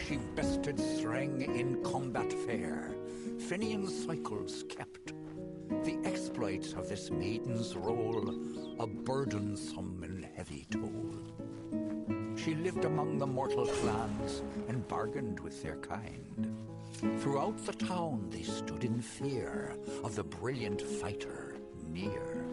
She bested Threng in combat fair, Finian cycles kept. The exploits of this maiden's role, a burdensome and heavy toll. She lived among the mortal clans and bargained with their kind. Throughout the town they stood in fear of the brilliant fighter near.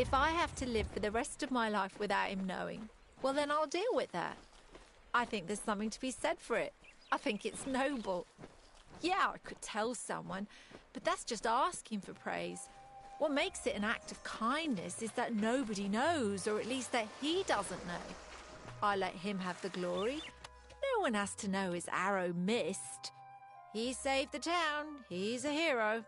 If I have to live for the rest of my life without him knowing, well, then I'll deal with that. I think there's something to be said for it. I think it's noble. Yeah, I could tell someone, but that's just asking for praise. What makes it an act of kindness is that nobody knows, or at least that he doesn't know. I let him have the glory. No one has to know his arrow missed. He saved the town. He's a hero.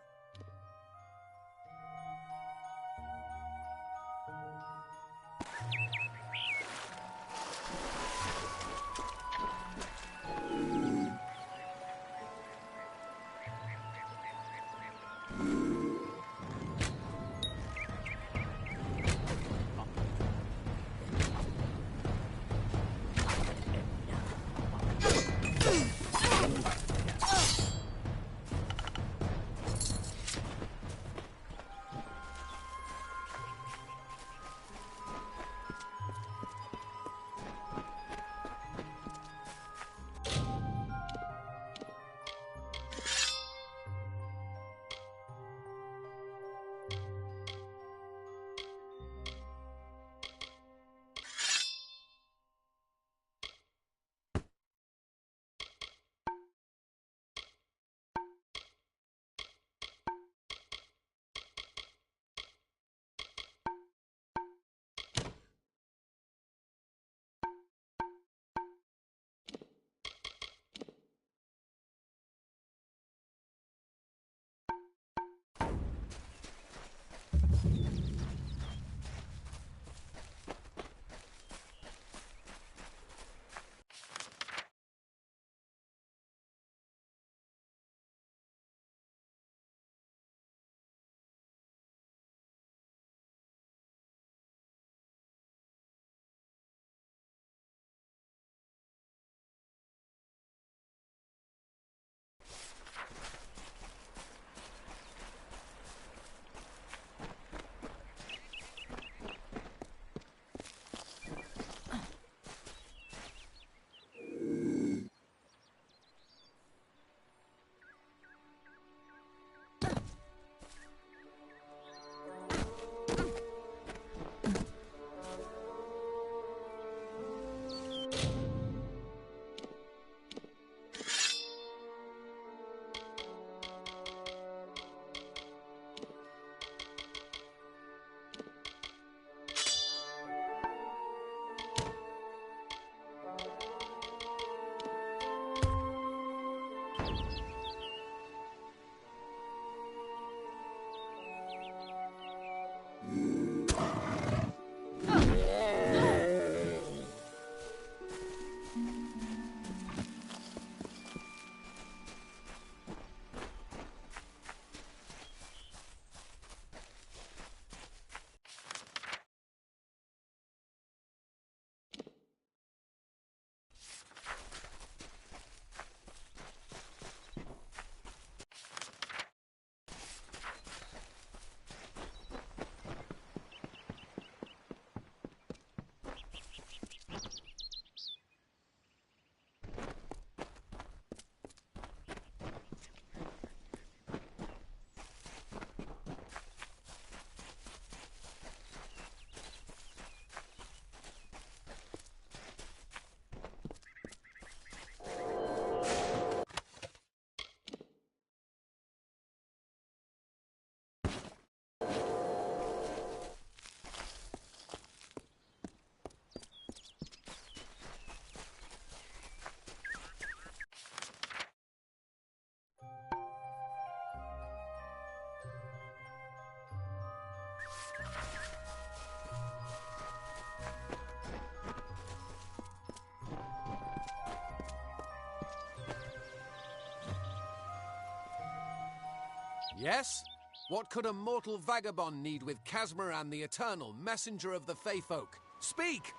Yes? What could a mortal vagabond need with Casmaran the Eternal, messenger of the Fae Folk? Speak!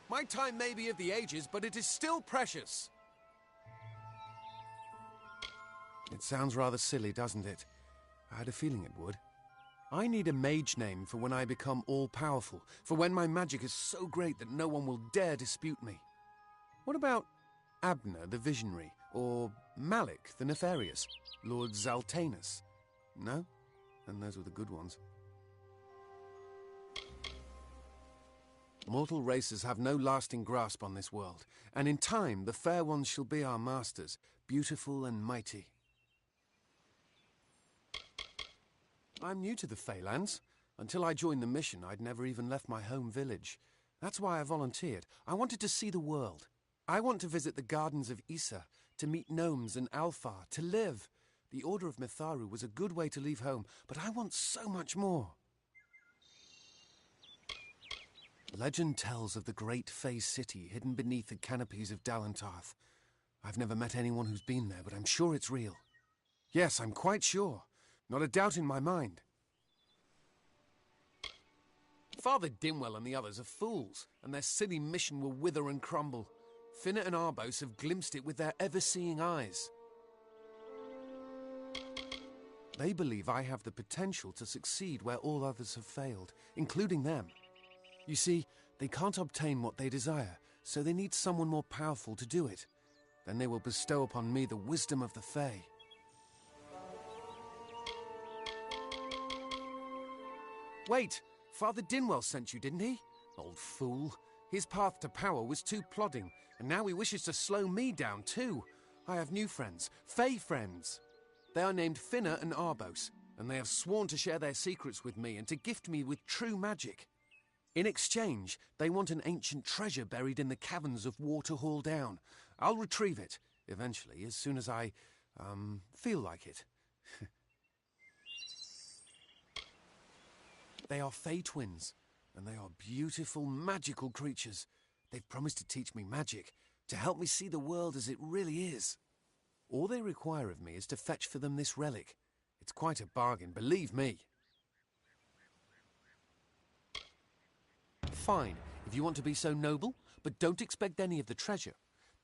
My time may be of the ages, but it is still precious. It sounds rather silly, doesn't it? I had a feeling it would. I need a mage name for when I become all-powerful, for when my magic is so great that no one will dare dispute me. What about Abner the Visionary, or Malik the Nefarious, Lord Zaltanus? No? Then those were the good ones. Mortal races have no lasting grasp on this world, and in time the fair ones shall be our masters, beautiful and mighty. I'm new to the Feylands. Until I joined the mission, I'd never even left my home village. That's why I volunteered. I wanted to see the world. I want to visit the gardens of Issa, to meet gnomes and Alfar, to live. The Order of Mitharu was a good way to leave home, but I want so much more. Legend tells of the great Fey city hidden beneath the canopies of Dalantarth. I've never met anyone who's been there, but I'm sure it's real. Yes, I'm quite sure. Not a doubt in my mind. Father Dinwell and the others are fools, and their silly mission will wither and crumble. Finnet and Arbos have glimpsed it with their ever-seeing eyes. They believe I have the potential to succeed where all others have failed, including them. You see, they can't obtain what they desire, so they need someone more powerful to do it. Then they will bestow upon me the wisdom of the Fae. Wait! Father Dinwell sent you, didn't he? Old fool. His path to power was too plodding, and now he wishes to slow me down too. I have new friends, Fae friends. They are named Finner and Arbos, and they have sworn to share their secrets with me and to gift me with true magic. In exchange, they want an ancient treasure buried in the caverns of Waterhall Down. I'll retrieve it, eventually, as soon as I, feel like it. They are Fae twins, and they are beautiful, magical creatures. They've promised to teach me magic, to help me see the world as it really is. All they require of me is to fetch for them this relic. It's quite a bargain, believe me. Fine, if you want to be so noble, but don't expect any of the treasure.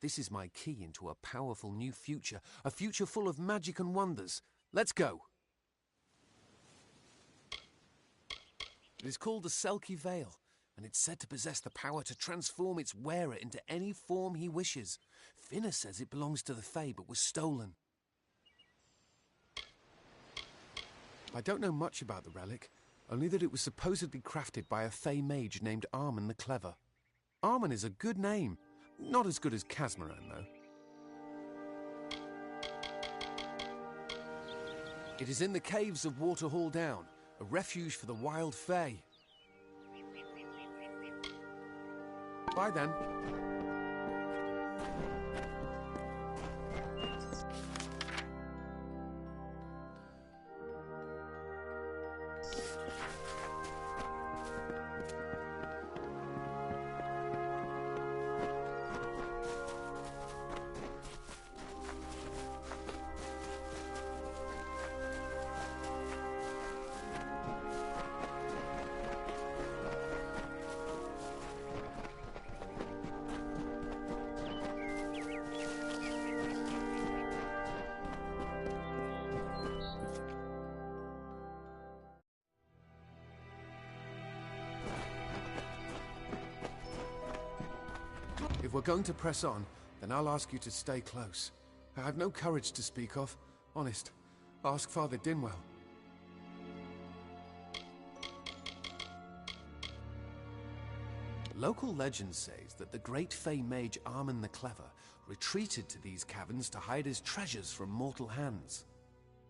This is my key into a powerful new future, a future full of magic and wonders. Let's go. It is called the Selkie Veil, and it's said to possess the power to transform its wearer into any form he wishes. Finner says it belongs to the Fae, but was stolen. I don't know much about the relic, only that it was supposedly crafted by a Fae mage named Armen the Clever. Armen is a good name. Not as good as Casmaran, though. It is in the caves of Waterhall Down, a refuge for the wild Fae. Bye then. If we're going to press on, then I'll ask you to stay close. I have no courage to speak of. Honest. Ask Father Dinwell. Local legend says that the great Fae mage Armen the Clever retreated to these caverns to hide his treasures from mortal hands.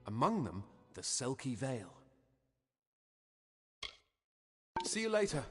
Among them, the Selkie Veil. See you later.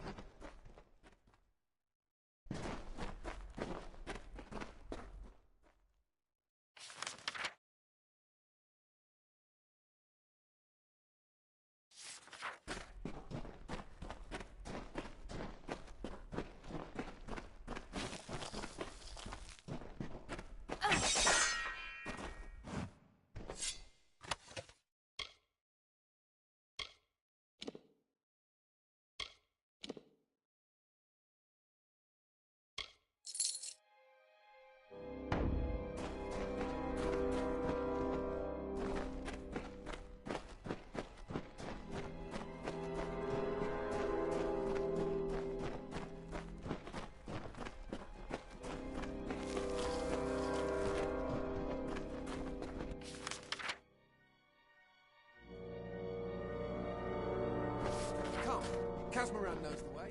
Casmaran knows the way.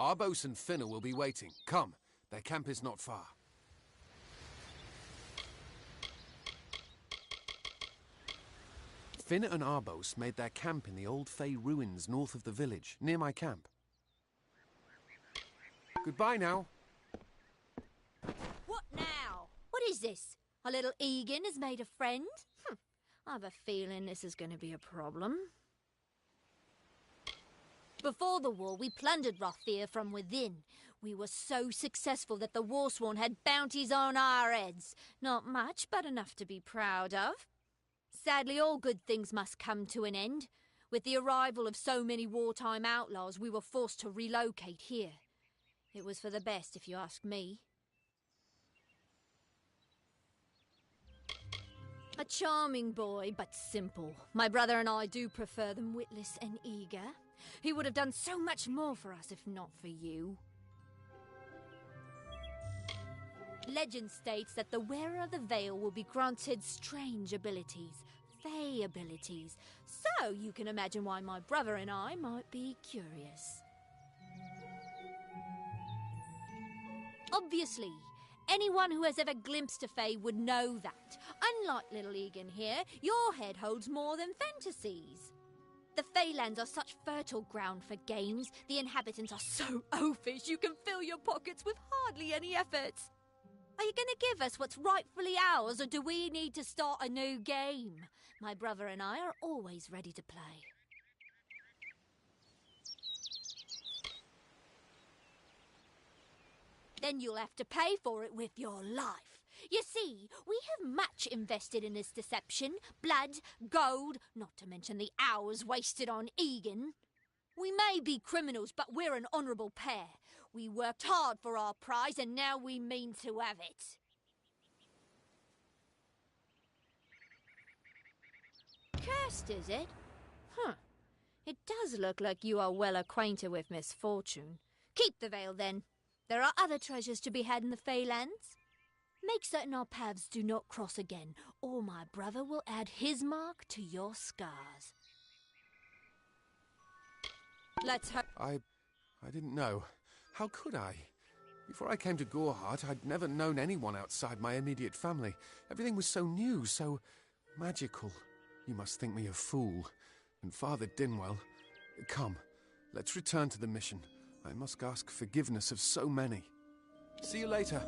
Arbos and Finna will be waiting. Come, their camp is not far. Finna and Arbos made their camp in the old Fey ruins north of the village, near my camp. Goodbye now. What now? What is this? Our little Egan has made a friend? I have a feeling this is going to be a problem. Before the war, we plundered Rothir from within. We were so successful that the Warsworn had bounties on our heads. Not much, but enough to be proud of. Sadly, all good things must come to an end. With the arrival of so many wartime outlaws, we were forced to relocate here. It was for the best, if you ask me. A charming boy, but simple. My brother and I do prefer them witless and eager. He would have done so much more for us if not for you. Legend states that the wearer of the veil will be granted strange abilities, fey abilities. So you can imagine why my brother and I might be curious. Obviously, anyone who has ever glimpsed a fae would know that. Unlike little Egan here, your head holds more than fantasies. The Feylands are such fertile ground for games. The inhabitants are so oafish you can fill your pockets with hardly any effort. Are you going to give us what's rightfully ours, or do we need to start a new game? My brother and I are always ready to play. Then you'll have to pay for it with your life. You see, we have much invested in this deception. Blood, gold, not to mention the hours wasted on Egan. We may be criminals, but we're an honourable pair. We worked hard for our prize, and now we mean to have it. Cursed, is it? It does look like you are well acquainted with misfortune. Keep the veil, then. There are other treasures to be had in the Feylands. Make certain our paths do not cross again, or my brother will add his mark to your scars. Let's hope... I didn't know. How could I? Before I came to Goreheart, I'd never known anyone outside my immediate family. Everything was so new, so magical. You must think me a fool. And Father Dinwell... Come, let's return to the mission. I must ask forgiveness of so many. See you later.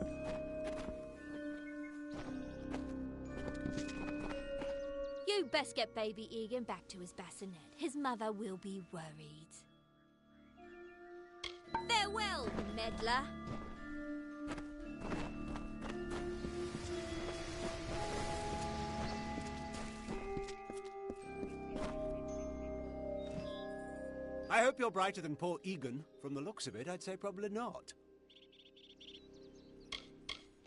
You best get baby Egan back to his bassinet. His mother will be worried. Farewell, meddler. I hope you're brighter than poor Egan. From the looks of it, I'd say probably not.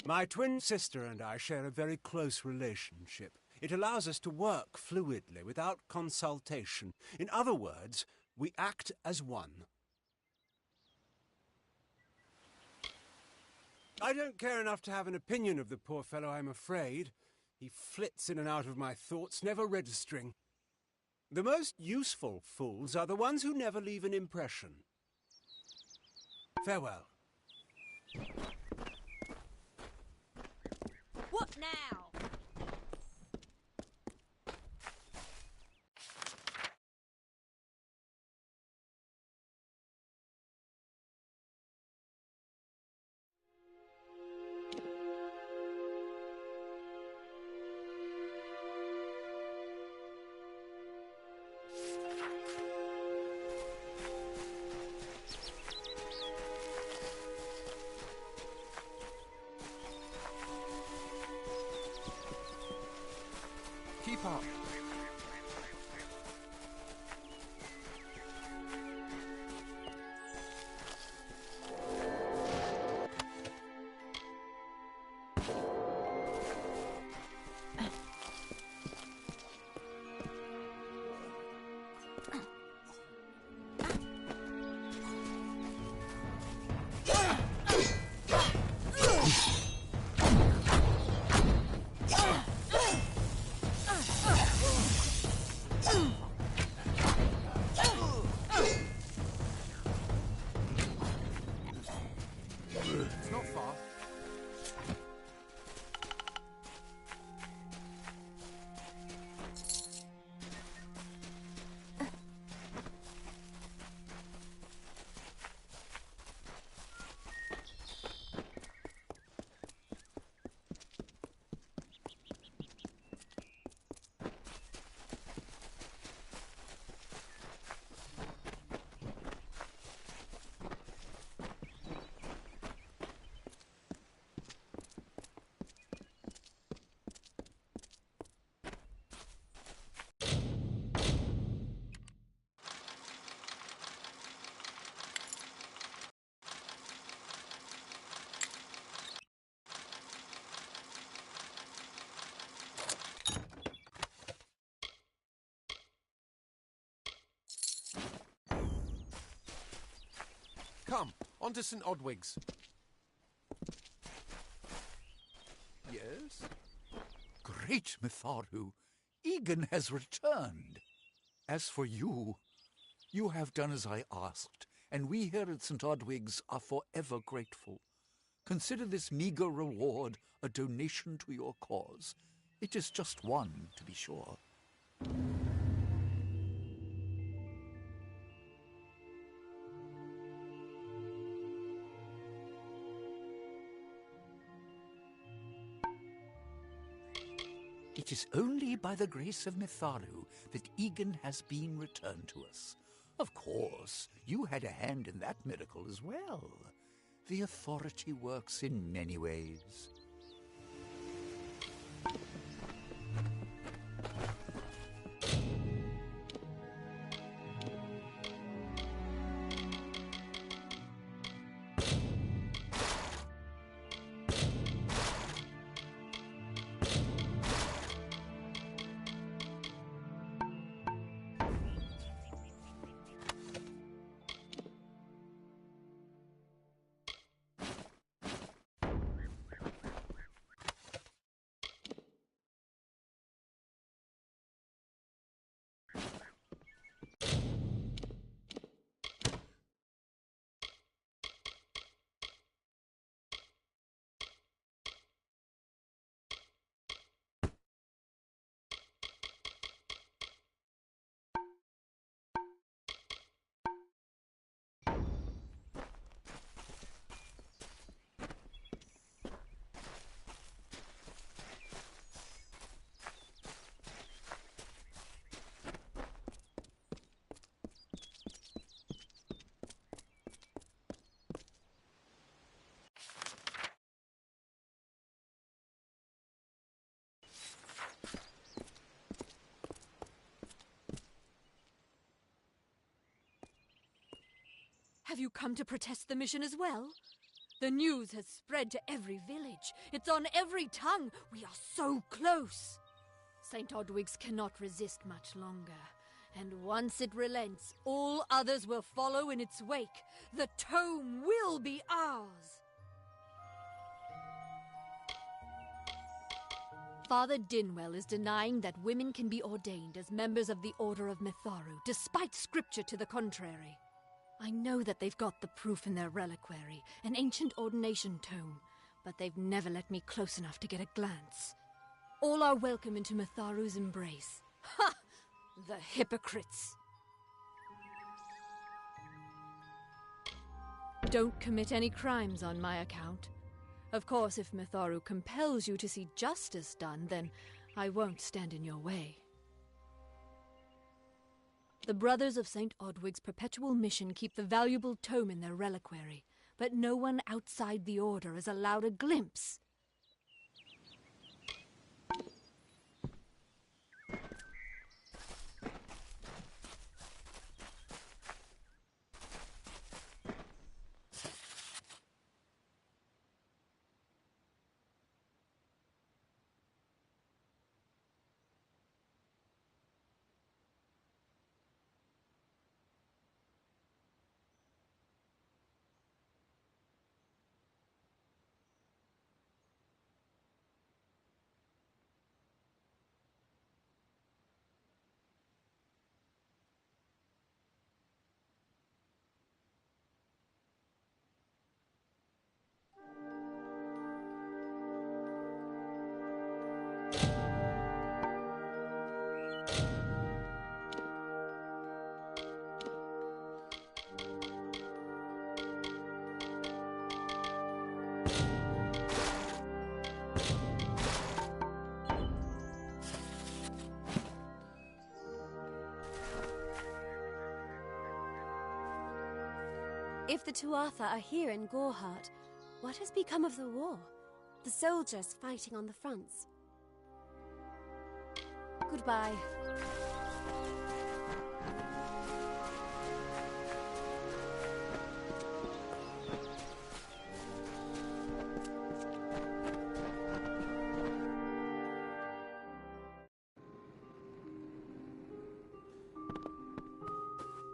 My twin sister and I share a very close relationship. It allows us to work fluidly, without consultation. In other words, we act as one. I don't care enough to have an opinion of the poor fellow, I'm afraid. He flits in and out of my thoughts, never registering. The most useful fools are the ones who never leave an impression. Farewell. What now? Keep up. Come, on to St. Odwig's. Yes? Great Mitharu, Egan has returned. As for you, you have done as I asked, and we here at St. Odwig's are forever grateful. Consider this meager reward a donation to your cause. It is just one, to be sure. It is only by the grace of Mitharu that Egan has been returned to us. Of course, you had a hand in that miracle as well. The authority works in many ways. Have you come to protest the mission as well? The news has spread to every village. It's on every tongue. We are so close. St. Odwig's cannot resist much longer. And once it relents, all others will follow in its wake. The tome will be ours. Father Dinwell is denying that women can be ordained as members of the Order of Mitharu, despite scripture to the contrary. I know that they've got the proof in their reliquary, an ancient ordination tome, but they've never let me close enough to get a glance. All are welcome into Mitharu's embrace. Ha! The hypocrites! Don't commit any crimes on my account. Of course, if Mitharu compels you to see justice done, then I won't stand in your way. The Brothers of St. Odwig's perpetual mission keep the valuable tome in their reliquary, but no one outside the Order is allowed a glimpse. If the Tuatha are here in Gorehart, what has become of the war? The soldiers fighting on the fronts. Goodbye.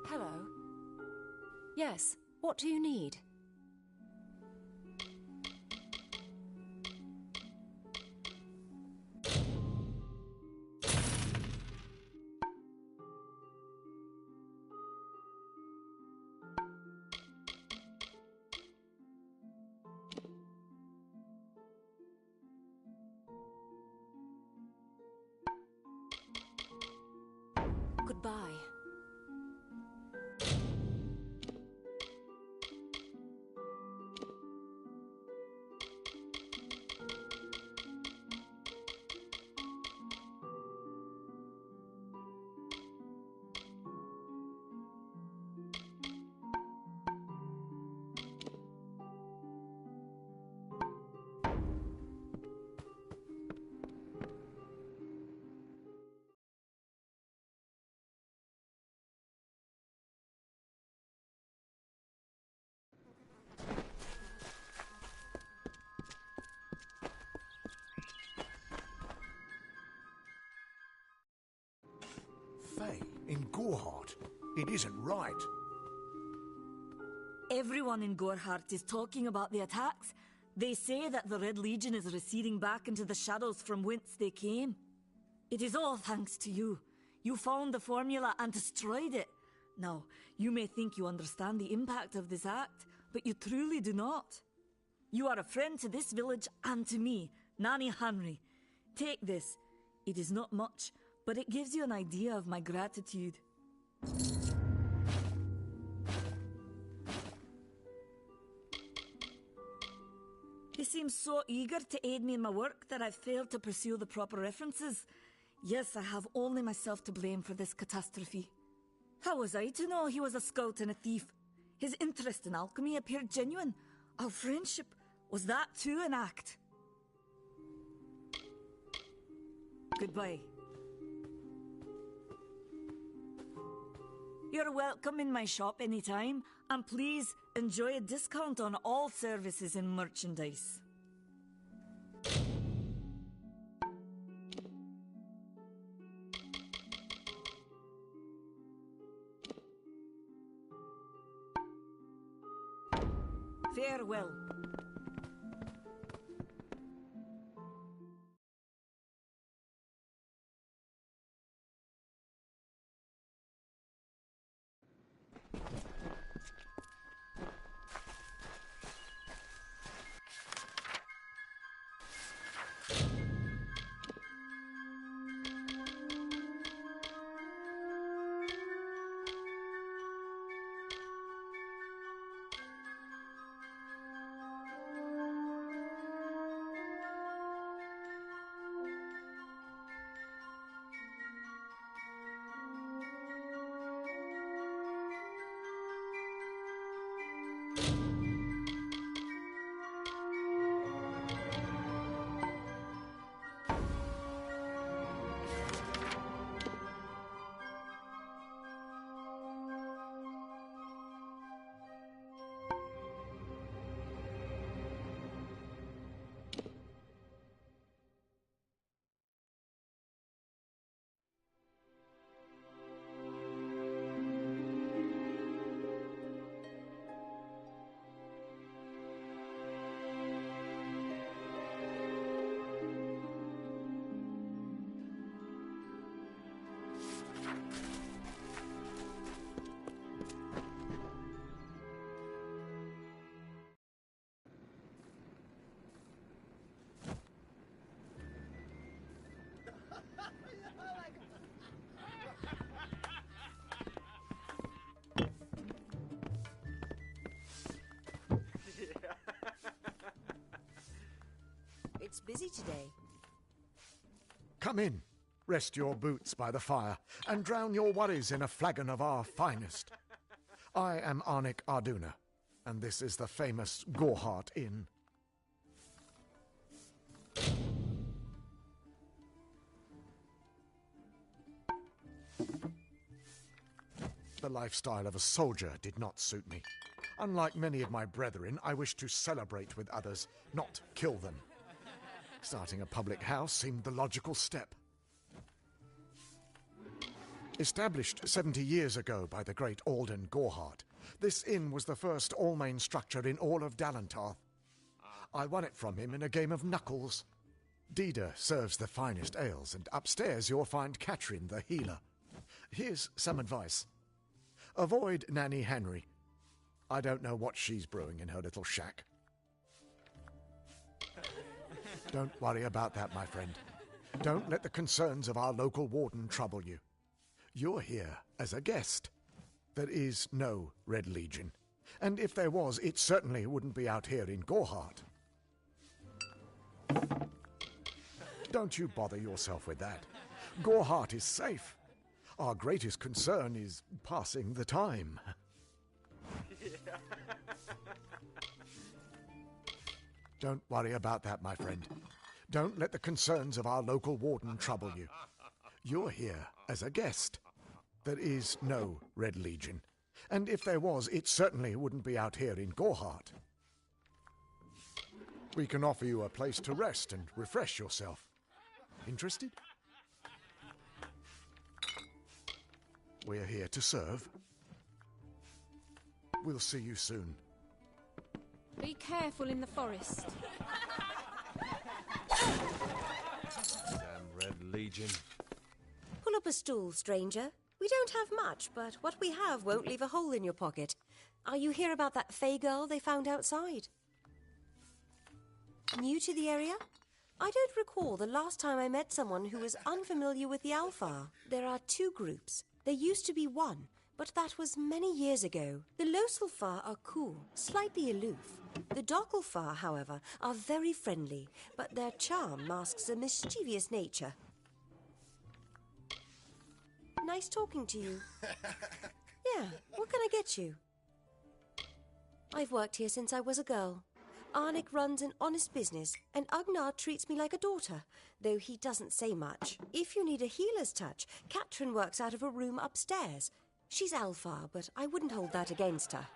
Hello. Yes, What do you need? Goodbye. Faye, in Gorehart. It isn't right. Everyone in Gorehart is talking about the attacks. They say that the Red Legion is receding back into the shadows from whence they came. It is all thanks to you. You found the formula and destroyed it. Now, you may think you understand the impact of this act, but you truly do not. You are a friend to this village and to me, Nanny Henry. Take this. It is not much, but it gives you an idea of my gratitude. He seems so eager to aid me in my work that I've failed to pursue the proper references. Yes, I have only myself to blame for this catastrophe. How was I to know he was a scout and a thief? His interest in alchemy appeared genuine. Our friendship, was that too an act? Goodbye. You're welcome in my shop anytime, and please enjoy a discount on all services and merchandise. Farewell. It's busy today. Come in. Rest your boots by the fire, and drown your worries in a flagon of our finest. I am Arnik Arduna, and this is the famous Gorehart Inn. The lifestyle of a soldier did not suit me. Unlike many of my brethren, I wished to celebrate with others, not kill them. Starting a public house seemed the logical step. Established 70 years ago by the great Alden Gorehart, This inn was the first all-main structure in all of Dalantarth. I won it from him in a game of knuckles. Dida serves the finest ales, and upstairs you'll find Katrin the healer. Here's some advice. Avoid Nanny Henry. I don't know what she's brewing in her little shack. Don't worry about that, my friend. Don't let the concerns of our local warden trouble you. You're here as a guest. There is no Red Legion. And if there was, it certainly wouldn't be out here in Gorhart. Don't you bother yourself with that. Gorhart is safe. Our greatest concern is passing the time. Don't worry about that, my friend. Don't let the concerns of our local warden trouble you. You're here as a guest. There is no Red Legion. And if there was, it certainly wouldn't be out here in Gorhart. We can offer you a place to rest and refresh yourself. Interested? We're here to serve. We'll see you soon. Be careful in the forest. Damn Red Legion. Pull up a stool, stranger. We don't have much, but what we have won't leave a hole in your pocket. Are you here about that Fey girl they found outside? New to the area? I don't recall the last time I met someone who was unfamiliar with the Alfar. There are two groups. There used to be one, but that was many years ago. The Loselfar are cool, slightly aloof. The Dockelfar, however, are very friendly, but their charm masks a mischievous nature. Nice talking to you. Yeah, what can I get you? I've worked here since I was a girl. Arnik runs an honest business, and Agnar treats me like a daughter, though he doesn't say much. If you need a healer's touch, Katrin works out of a room upstairs. She's Alfar, but I wouldn't hold that against her.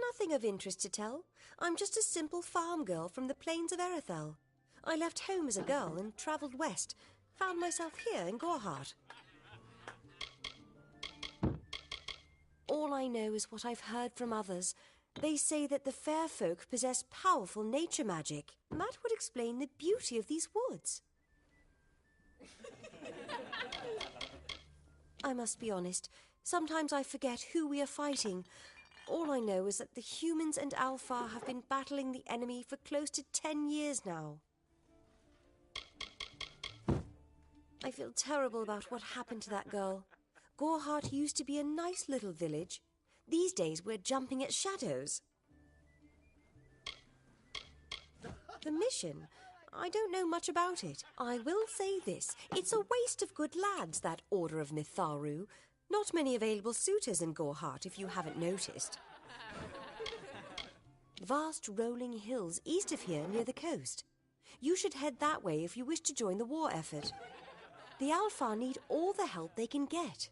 Nothing of interest to tell. I'm just a simple farm girl from the plains of Erethel. I left home as a girl and travelled west. Found myself here in Gorhart. All I know is what I've heard from others. They say that the fair folk possess powerful nature magic. That would explain the beauty of these woods. I must be honest. Sometimes I forget who we are fighting. All I know is that the humans and Alfar have been battling the enemy for close to 10 years now. I feel terrible about what happened to that girl. Gorhart used to be a nice little village. These days we're jumping at shadows. The mission? I don't know much about it. I will say this. It's a waste of good lads, that Order of Mitharu. Not many available suitors in Gorhart, if you haven't noticed. Vast rolling hills east of here near the coast. You should head that way if you wish to join the war effort. The Alfar need all the help they can get.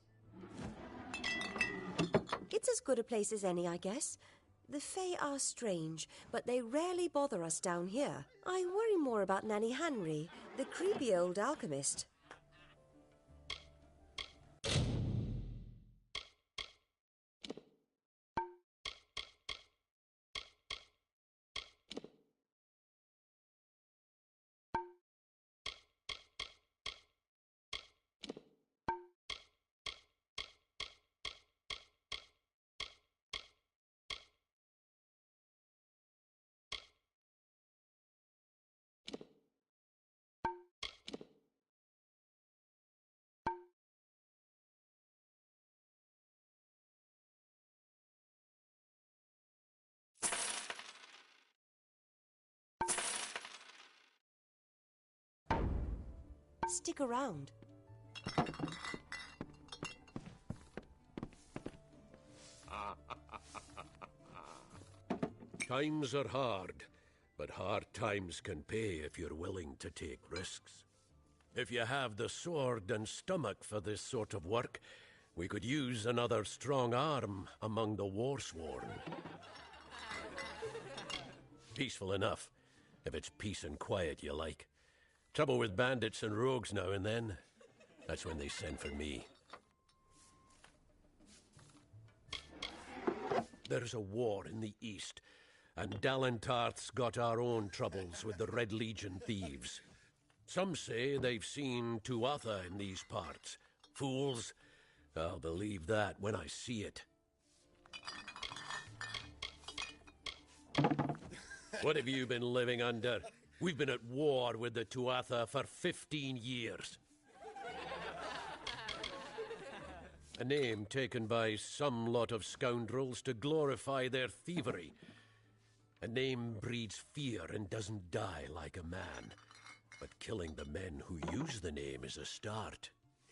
It's as good a place as any, I guess. The Fae are strange, but they rarely bother us down here. I worry more about Nanny Henry, the creepy old alchemist. Stick around. Times are hard, but hard times can pay if you're willing to take risks. If you have the sword and stomach for this sort of work, we could use another strong arm among the warsworn. Peaceful enough, if it's peace and quiet you like. Trouble with bandits and rogues now and then, that's when they send for me. There's a war in the east, and Dalentarth's got our own troubles with the Red Legion thieves. Some say they've seen Tuatha in these parts. Fools. I'll believe that when I see it. What have you been living under? We've been at war with the Tuatha for 15 years. A name taken by some lot of scoundrels to glorify their thievery. A name breeds fear and doesn't die like a man. But killing the men who use the name is a start,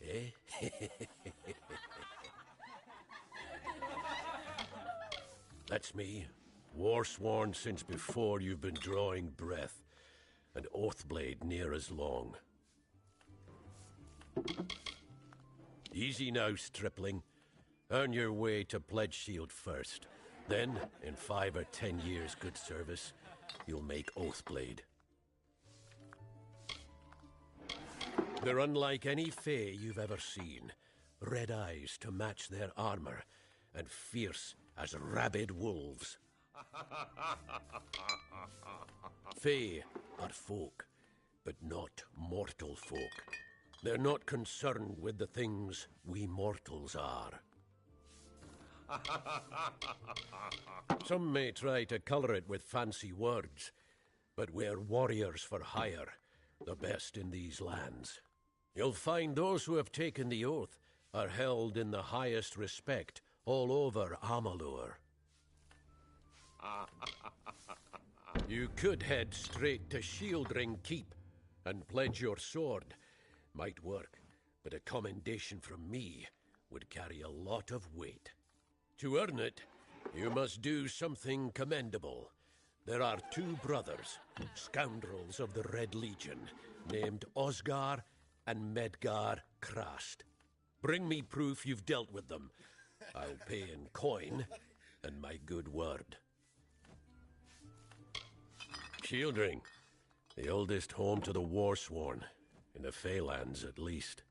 eh? That's me, war-sworn since before you've been drawing breath, and Oathblade near as long. Easy now, stripling. Earn your way to Pledge Shield first. Then, in 5 or 10 years' good service, you'll make Oathblade. They're unlike any Fae you've ever seen. Red eyes to match their armor, and fierce as rabid wolves. Fae are folk, but not mortal folk. They're not concerned with the things we mortals are. Some may try to colour it with fancy words, but we're warriors for hire, the best in these lands. You'll find those who have taken the oath are held in the highest respect all over Amalur. You could head straight to Shieldring Keep and pledge your sword. Might work, but a commendation from me would carry a lot of weight. To earn it, you must do something commendable. There are 2 brothers, scoundrels of the Red Legion, named Osgar and Medgar Krast. Bring me proof you've dealt with them. I'll pay in coin and my good word. Shieldring, the oldest home to the Warsworn, in the Feylands at least.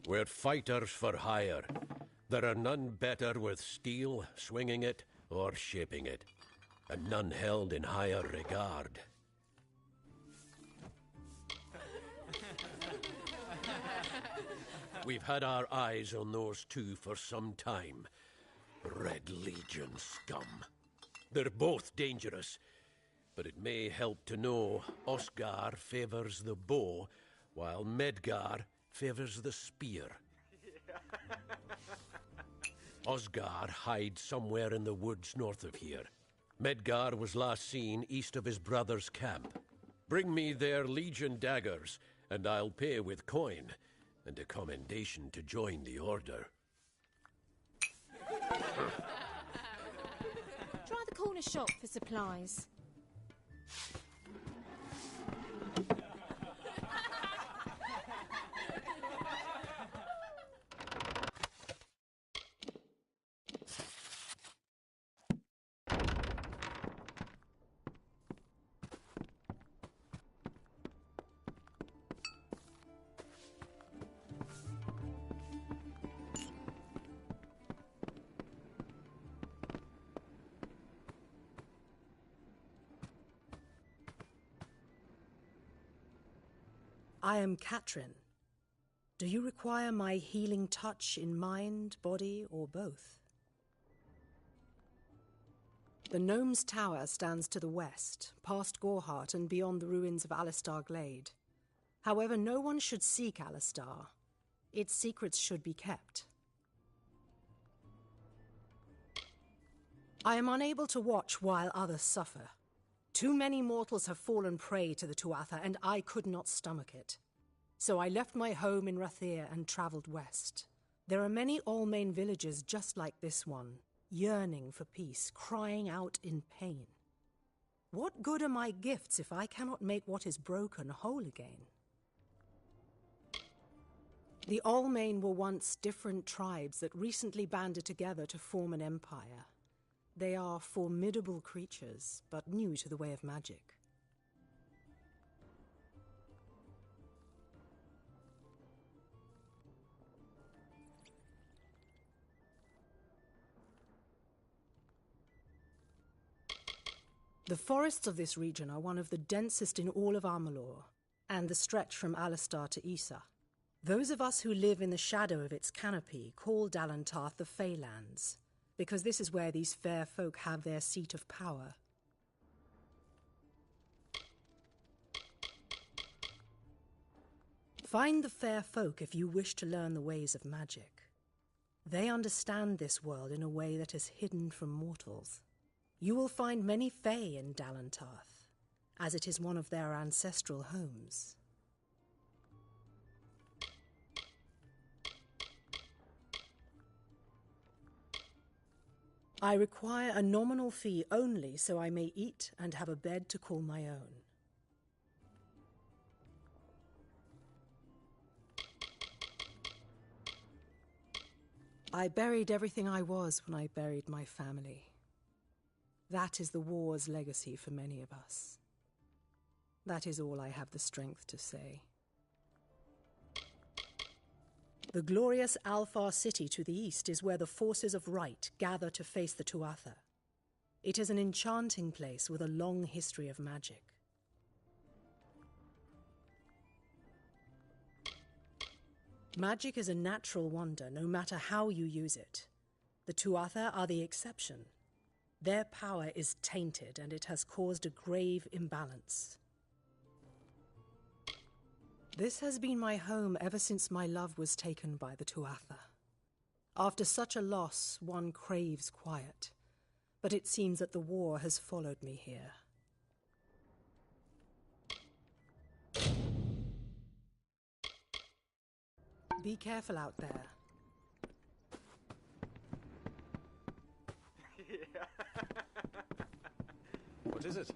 We're fighters for hire. There are none better with steel, swinging it, or shaping it, and none held in higher regard. We've had our eyes on those 2 for some time. Red Legion scum. They're both dangerous, but it may help to know Osgar favors the bow, while Medgar favors the spear. Osgar hides somewhere in the woods north of here. Medgar was last seen east of his brother's camp. Bring me their Legion daggers, and I'll pay with coin, and a commendation to join the order. Try the corner shop for supplies. I am Katrin. Do you require my healing touch in mind, body, or both? The Gnome's Tower stands to the west, past Gorhart and beyond the ruins of Alistar Glade. However, no one should seek Alistar. Its secrets should be kept. I am unable to watch while others suffer. Too many mortals have fallen prey to the Tuatha, and I could not stomach it. So I left my home in Rathir and travelled west. There are many Allmain villages just like this one, yearning for peace, crying out in pain. What good are my gifts if I cannot make what is broken whole again? The Allmain were once different tribes that recently banded together to form an empire. They are formidable creatures, but new to the way of magic. The forests of this region are one of the densest in all of Amalur, and the stretch from Alistar to Issa. Those of us who live in the shadow of its canopy call Dalantarth the Feylands, because this is where these fair folk have their seat of power. Find the fair folk if you wish to learn the ways of magic. They understand this world in a way that is hidden from mortals. You will find many Fey in Dalantarth, as it is one of their ancestral homes. I require a nominal fee only so I may eat and have a bed to call my own. I buried everything I was when I buried my family. That is the war's legacy for many of us. That is all I have the strength to say. The glorious Alfar city to the east is where the forces of right gather to face the Tuatha. It is an enchanting place with a long history of magic. Magic is a natural wonder, no matter how you use it. The Tuatha are the exception. Their power is tainted, and it has caused a grave imbalance. This has been my home ever since my love was taken by the Tuatha. After such a loss, one craves quiet, but it seems that the war has followed me here. Be careful out there. What is it?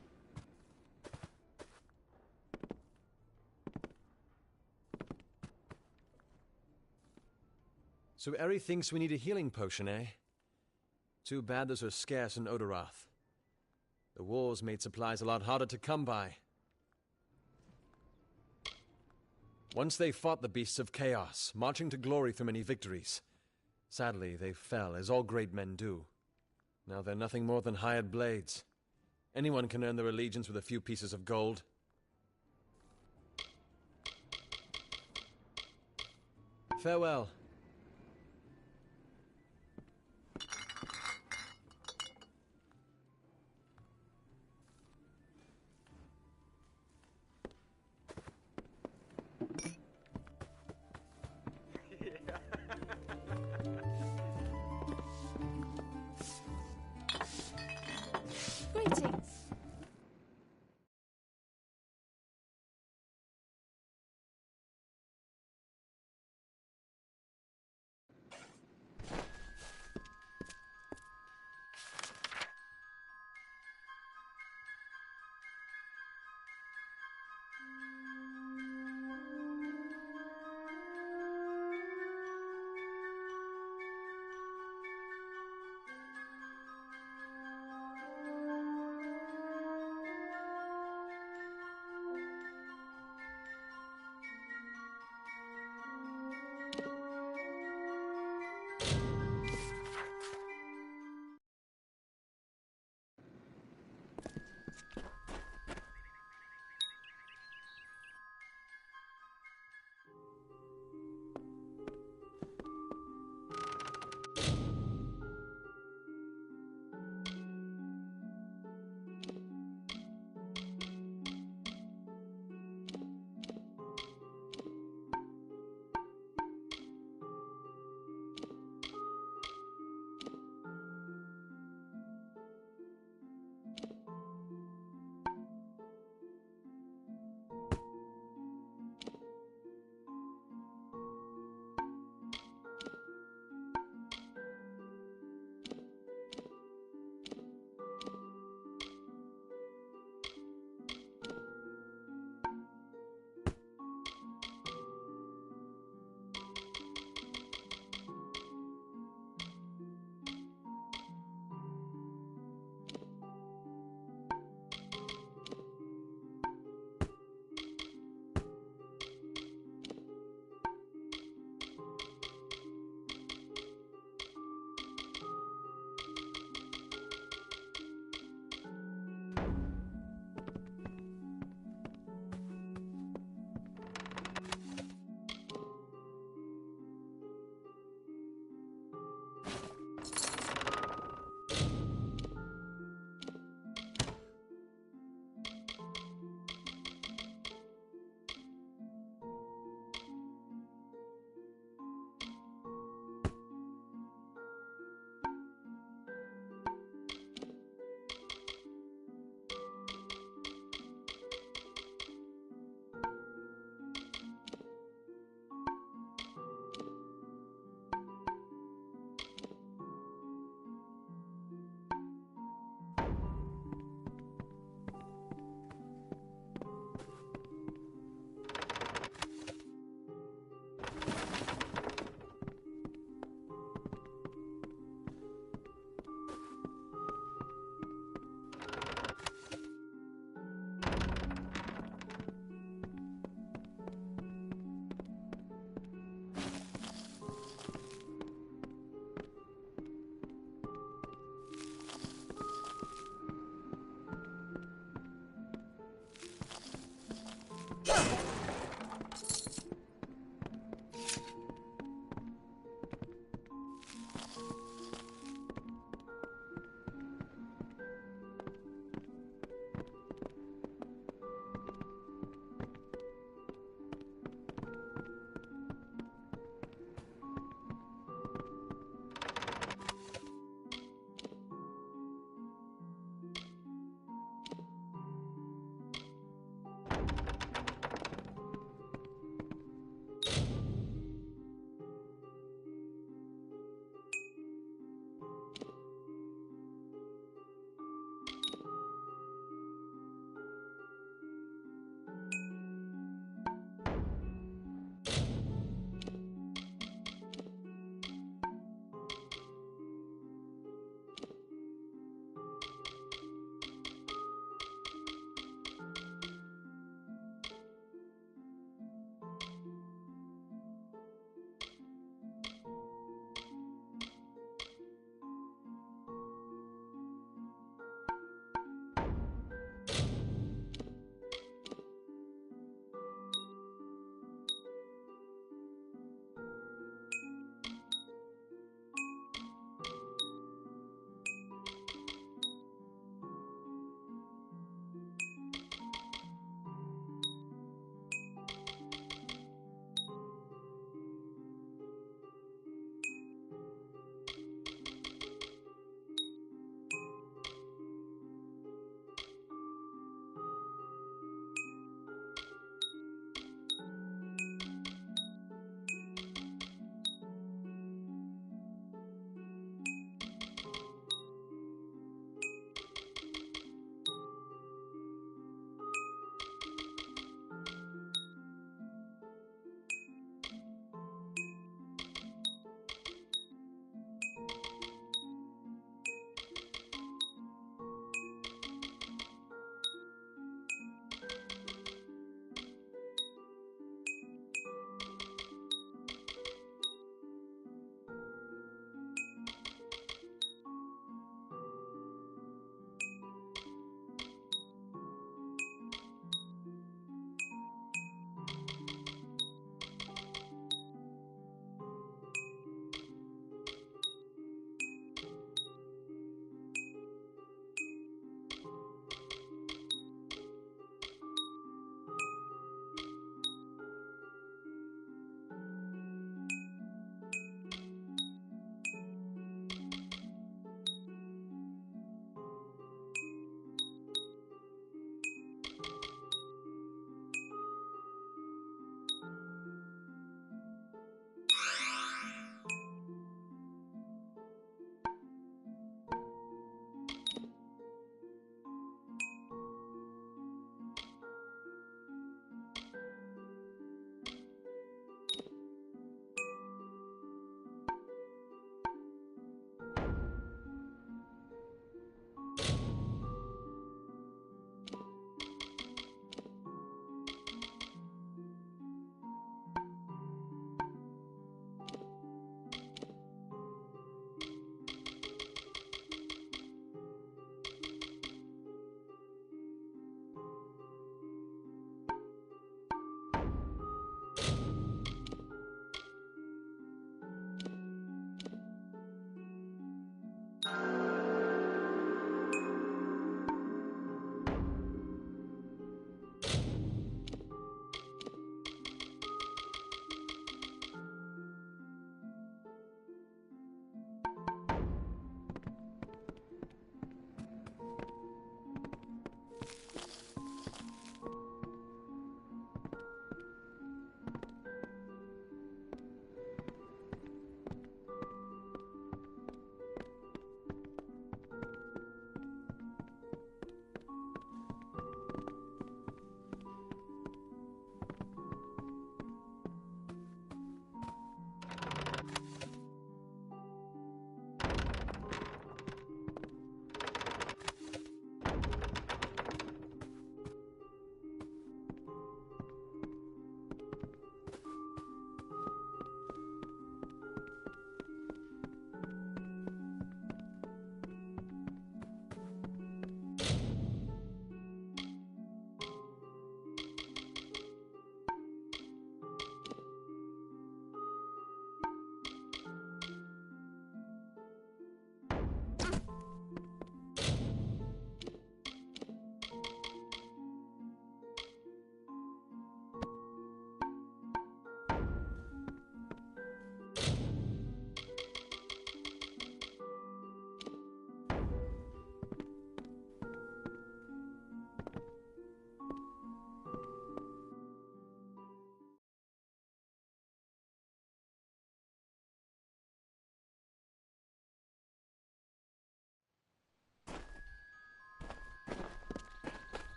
So Eri thinks we need a healing potion, eh? Too bad those are scarce in Odorath. The wars made supplies a lot harder to come by. Once they fought the beasts of chaos, marching to glory through many victories. Sadly, they fell, as all great men do. Now they're nothing more than hired blades. Anyone can earn their allegiance with a few pieces of gold. Farewell. Greetings.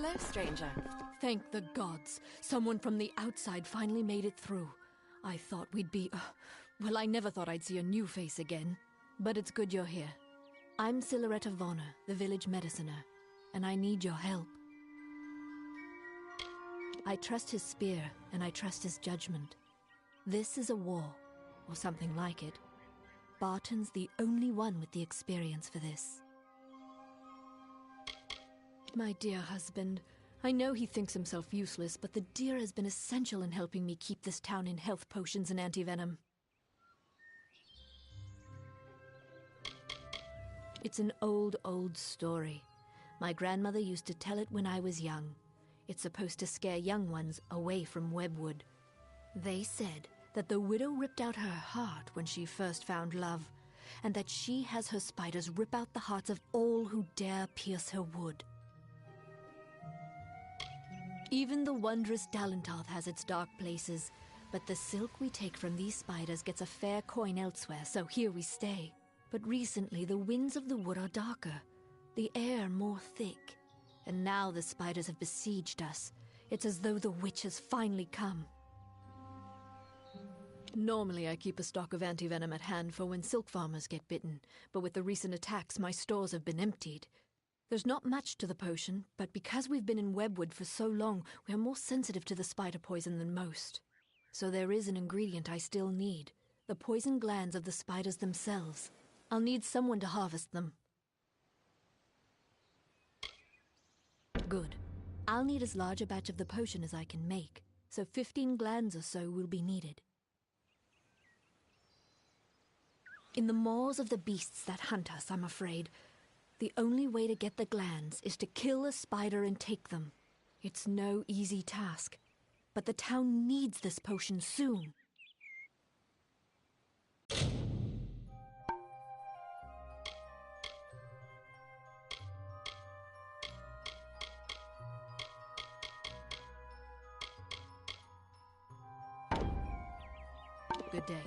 Hello, stranger. Thank the gods. Someone from the outside finally made it through. I thought we'd be... well, I never thought I'd see a new face again. But it's good you're here. I'm Silhouette of Honor, the village mediciner, and I need your help. I trust his spear, and I trust his judgment. This is a war, or something like it. Barton's the only one with the experience for this. My dear husband, I know he thinks himself useless, but the deer has been essential in helping me keep this town in health potions and anti-venom. It's an old story. My grandmother used to tell it when I was young. It's supposed to scare young ones away from Webwood. They said that the widow ripped out her heart when she first found love, and that she has her spiders rip out the hearts of all who dare pierce her wood. Even the wondrous Dalentarth has its dark places, but the silk we take from these spiders gets a fair coin elsewhere, so here we stay. But recently the winds of the wood are darker, the air more thick, and now the spiders have besieged us. It's as though the witch has finally come. Normally I keep a stock of anti-venom at hand for when silk farmers get bitten, but with the recent attacks my stores have been emptied. There's not much to the potion, but because we've been in Webwood for so long, we are more sensitive to the spider poison than most. So there is an ingredient I still need, the poison glands of the spiders themselves. I'll need someone to harvest them. Good. I'll need as large a batch of the potion as I can make, so 15 glands or so will be needed. In the maws of the beasts that hunt us, I'm afraid, the only way to get the glands is to kill a spider and take them. It's no easy task, but the town needs this potion soon. Good day.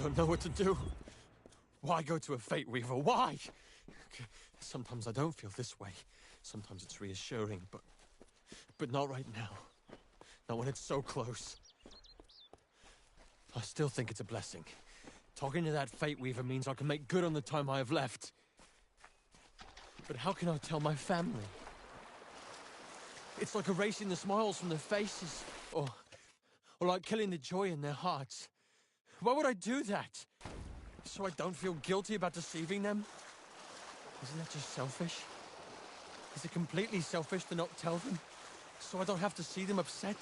don't know what to do. Why go to a Fate Weaver? Why? Sometimes I don't feel this way. Sometimes it's reassuring, but not right now. Not when it's so close. I still think it's a blessing. Talking to that Fate Weaver means I can make good on the time I have left. But how can I tell my family? It's like erasing the smiles from their faces, or like killing the joy in their hearts. Why would I do that? So I don't feel guilty about deceiving them? Isn't that just selfish? Is it completely selfish to not tell them, so I don't have to see them upset?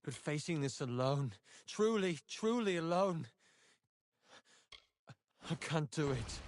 But facing this alone, truly, truly alone, I can't do it.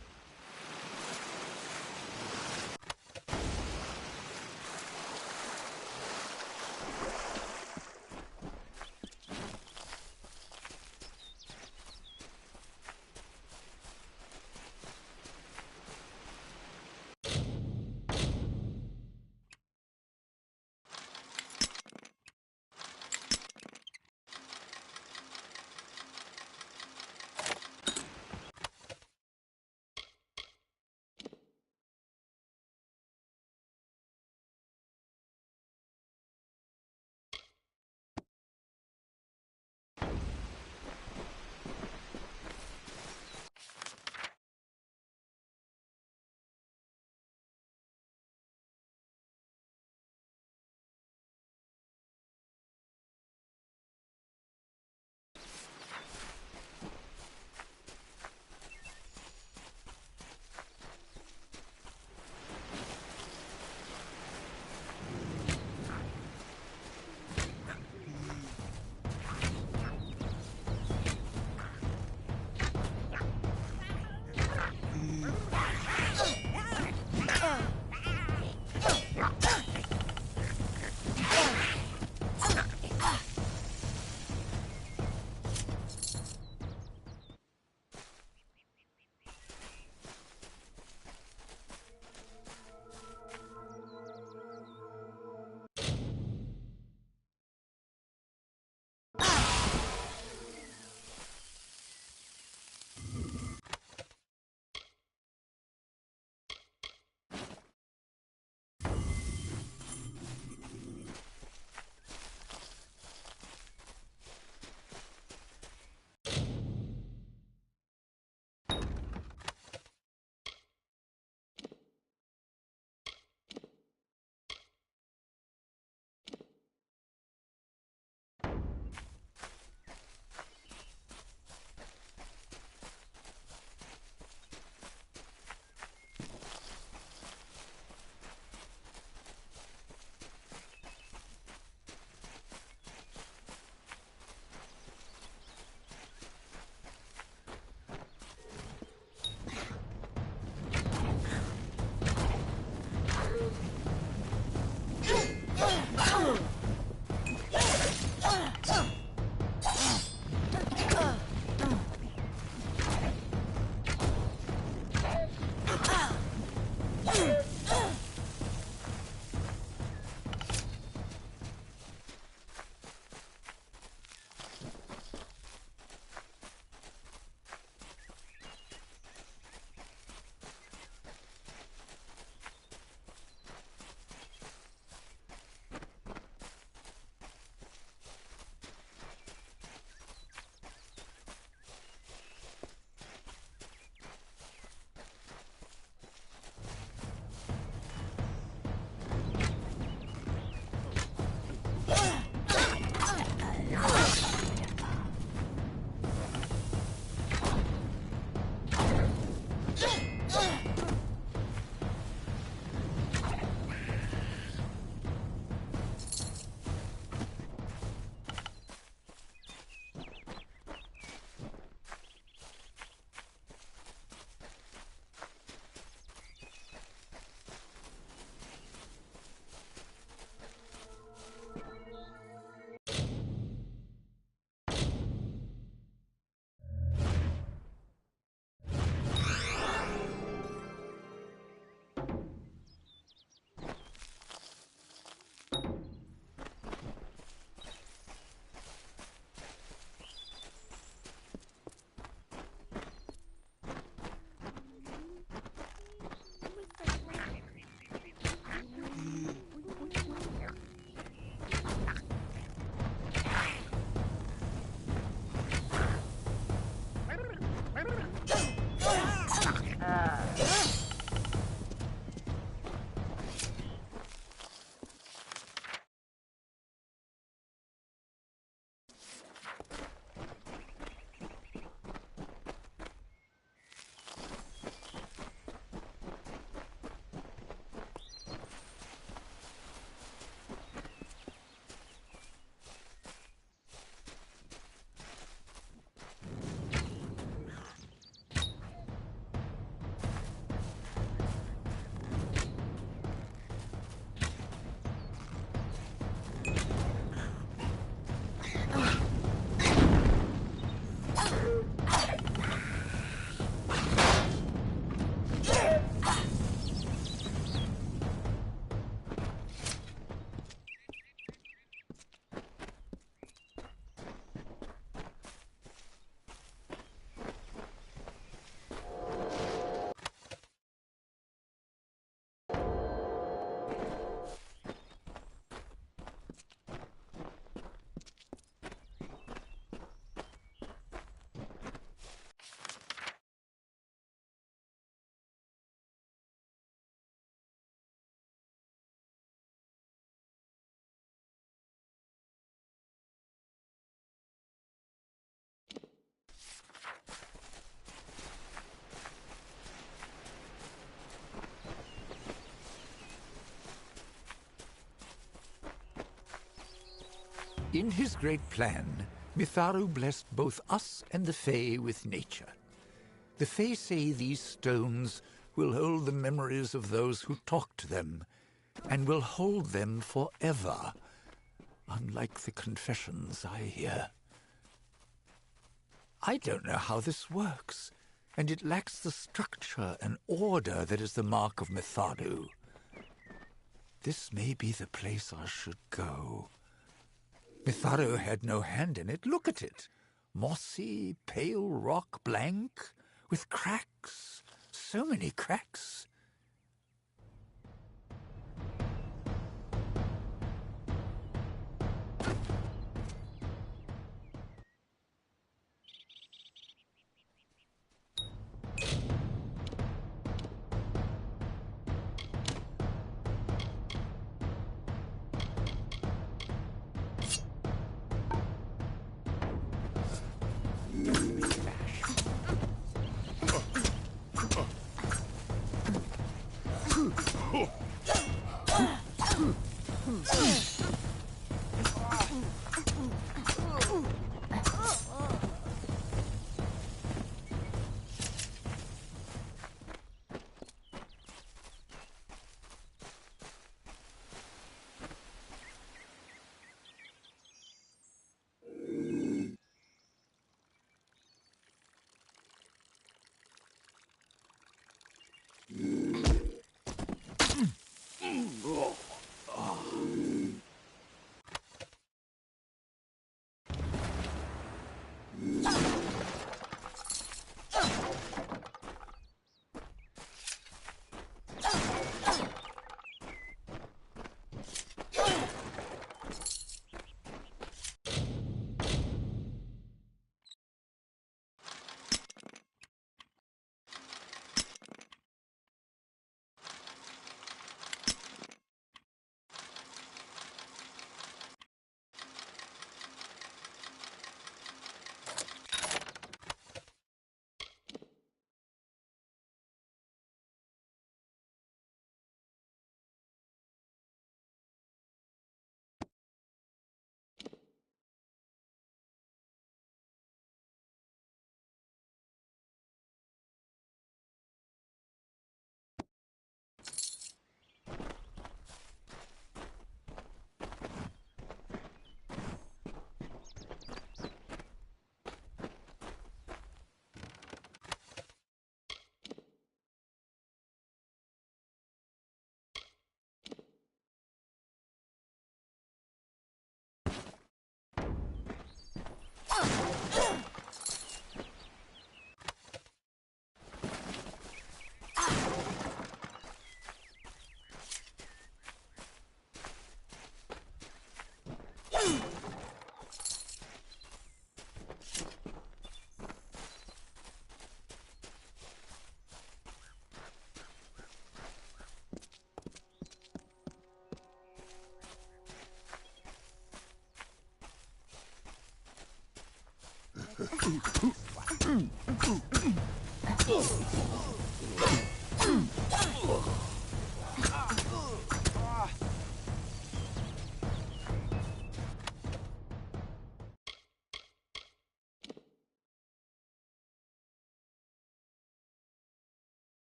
In his great plan, Mitharu blessed both us and the Fae with nature. The Fae say these stones will hold the memories of those who talked to them, and will hold them forever, unlike the confessions I hear. I don't know how this works, and it lacks the structure and order that is the mark of Mitharu. This may be the place I should go. Mitharu had no hand in it. Look at it. Mossy, pale rock, blank, with cracks. So many cracks.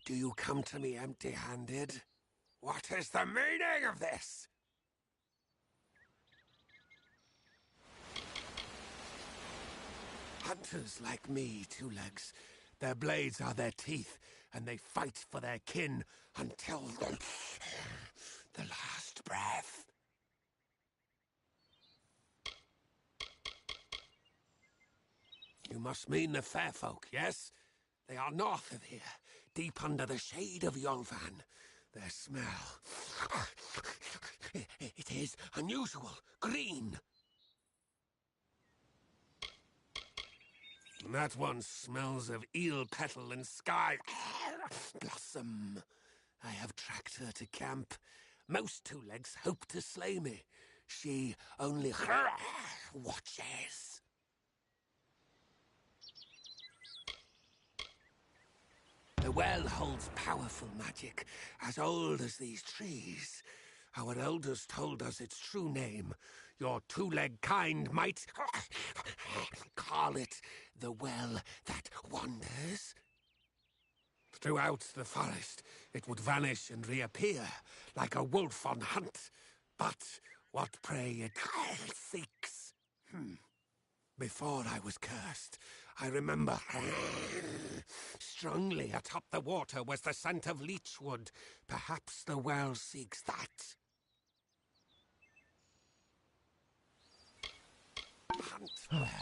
Do you come to me empty-handed? What is the meaning of this? Hunters like me, Two Legs. Their blades are their teeth, and they fight for their kin until the last breath. You must mean the fair folk, yes? They are north of here, deep under the shade of Yolvan. Their smell... It is unusual, green. That one smells of eel petal and sky blossom. I have tracked her to camp. Most Two Legs hope to slay me. She only watches. The well holds powerful magic, as old as these trees. Our elders told us its true name. Your two-leg kind might call it the Well That Wanders. Throughout the forest, it would vanish and reappear, like a wolf on hunt. But what prey it seeks. Before I was cursed, I remember strongly atop the water was the scent of leechwood. Perhaps the well seeks that. Hunt well.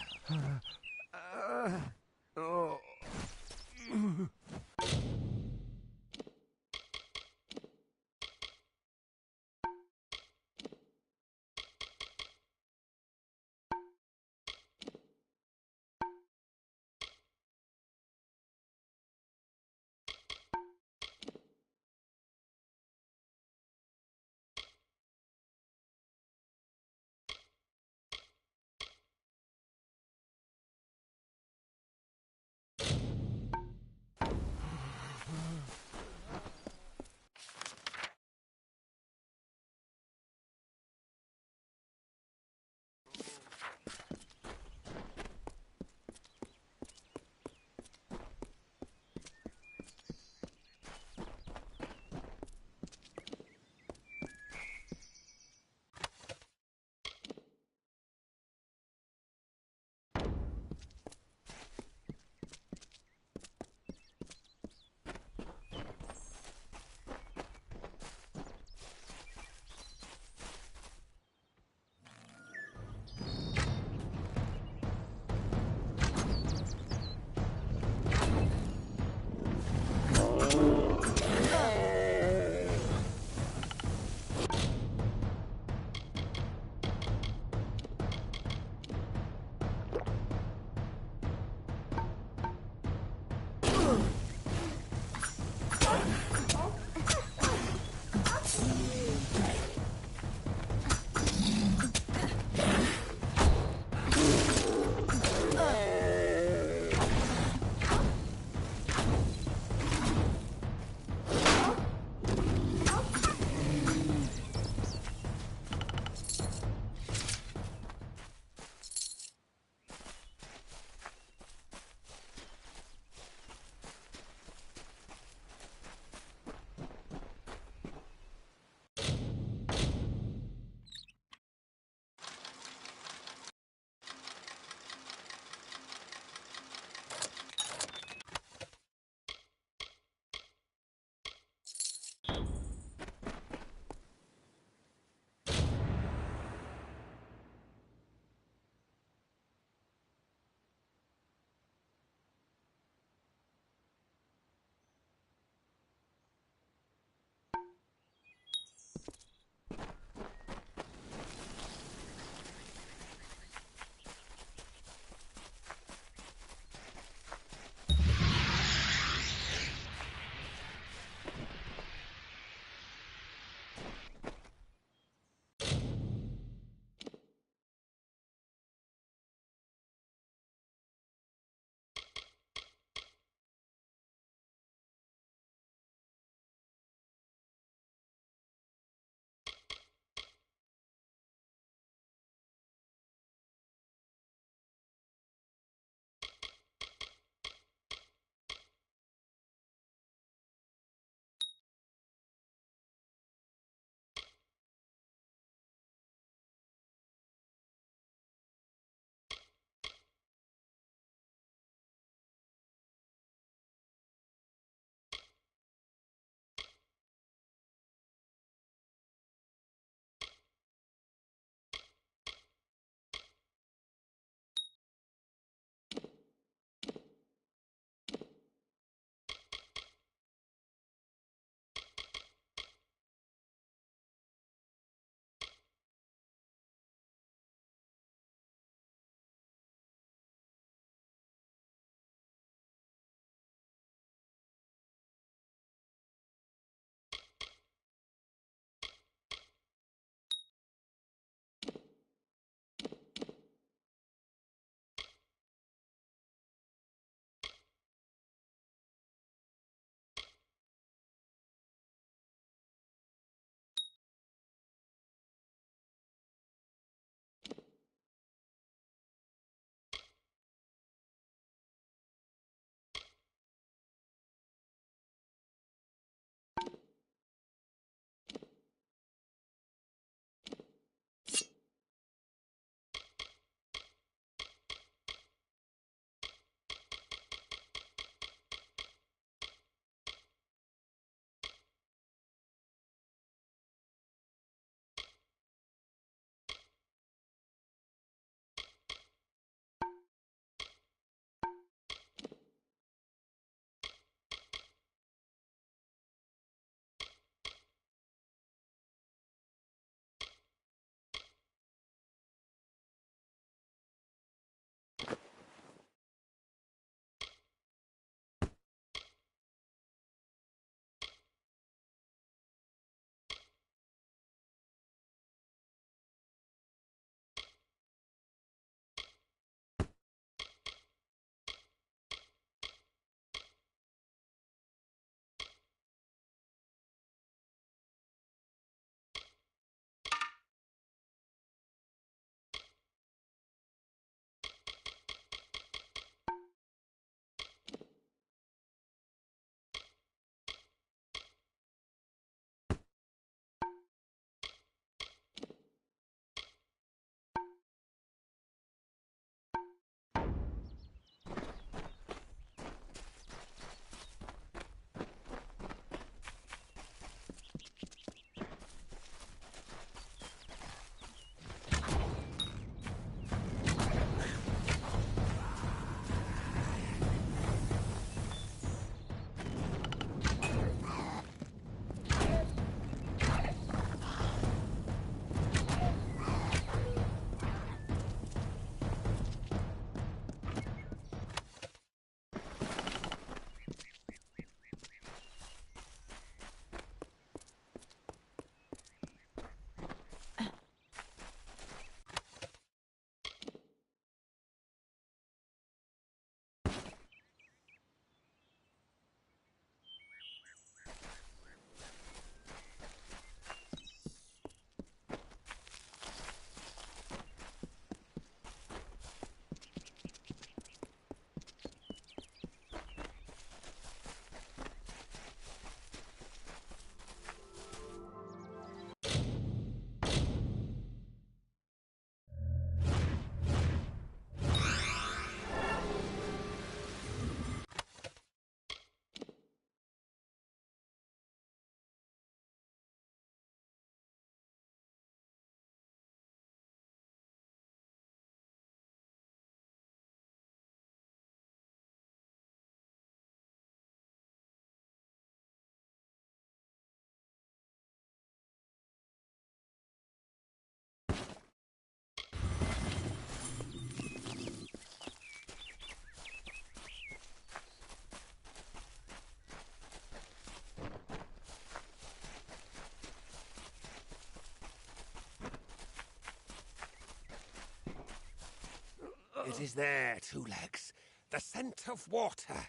It is there, Two Legs. The scent of water.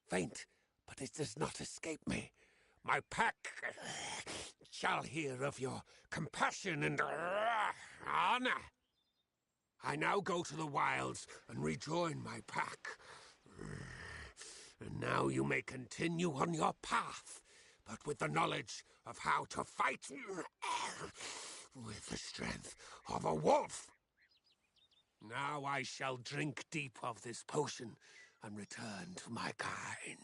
Faint, but it does not escape me. My pack shall hear of your compassion and honor. I now go to the wilds and rejoin my pack. And now you may continue on your path, but with the knowledge of how to fight with the strength of a wolf. Now I shall drink deep of this potion and return to my kind.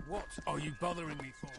What are you bothering me for?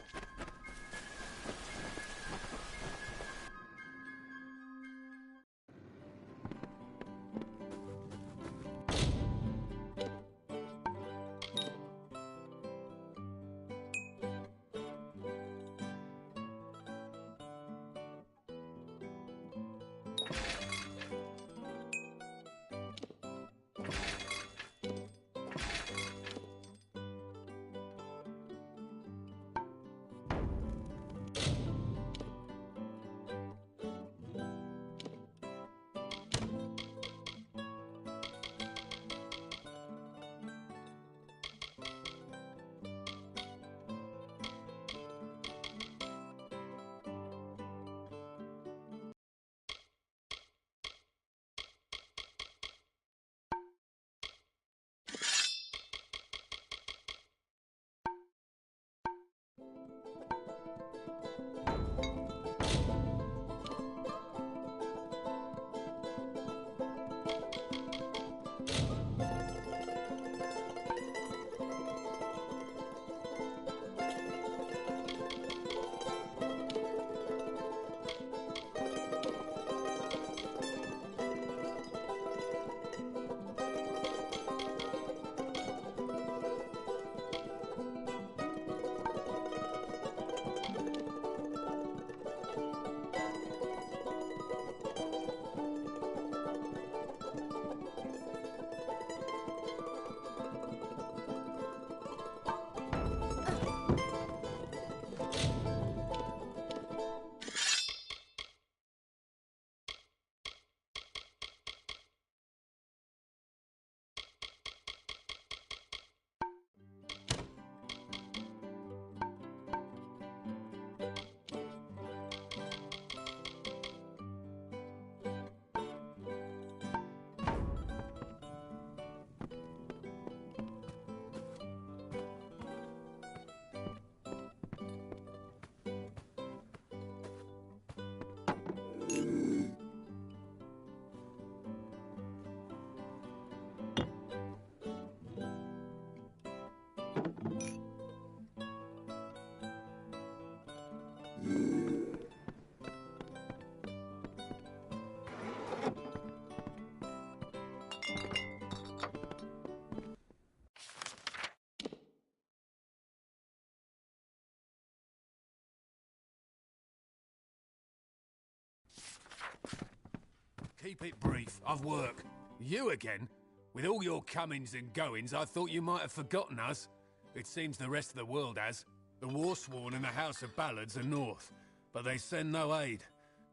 Keep it brief. I've work. You again? With all your comings and goings, I thought you might have forgotten us. It seems the rest of the world has. The Warsworn and the House of Ballards are north, but they send no aid.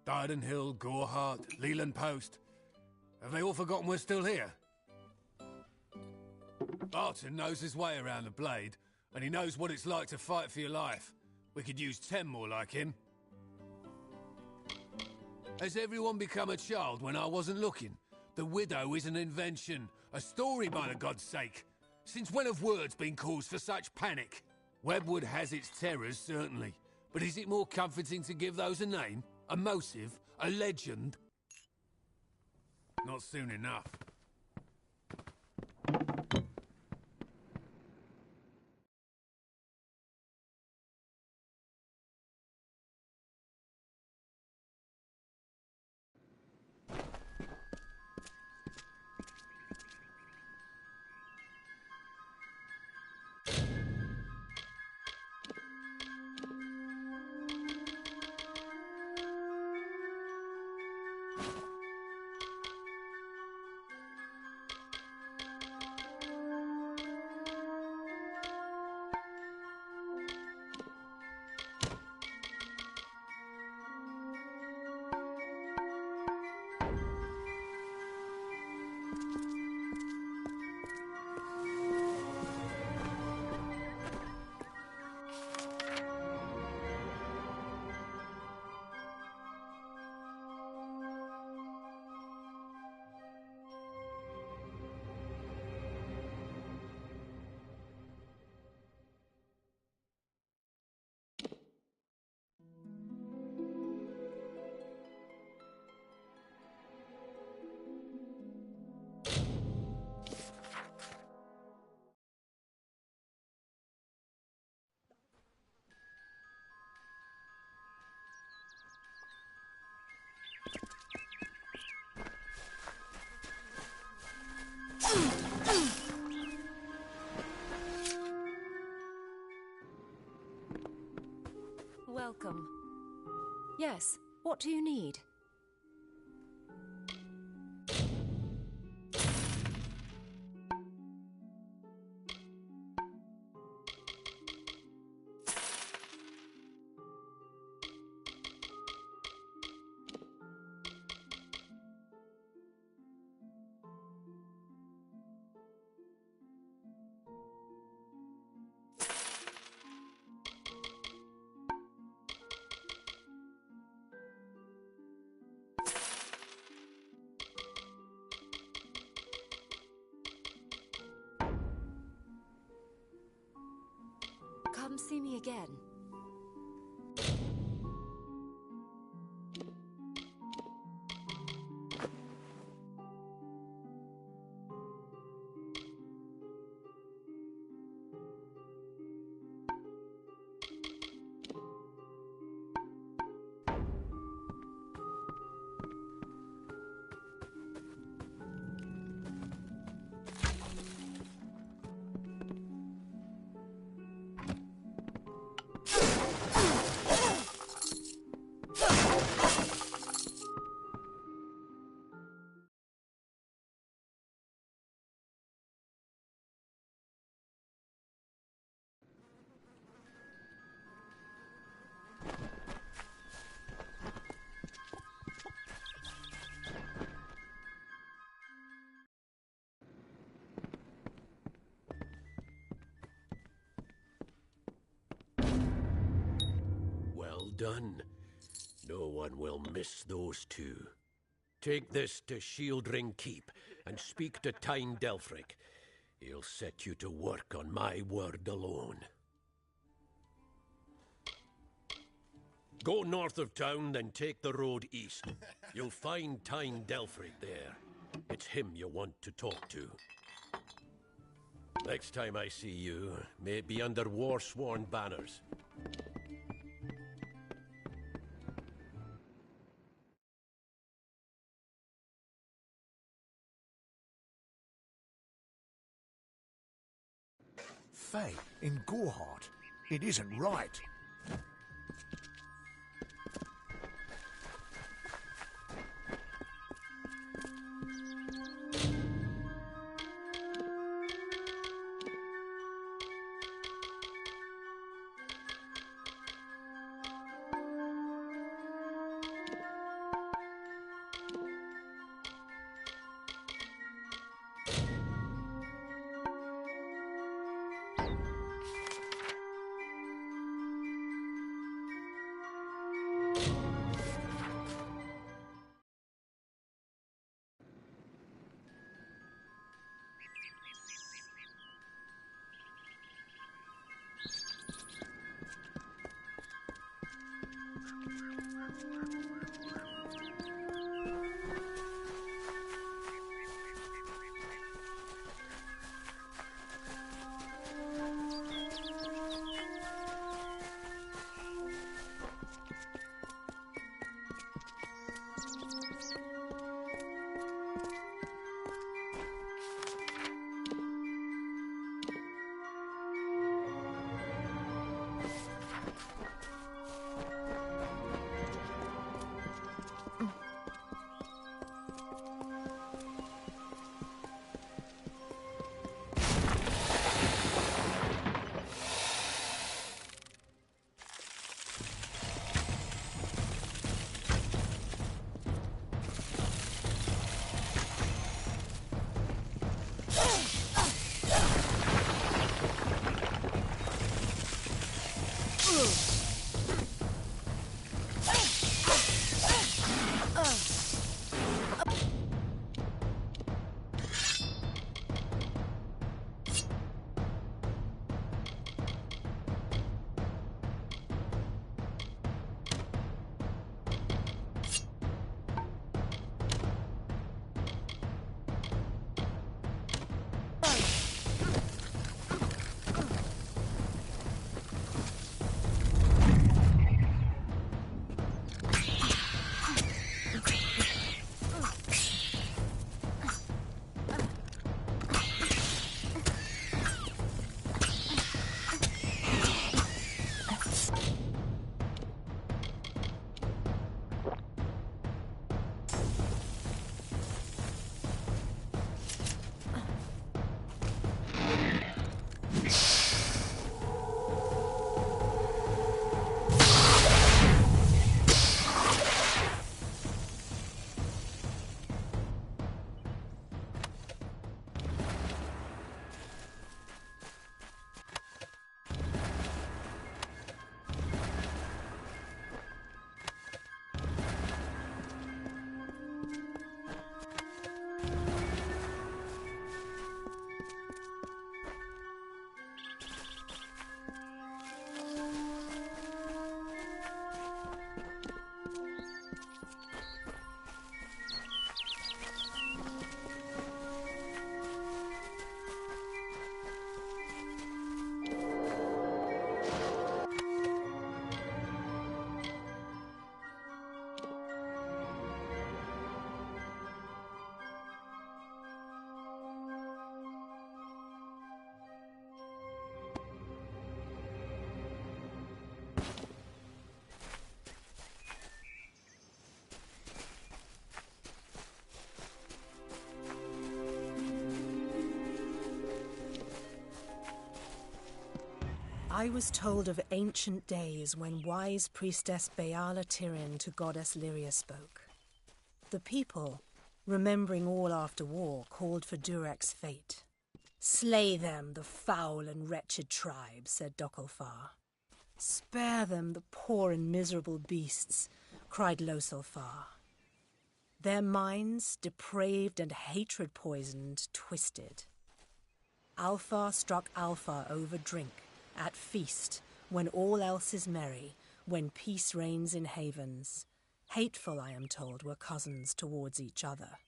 Dyden Hill, Gorehart, Leland Post. Have they all forgotten we're still here? Barton knows his way around the blade, and he knows what it's like to fight for your life. We could use 10 more like him. Has everyone become a child when I wasn't looking? The widow is an invention, a story by the God's sake. Since when have words been cause for such panic? Webwood has its terrors, certainly, but is it more comforting to give those a name? A motive? A legend? Not soon enough. Welcome. Yes, what do you need? Come see me again. Well done. No one will miss those two. Take this to Shieldring Keep and speak to Tyne Delfric. He'll set you to work on my word alone. Go north of town, then take the road east. You'll find Tyne Delfric there. It's him you want to talk to. Next time I see you, may it be under war-sworn banners. Faye, in Gorehart. It isn't right. I was told of ancient days when wise priestess Beala Tirin to goddess Lyria spoke. The people, remembering all after war, called for Durek's fate. "Slay them, the foul and wretched tribe," said Dokalfar. "Spare them, the poor and miserable beasts," cried Losalfar. Their minds, depraved and hatred-poisoned, twisted. Alfar struck Alfar over drink, at feast, when all else is merry, when peace reigns in havens. Hateful, I am told, were cousins towards each other.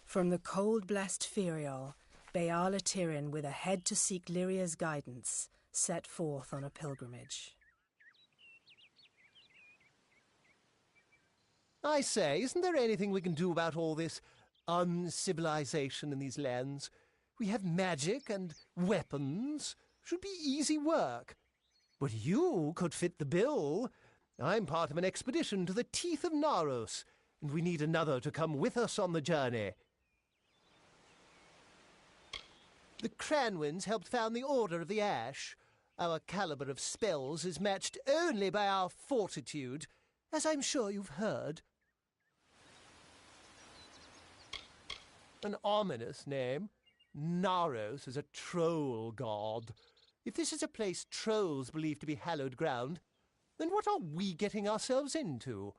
From the cold-blessed Ferial, Beala Tirin, with a head to seek Lyria's guidance, set forth on a pilgrimage. I say, isn't there anything we can do about all this uncivilization in these lands? We have magic and weapons. Should be easy work. But you could fit the bill. I'm part of an expedition to the teeth of Naros, and we need another to come with us on the journey. The Cranwins helped found the Order of the Ash. Our caliber of spells is matched only by our fortitude, as I'm sure you've heard. An ominous name. Naros is a troll god. If this is a place trolls believe to be hallowed ground, then what are we getting ourselves into?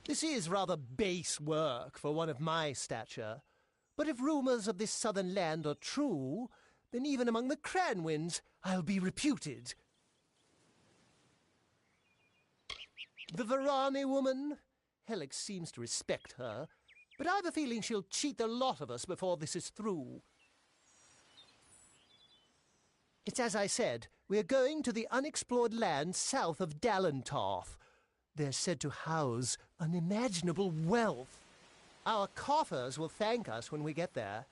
This is rather base work for one of my stature, but if rumours of this southern land are true, then even among the Cranwins I'll be reputed. The Varani woman? Helix seems to respect her, but I've a feeling she'll cheat the lot of us before this is through. It's as I said, we're going to the unexplored land south of Dalentarth. They're said to house unimaginable wealth. Our coffers will thank us when we get there.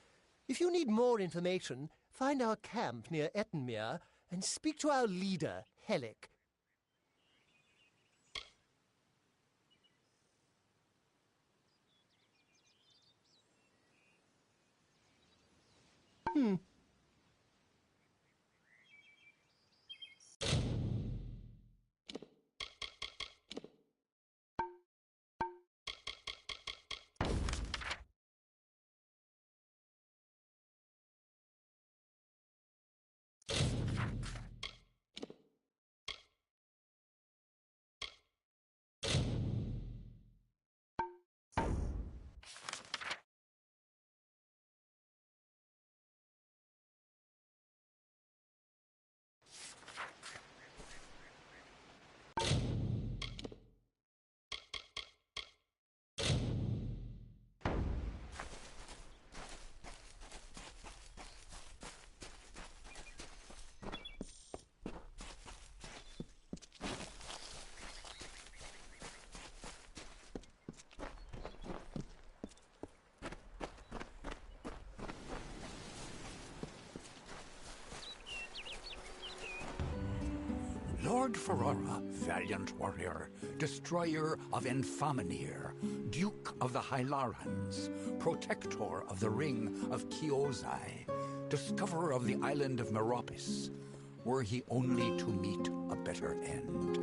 If you need more information, find our camp near Ettenmere and speak to our leader, Helic. Lord Ferrara, valiant warrior, destroyer of Enfaminir, Duke of the Hylarans, protector of the Ring of Kiozai, discoverer of the island of Meropis, were he only to meet a better end.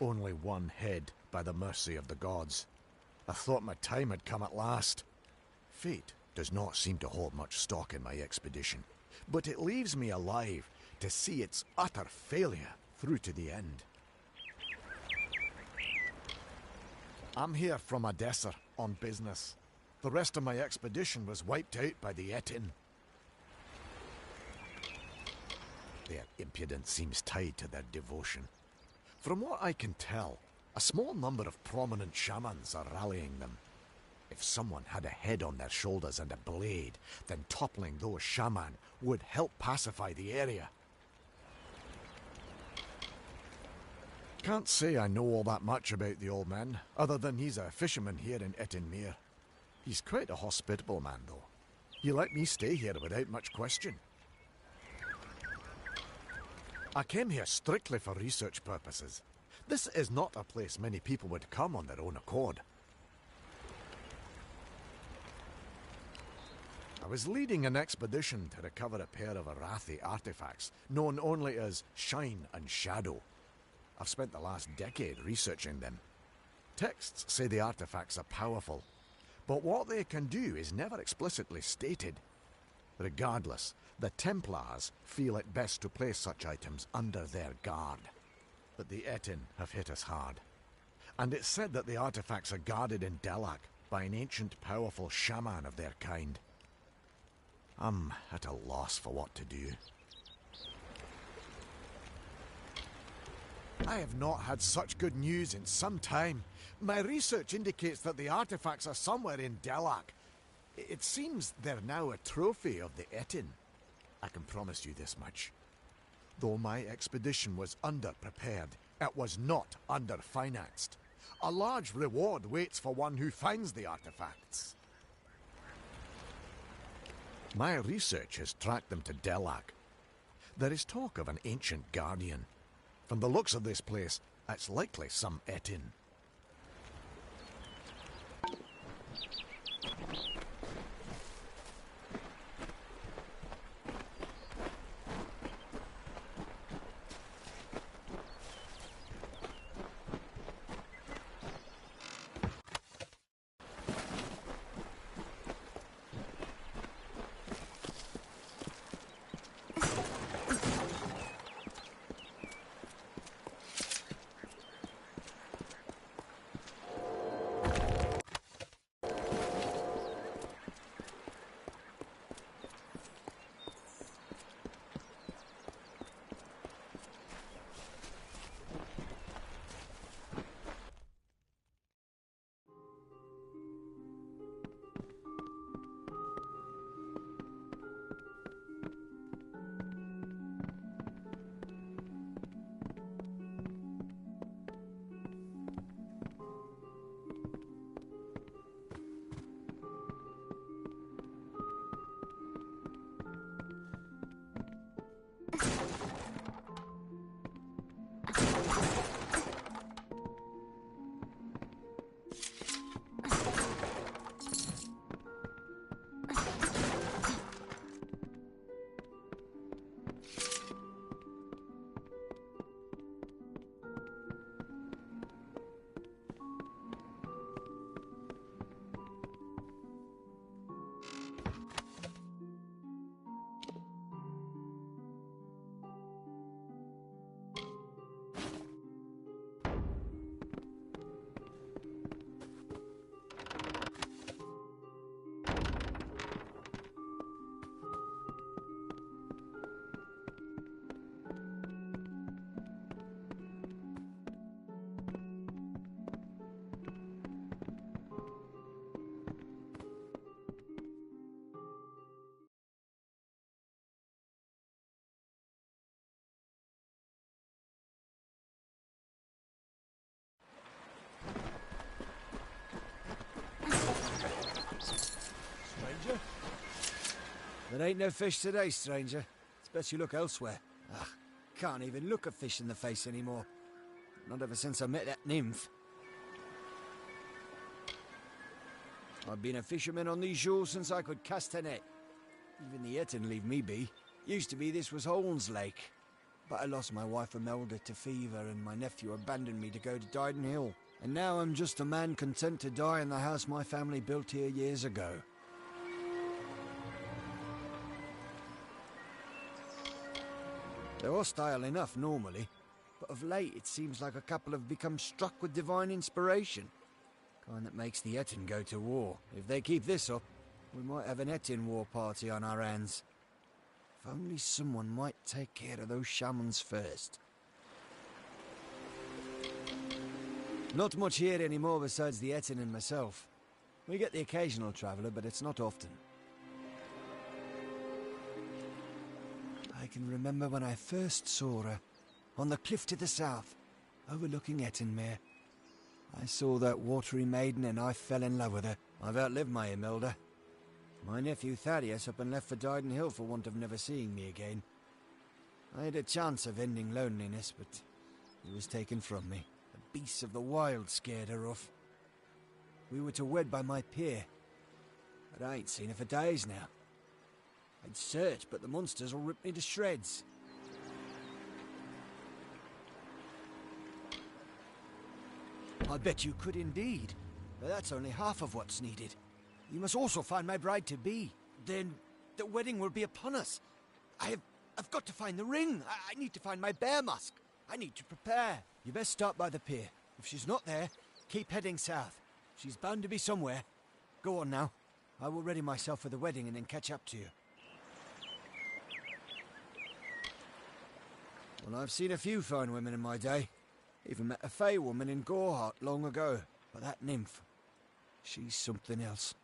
Only one head, by the mercy of the gods. I thought my time had come at last. Fate does not seem to hold much stock in my expedition, but it leaves me alive to see its utter failure through to the end. I'm here from Odessa on business. The rest of my expedition was wiped out by the Etin. Their impudence seems tied to their devotion. From what I can tell, a small number of prominent shamans are rallying them. If someone had a head on their shoulders and a blade, then toppling those shaman would help pacify the area. Can't say I know all that much about the old man, other than he's a fisherman here in Etinmere. He's quite a hospitable man, though. He let me stay here without much question. I came here strictly for research purposes. This is not a place many people would come on their own accord. I was leading an expedition to recover a pair of Arathi artifacts, known only as Shine and Shadow. I've spent the last decade researching them. Texts say the artifacts are powerful, but what they can do is never explicitly stated. Regardless, the Templars feel it best to place such items under their guard. But the Etin have hit us hard. And it's said that the artifacts are guarded in Delak by an ancient powerful shaman of their kind. I'm at a loss for what to do. I have not had such good news in some time. My research indicates that the artifacts are somewhere in Delak. It seems they're now a trophy of the Etin. I can promise you this much. Though my expedition was underprepared, it was not underfinanced. A large reward waits for one who finds the artifacts. My research has tracked them to Delak. There is talk of an ancient guardian. From the looks of this place, it's likely some Etin. There ain't no fish today, stranger. It's best you look elsewhere. Ugh, can't even look a fish in the face anymore. Not ever since I met that nymph. I've been a fisherman on these shores since I could cast a net. Even the Etin leave me be. Used to be this was Holmes Lake. But I lost my wife Imelda to fever, and my nephew abandoned me to go to Dyden Hill. And now I'm just a man content to die in the house my family built here years ago. They're hostile enough normally, but of late it seems like a couple have become struck with divine inspiration. Kind that makes the Etin go to war. If they keep this up, we might have an Etin war party on our hands. If only someone might take care of those shamans first. Not much here anymore besides the Etin and myself. We get the occasional traveller, but it's not often. I can remember when I first saw her, on the cliff to the south, overlooking Ettinmere. I saw that watery maiden and I fell in love with her. I've outlived my Imelda. My nephew Thaddeus up and left for Dyden Hill for want of never seeing me again. I had a chance of ending loneliness, but he was taken from me. The beasts of the wild scared her off. We were to wed by my pier, but I ain't seen her for days now. I'd search, but the monsters will rip me to shreds. I bet you could indeed, but that's only half of what's needed. You must also find my bride-to-be. Then the wedding will be upon us. I've got to find the ring. I need to find my bear mask. I need to prepare. You best start by the pier. If she's not there, keep heading south. She's bound to be somewhere. Go on now. I will ready myself for the wedding and then catch up to you. Well, I've seen a few fine women in my day. Even met a fey woman in Gorehart long ago. But that nymph, she's something else.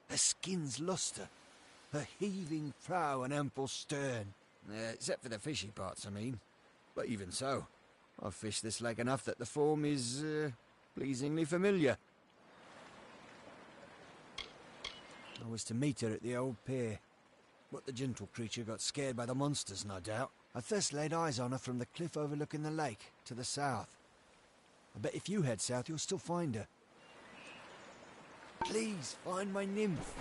Her skin's lustre, her heaving prow and ample stern. Except for the fishy parts, I mean. But even so, I've fished this lake enough that the form is pleasingly familiar. I was to meet her at the old pier, but the gentle creature got scared by the monsters, no doubt. I first laid eyes on her from the cliff overlooking the lake, to the south. I bet if you head south, you'll still find her. Please, find my nymph.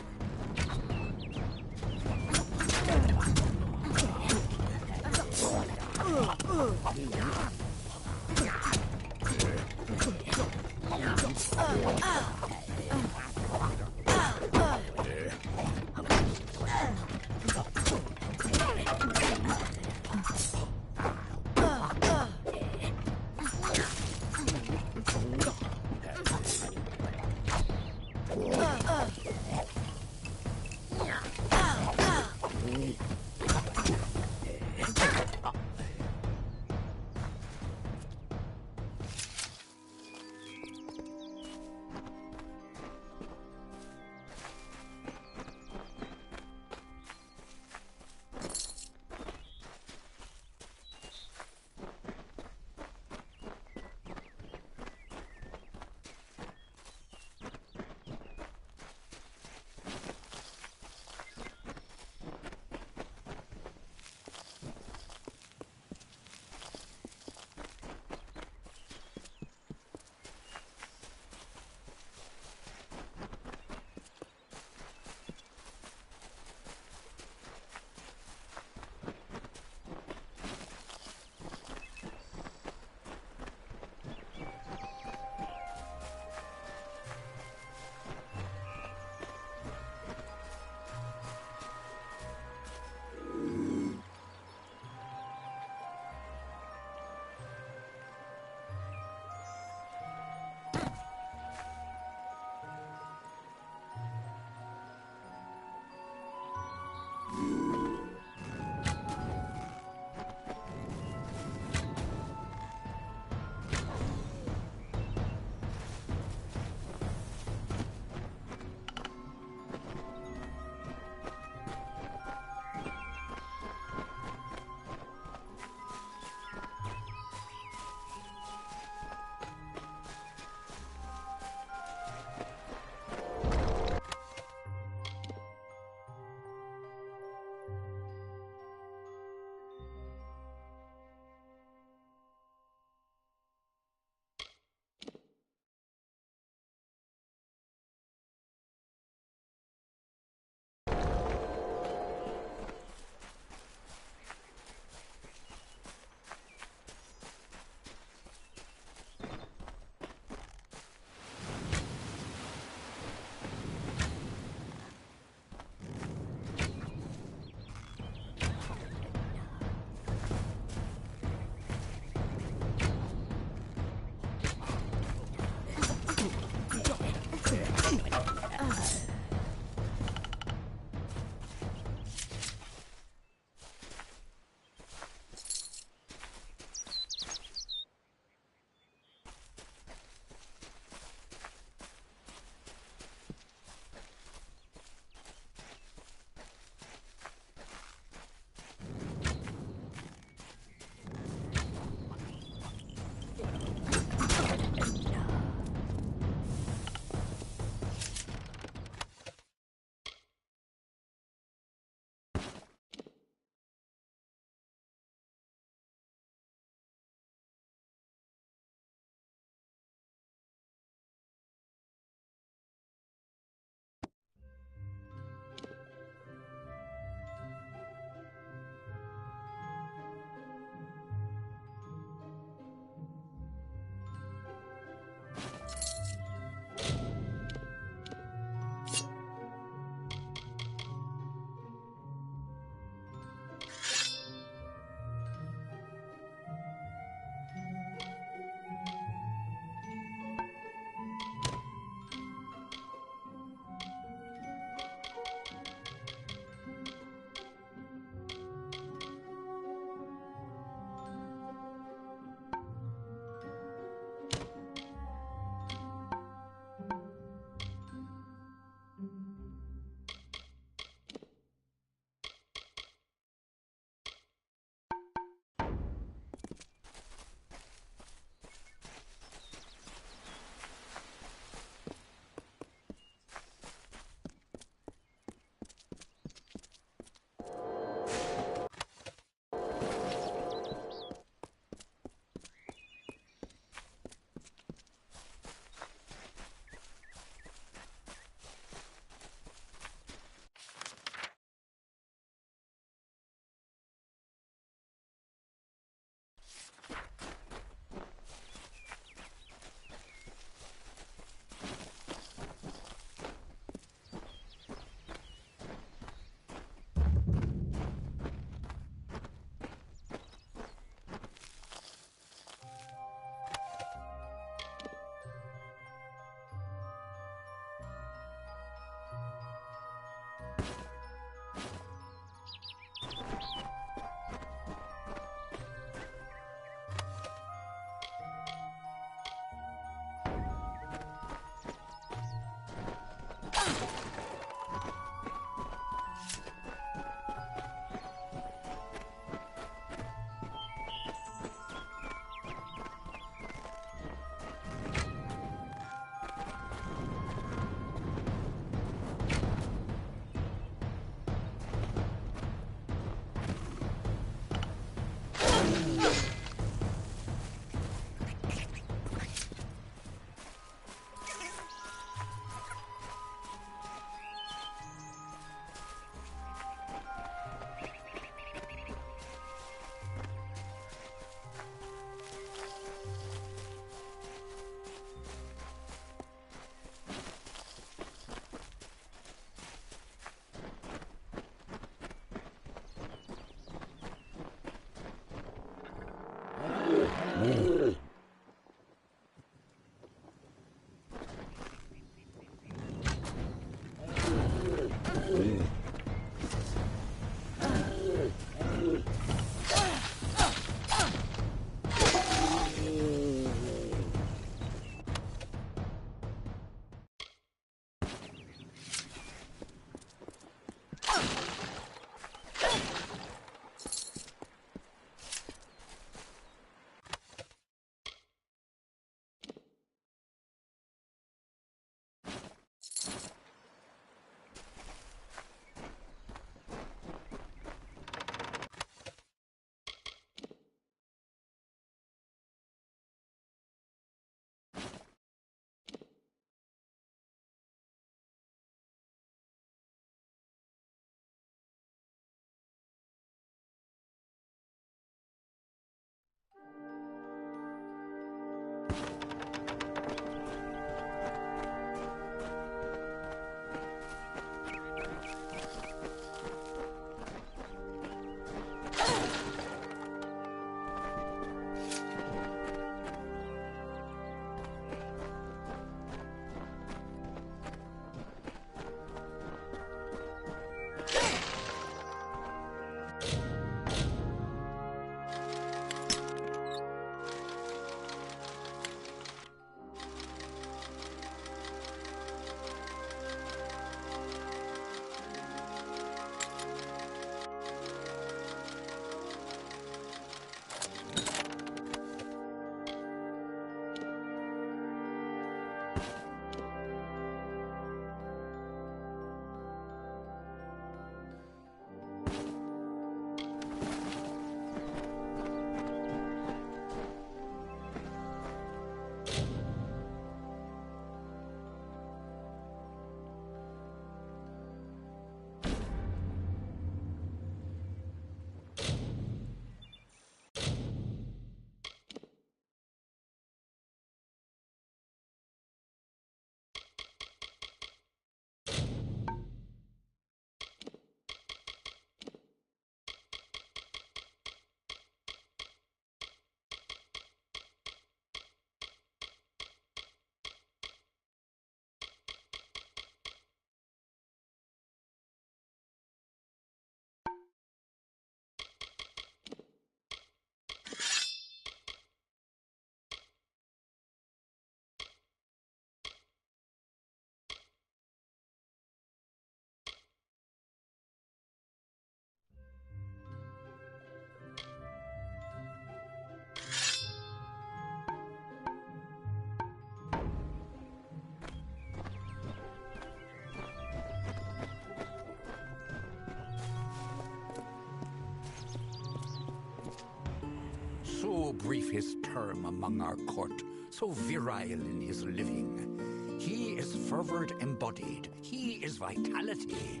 So brief his term among our court, so virile in his living. He is fervor embodied, he is vitality.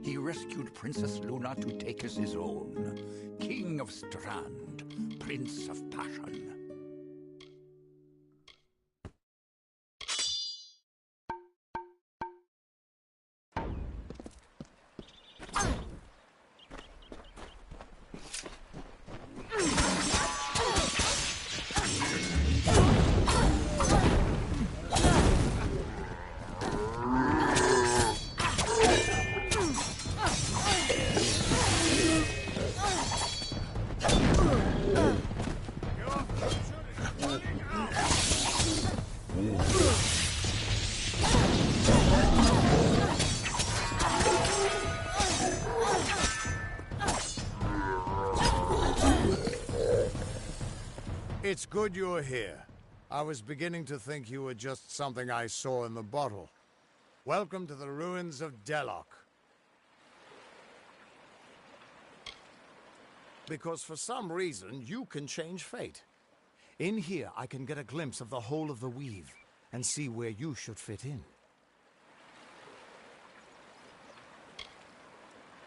He rescued Princess Luna to take as his own, King of Strand, Prince of Passion. It's good you're here. I was beginning to think you were just something I saw in the bottle. Welcome to the ruins of Delok. Because for some reason, you can change fate. In here, I can get a glimpse of the whole of the weave, and see where you should fit in.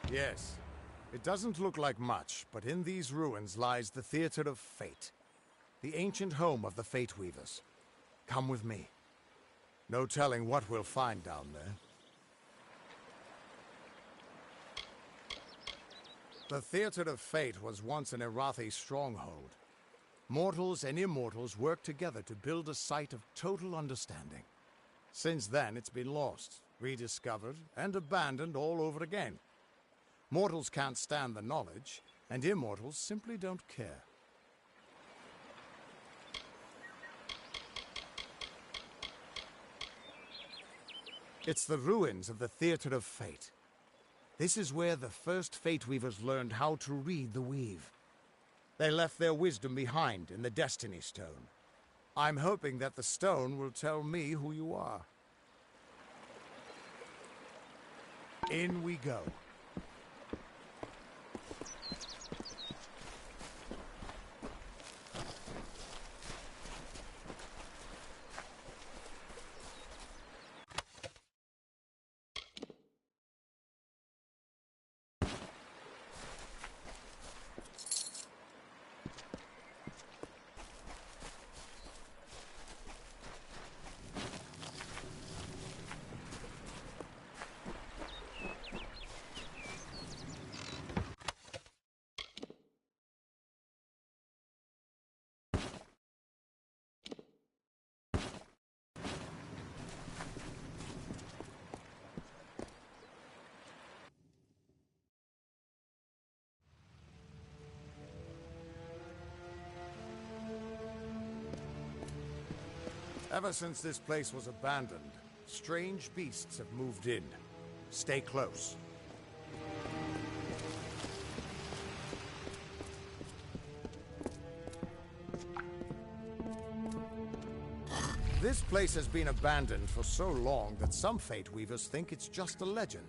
Yes, it doesn't look like much, but in these ruins lies the Theater of Fate. The ancient home of the Fate Weavers. Come with me. No telling what we'll find down there. The Theater of Fate was once an Irathi stronghold. Mortals and immortals work together to build a site of total understanding. Since then, it's been lost, rediscovered, and abandoned all over again. Mortals can't stand the knowledge, and immortals simply don't care. It's the ruins of the Theatre of Fate. This is where the first Fate Weavers learned how to read the weave. They left their wisdom behind in the Destiny Stone. I'm hoping that the stone will tell me who you are. In we go. Ever since this place was abandoned, strange beasts have moved in. Stay close. This place has been abandoned for so long that some Fate Weavers think it's just a legend.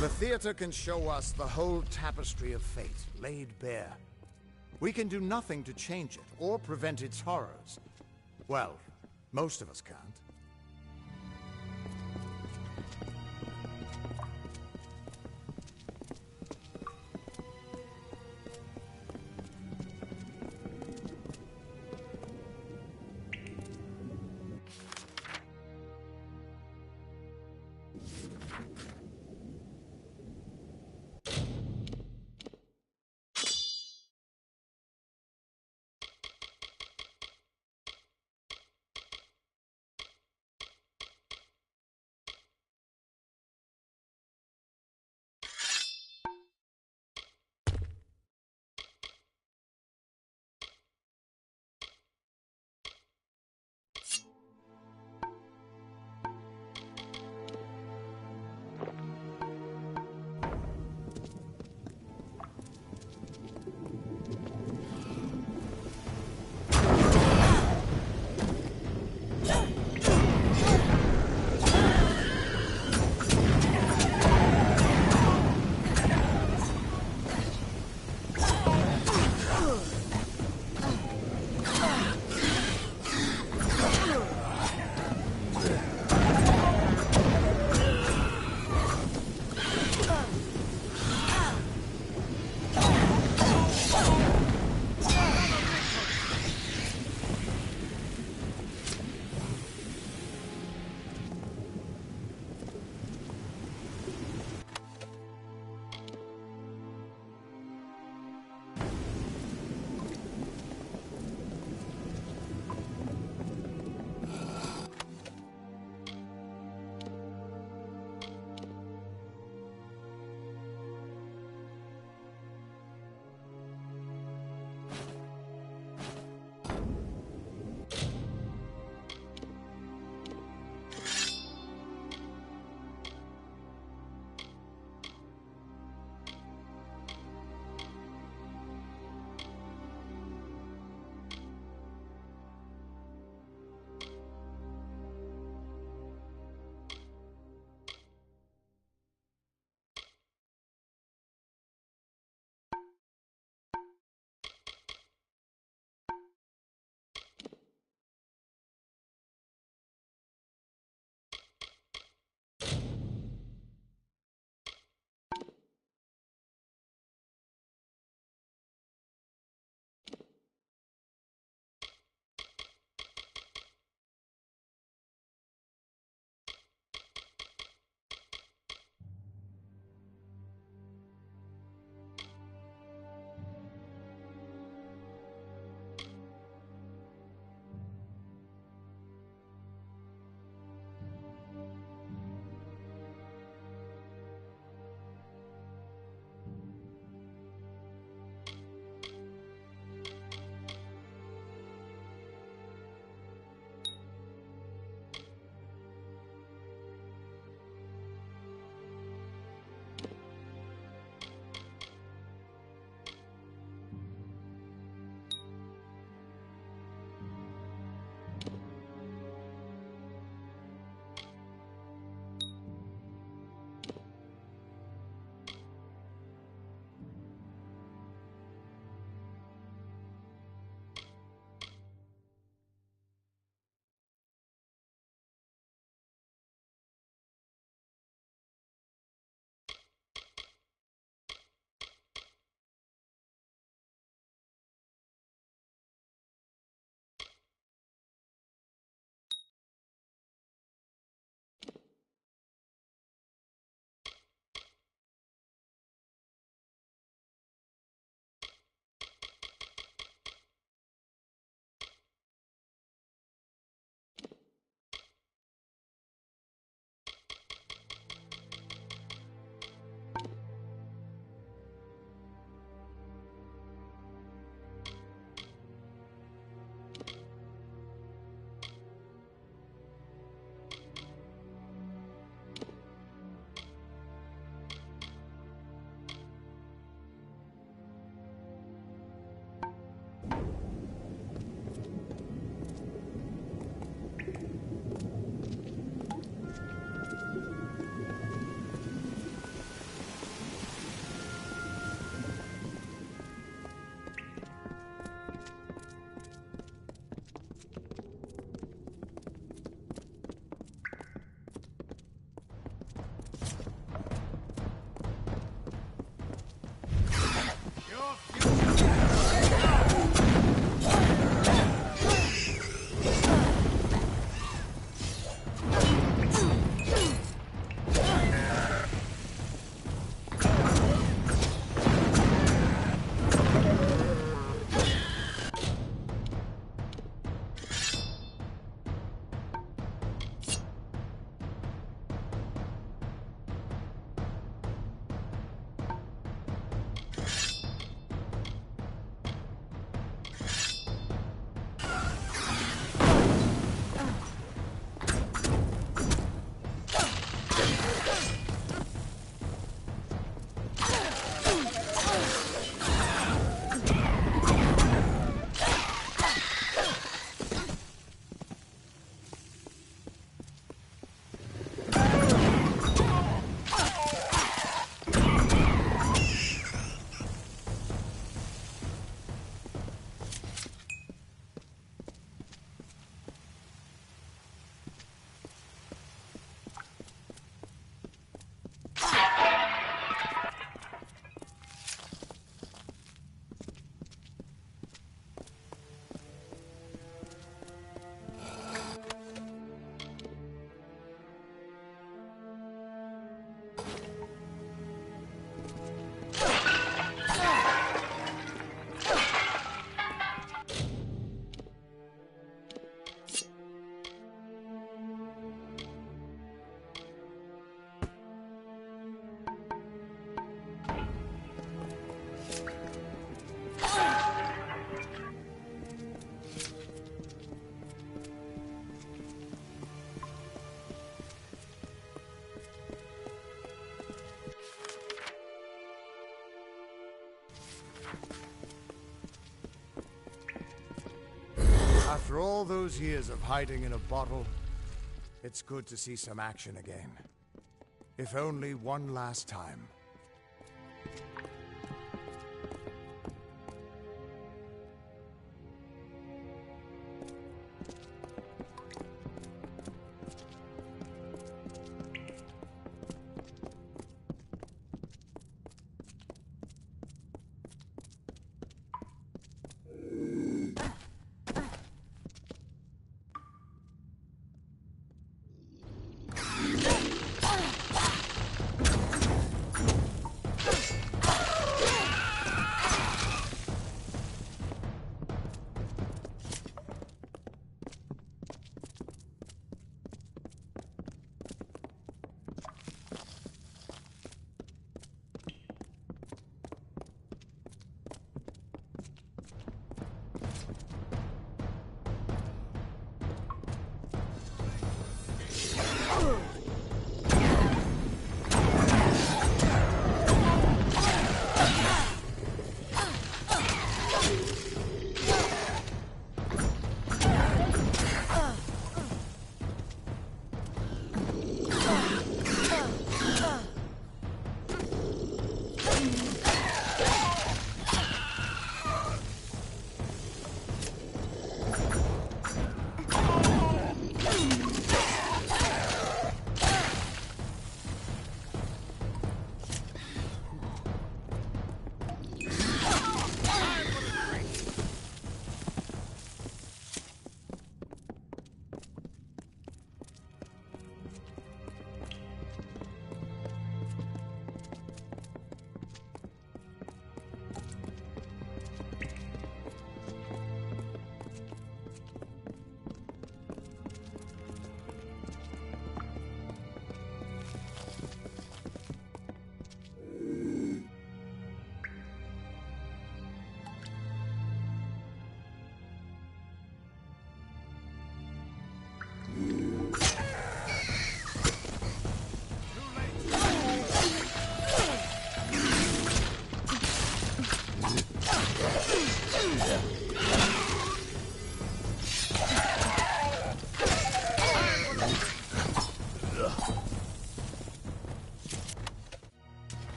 The theater can show us the whole tapestry of fate, laid bare. We can do nothing to change it, or prevent its horrors. Well, most of us can't. After all those years of hiding in a bottle, it's good to see some action again. If only one last time.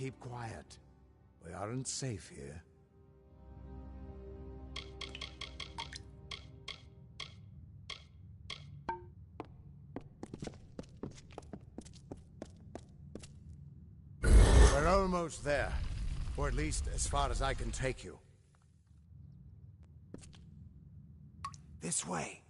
keep quiet. We aren't safe here. We're almost there. Or at least as far as I can take you. This way.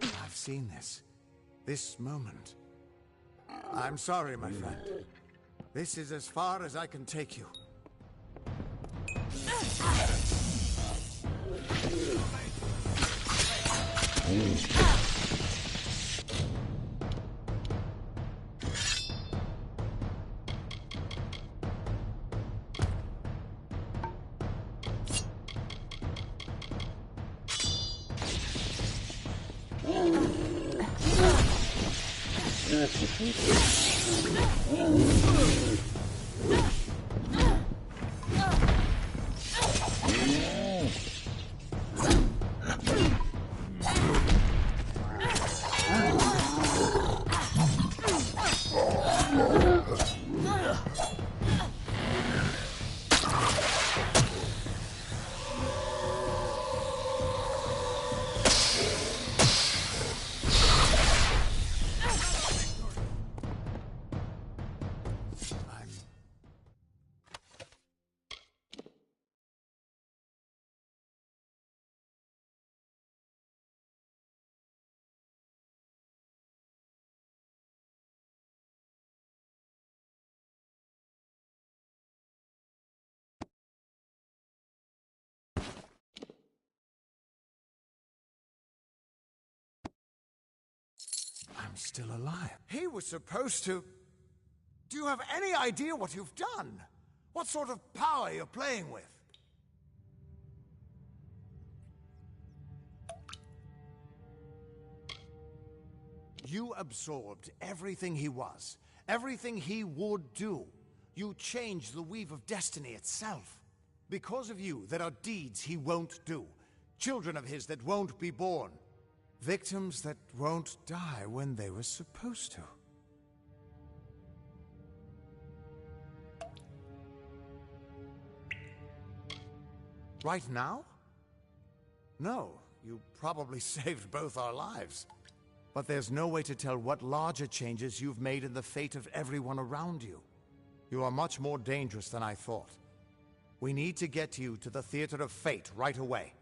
I've seen this. This moment. I'm sorry, my friend. This is as far as I can take you. I'm still alive. He was supposed to... Do you have any idea what you've done? What sort of power you're playing with? You absorbed everything he was, everything he would do. You changed the weave of destiny itself. Because of you, there are deeds he won't do. Children of his that won't be born. Victims that won't die when they were supposed to. Right now? No, you probably saved both our lives. But there's no way to tell what larger changes you've made in the fate of everyone around you. You are much more dangerous than I thought. We need to get you to the Theater of Fate right away.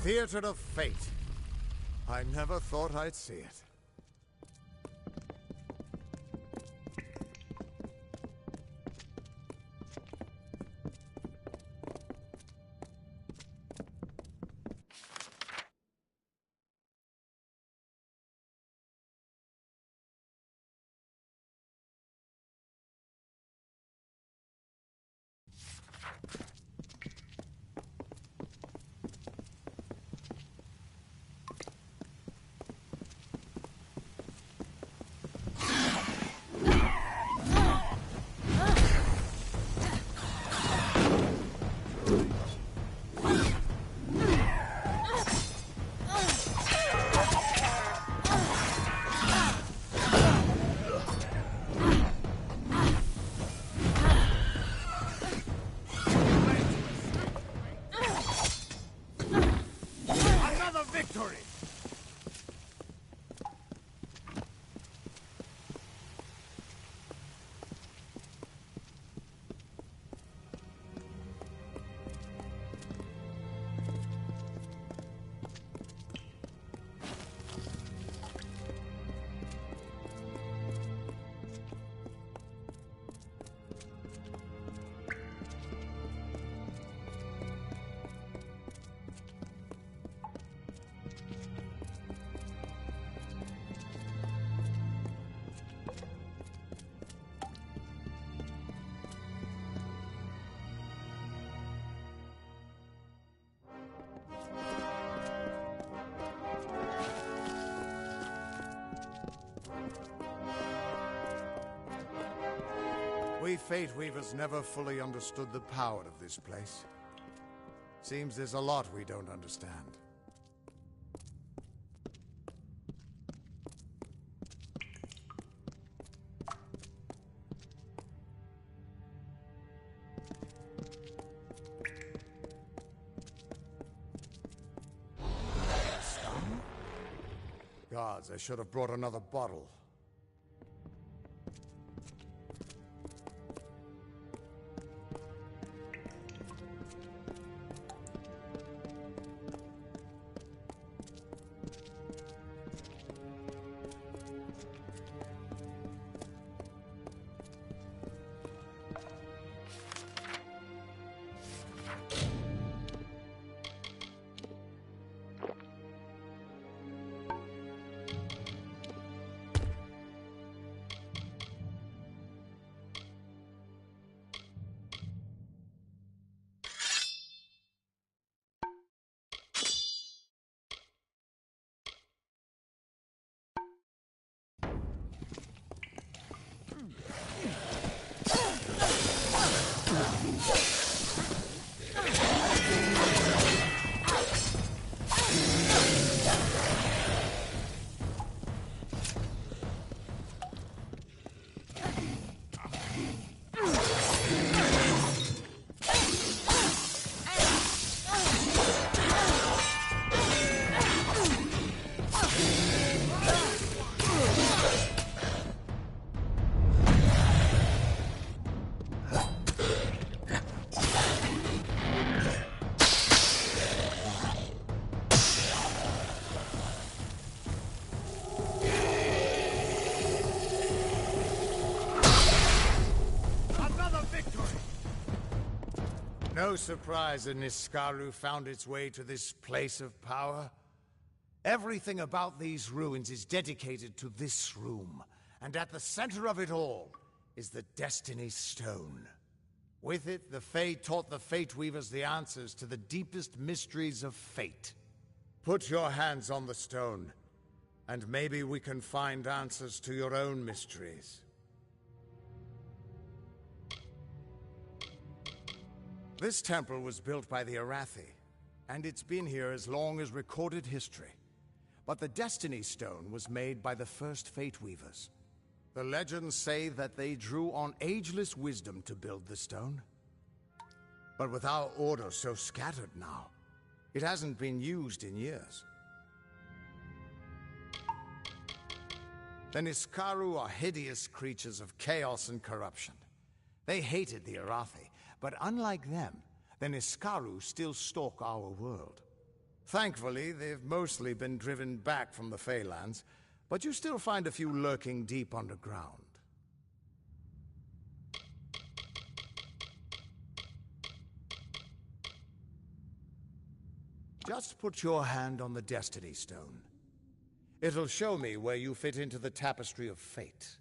theater of fate. I never thought I'd see it. We Fate Weavers never fully understood the power of this place. Seems there's a lot we don't understand. Gods, I should have brought another bottle. No surprise that Niskaru found its way to this place of power. Everything about these ruins is dedicated to this room, and at the center of it all is the Destiny Stone. With it, the Fae taught the Fate Weavers the answers to the deepest mysteries of fate. Put your hands on the stone, and maybe we can find answers to your own mysteries. This temple was built by the Arathi, and it's been here as long as recorded history. But the Destiny Stone was made by the first Fate Weavers. The legends say that they drew on ageless wisdom to build the stone. But with our order so scattered now, it hasn't been used in years. The Niskaru are hideous creatures of chaos and corruption. They hated the Arathi, but unlike them, the Niskaru still stalk our world. Thankfully, they've mostly been driven back from the Feylands, but you still find a few lurking deep underground. Just put your hand on the Destiny Stone. It'll show me where you fit into the Tapestry of Fate.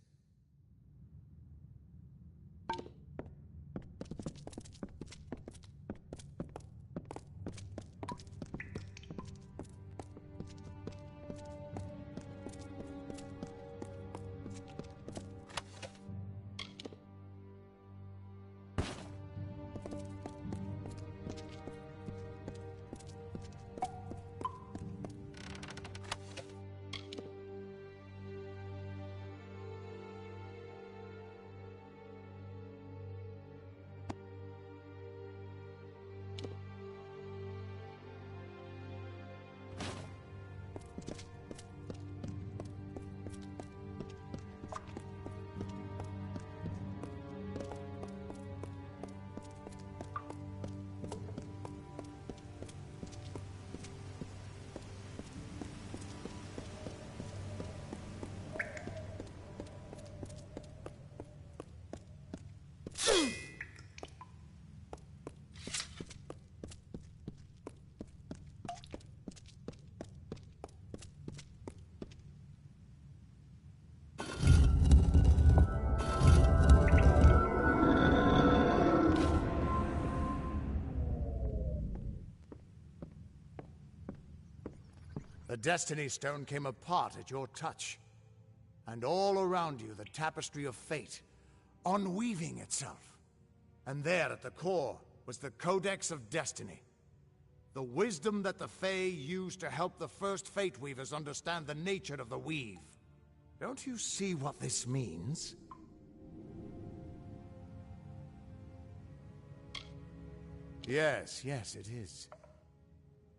The Destiny Stone came apart at your touch. And all around you, the Tapestry of Fate, unweaving itself. And there at the core was the Codex of Destiny. The wisdom that the Fae used to help the first Fate Weavers understand the nature of the weave. Don't you see what this means? Yes, it is.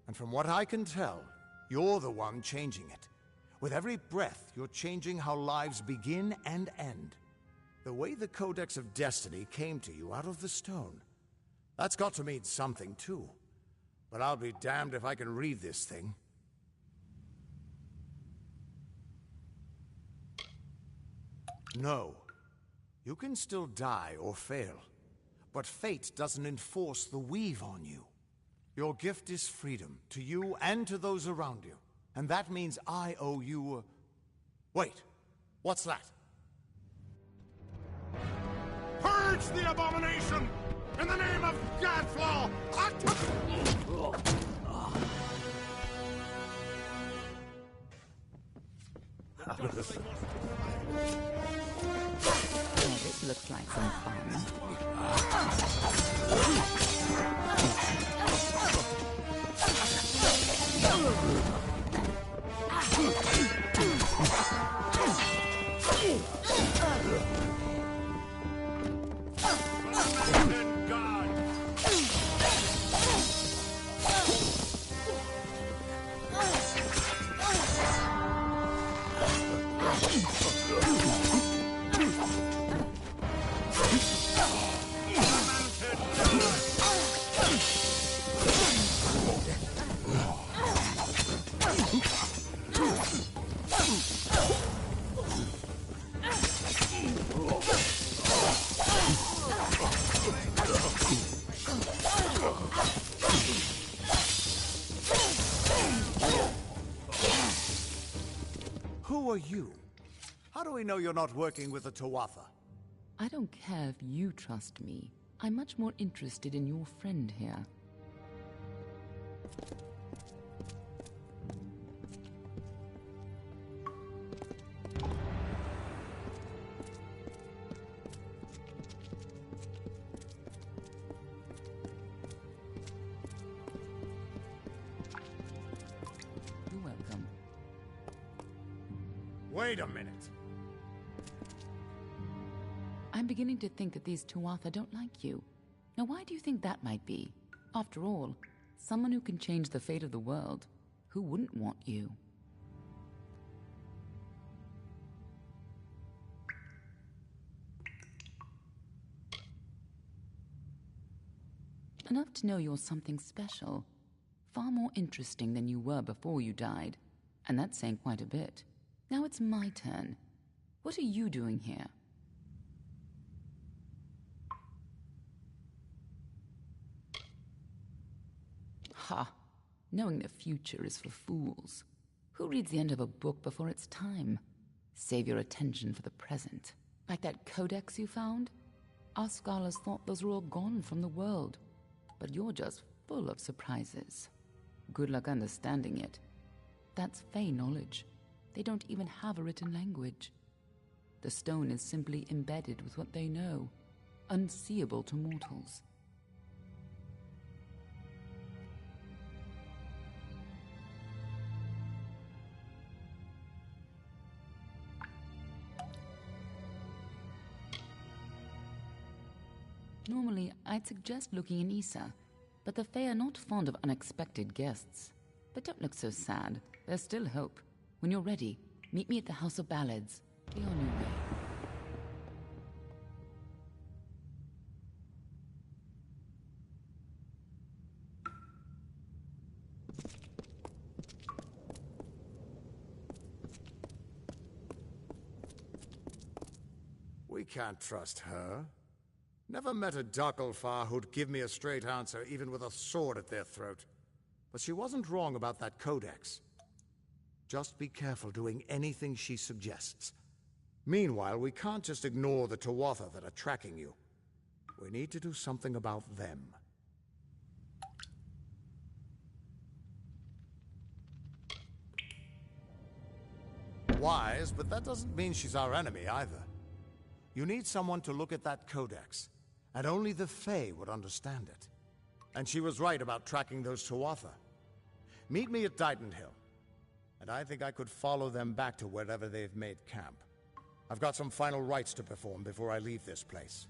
And from what I can tell, you're the one changing it. With every breath, you're changing how lives begin and end. The way the Codex of Destiny came to you out of the stone. That's got to mean something, too. But I'll be damned if I can read this thing. No. You can still die or fail. But fate doesn't enforce the weave on you. Your gift is freedom, to you and to those around you. And that means I owe you a... Wait, what's that? Purge the abomination! In the name of Godflaw! This looks like some fun. Who are you? How do we know you're not working with the Tuatha? I don't care if you trust me. I'm much more interested in your friend here. You're welcome. Wait a minute. I'm beginning to think that these Tuatha don't like you. Now, why do you think that might be? After all, someone who can change the fate of the world, who wouldn't want you? Enough to know you're something special. Far more interesting than you were before you died. And that's saying quite a bit. Now it's my turn. What are you doing here? Ha! Knowing the future is for fools. Who reads the end of a book before it's time? Save your attention for the present. Like that codex you found? Our scholars thought those were all gone from the world. But you're just full of surprises. Good luck understanding it. That's Fey knowledge. They don't even have a written language. The stone is simply embedded with what they know, unseeable to mortals. Normally, I'd suggest looking in Issa, but the Fae are not fond of unexpected guests. But don't look so sad. There's still hope. When you're ready, meet me at the House of Ballads. Be on your way. We can't trust her. Never met a Darkelfar who'd give me a straight answer, even with a sword at their throat. But she wasn't wrong about that codex. Just be careful doing anything she suggests. Meanwhile, we can't just ignore the Tuatha that are tracking you. We need to do something about them. Wise, but that doesn't mean she's our enemy either. You need someone to look at that codex, and only the Fae would understand it. And she was right about tracking those Tuatha. Meet me at Dighton Hill, and I think I could follow them back to wherever they've made camp. I've got some final rites to perform before I leave this place.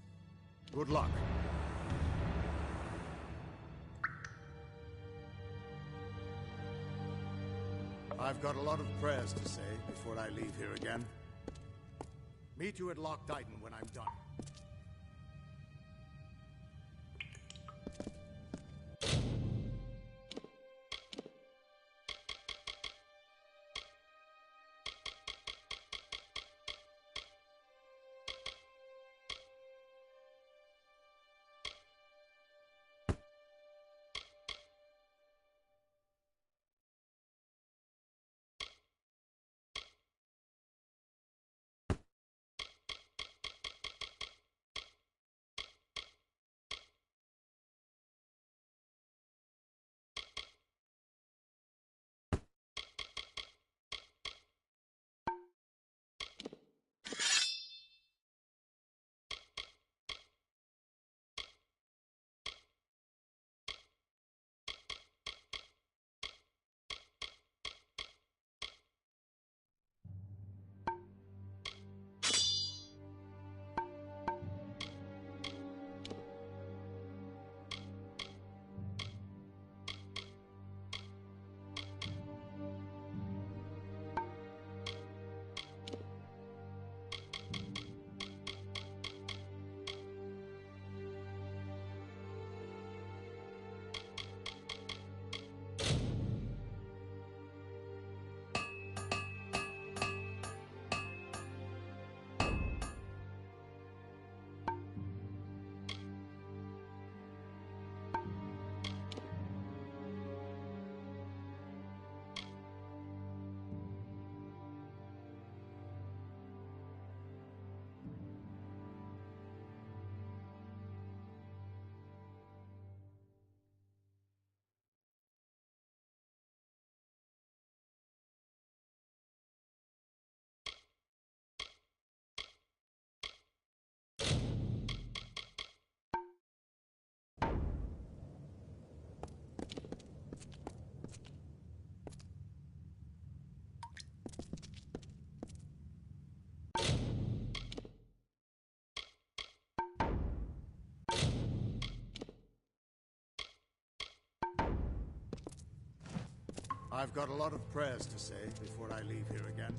Good luck. I've got a lot of prayers to say before I leave here again. Meet you at Loch Dighton when I'm done. I've got a lot of prayers to say before I leave here again.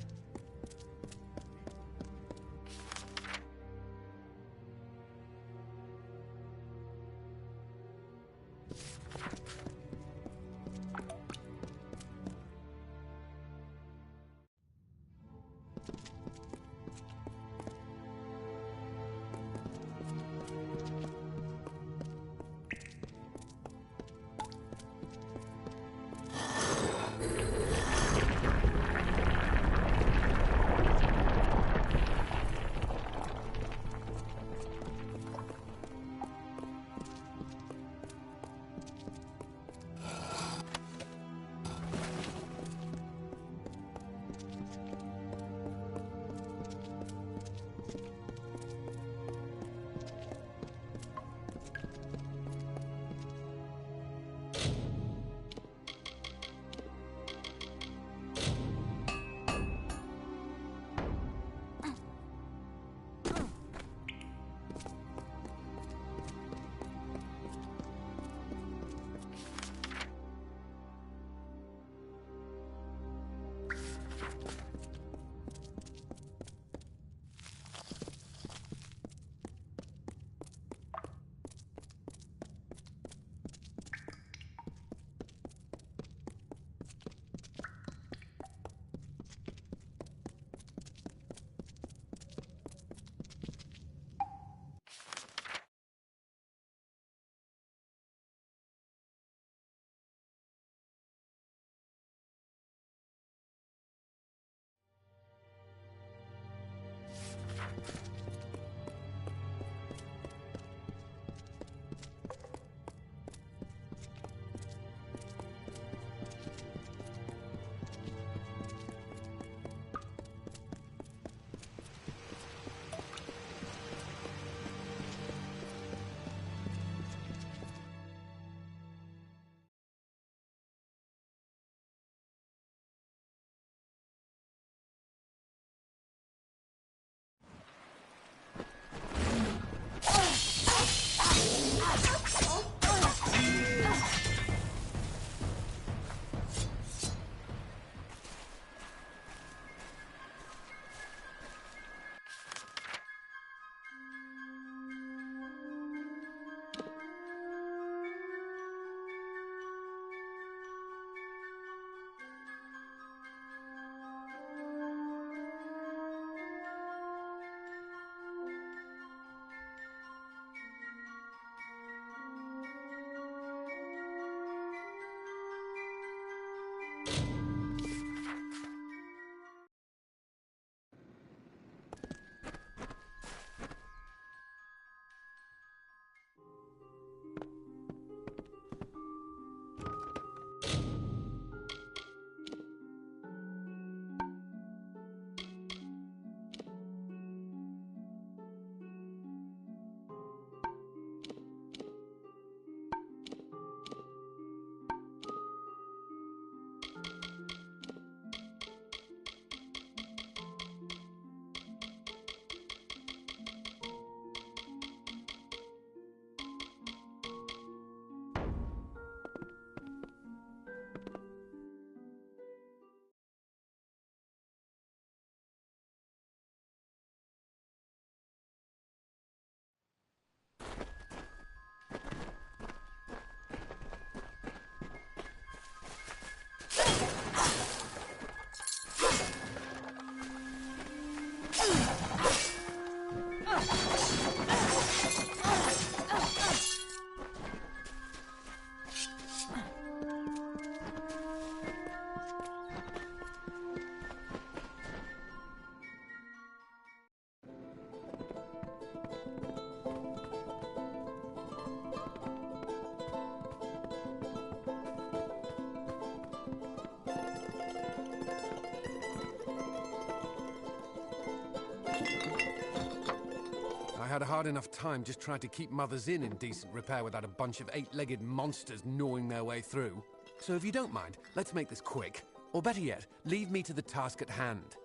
I had a hard enough time just trying to keep Mother's Inn in decent repair without a bunch of eight-legged monsters gnawing their way through. So if you don't mind, let's make this quick. Or better yet, leave me to the task at hand.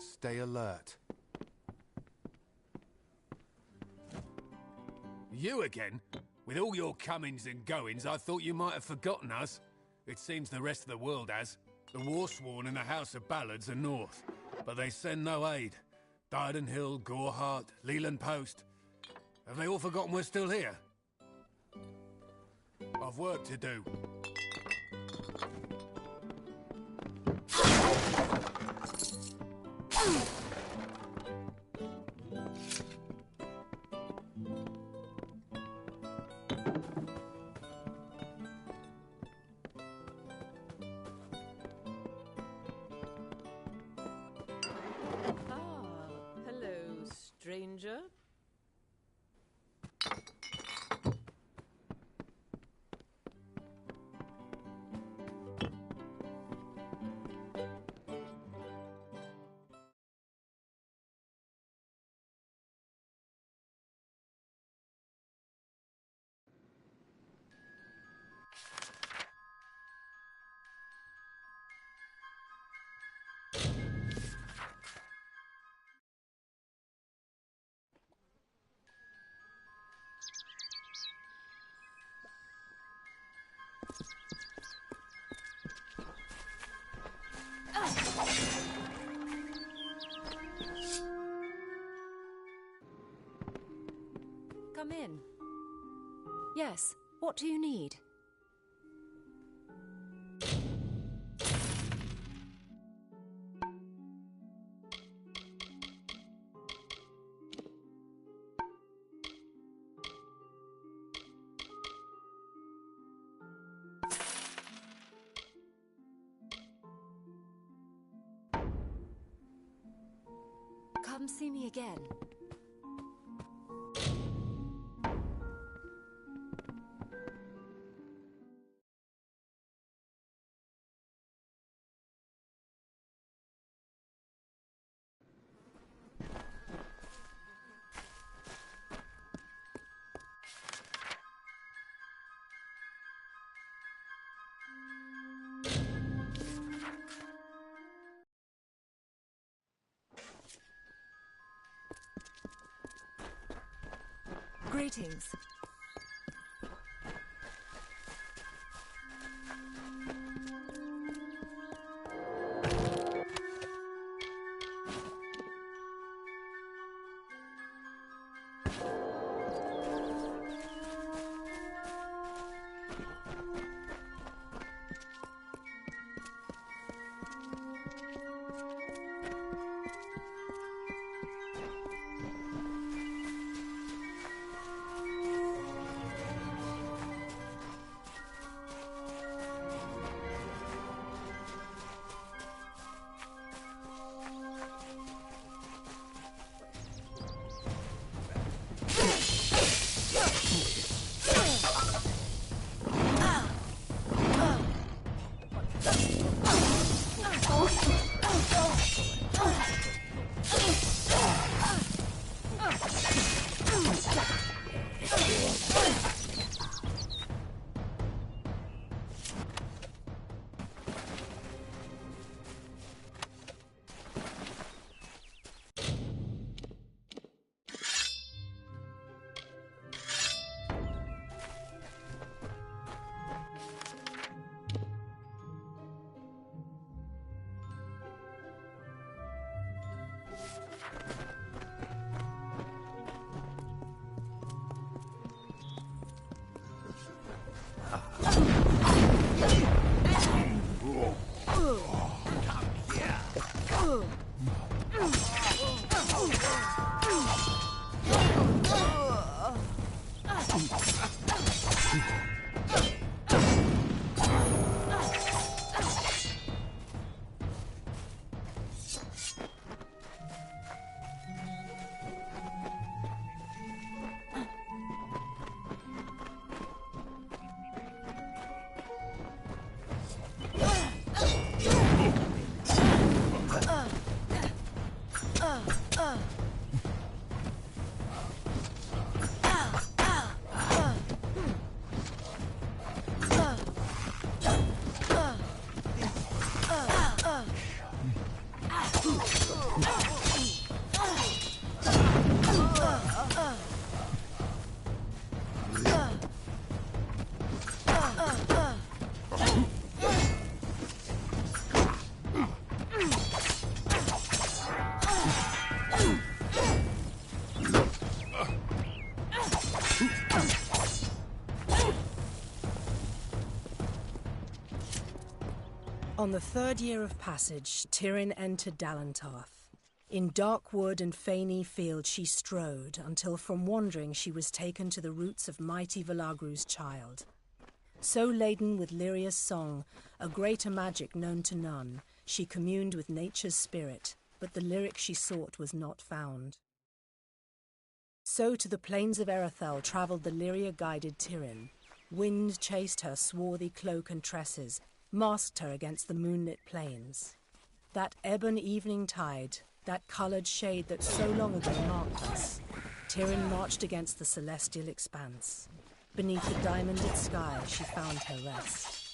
Stay alert. You again? With all your comings and goings, I thought you might have forgotten us. It seems the rest of the world has. The Warsworn and the House of Ballards are north, but they send no aid. Dyden Hill, Gorehart, Leland Post. Have they all forgotten we're still here? I've work to do. Hello, stranger. Come in. Yes, what do you need? Come see me again. Greetings. On the third year of passage, Tyrion entered Dalentarth. In dark wood and fany field she strode, until from wandering she was taken to the roots of mighty Velagru's child. So laden with Lyria's song, a greater magic known to none, she communed with nature's spirit, but the lyric she sought was not found. So to the plains of Erethel travelled the Lyria-guided Tyrion. Wind chased her swarthy cloak and tresses, masked her against the moonlit plains. That ebon evening tide, that coloured shade that so long ago marked us, Tyrion marched against the celestial expanse. Beneath the diamonded sky she found her rest.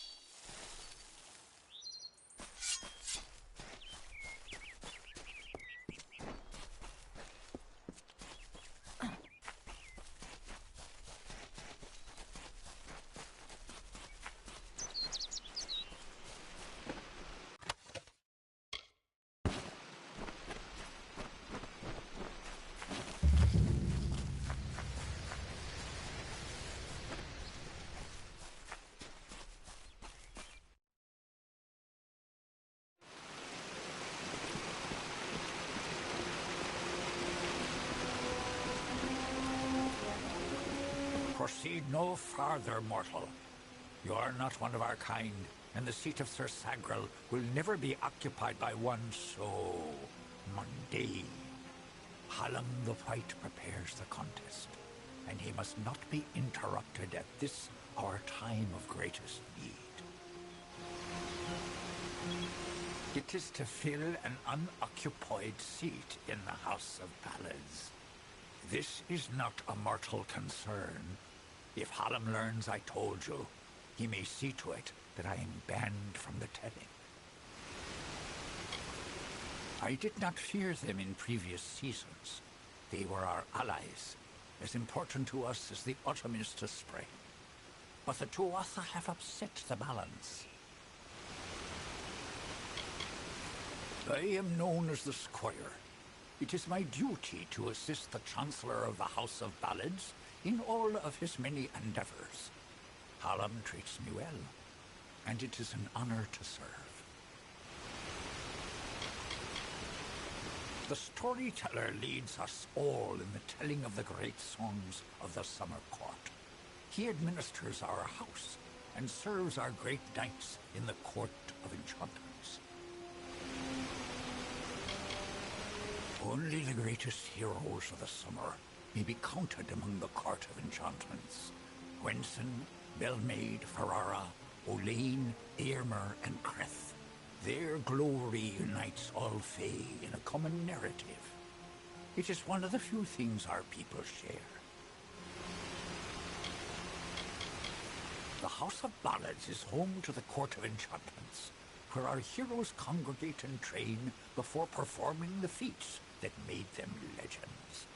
Proceed no farther, mortal. You are not one of our kind, and the seat of Sir Sagrel will never be occupied by one so mundane. Hallam the White prepares the contest, and he must not be interrupted at this our time of greatest need. It is to fill an unoccupied seat in the House of Ballads. This is not a mortal concern. If Hallam learns I told you, he may see to it that I am banned from the telling. I did not fear them in previous seasons. They were our allies, as important to us as the autumn is to spring. But the Tuatha have upset the balance. I am known as the Squire. It is my duty to assist the Chancellor of the House of Ballads in all of his many endeavors. Hallam treats me well, and it is an honor to serve. The storyteller leads us all in the telling of the great songs of the Summer Court. He administers our house and serves our great knights in the Court of Enchantments. Only the greatest heroes of the summer may be counted among the Court of Enchantments. Gwenson, Belmaid, Ferrara, Olaine, Eärmer, and Creth. Their glory unites all Fae in a common narrative. It is one of the few things our people share. The House of Ballads is home to the Court of Enchantments, where our heroes congregate and train before performing the feats that made them legends.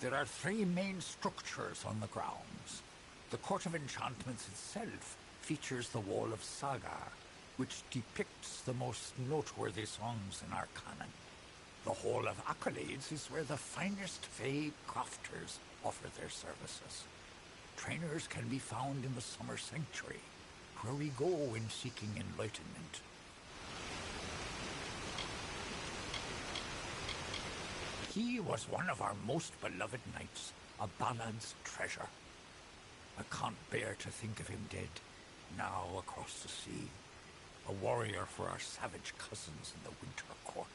There are 3 main structures on the grounds. The Court of Enchantments itself features the Wall of Sagar, which depicts the most noteworthy songs in our canon. The Hall of Accolades is where the finest Fae crafters offer their services. Trainers can be found in the Summer Sanctuary, where we go in seeking enlightenment. He was one of our most beloved knights, a ballad's treasure. I can't bear to think of him dead, now across the sea, a warrior for our savage cousins in the Winter Court.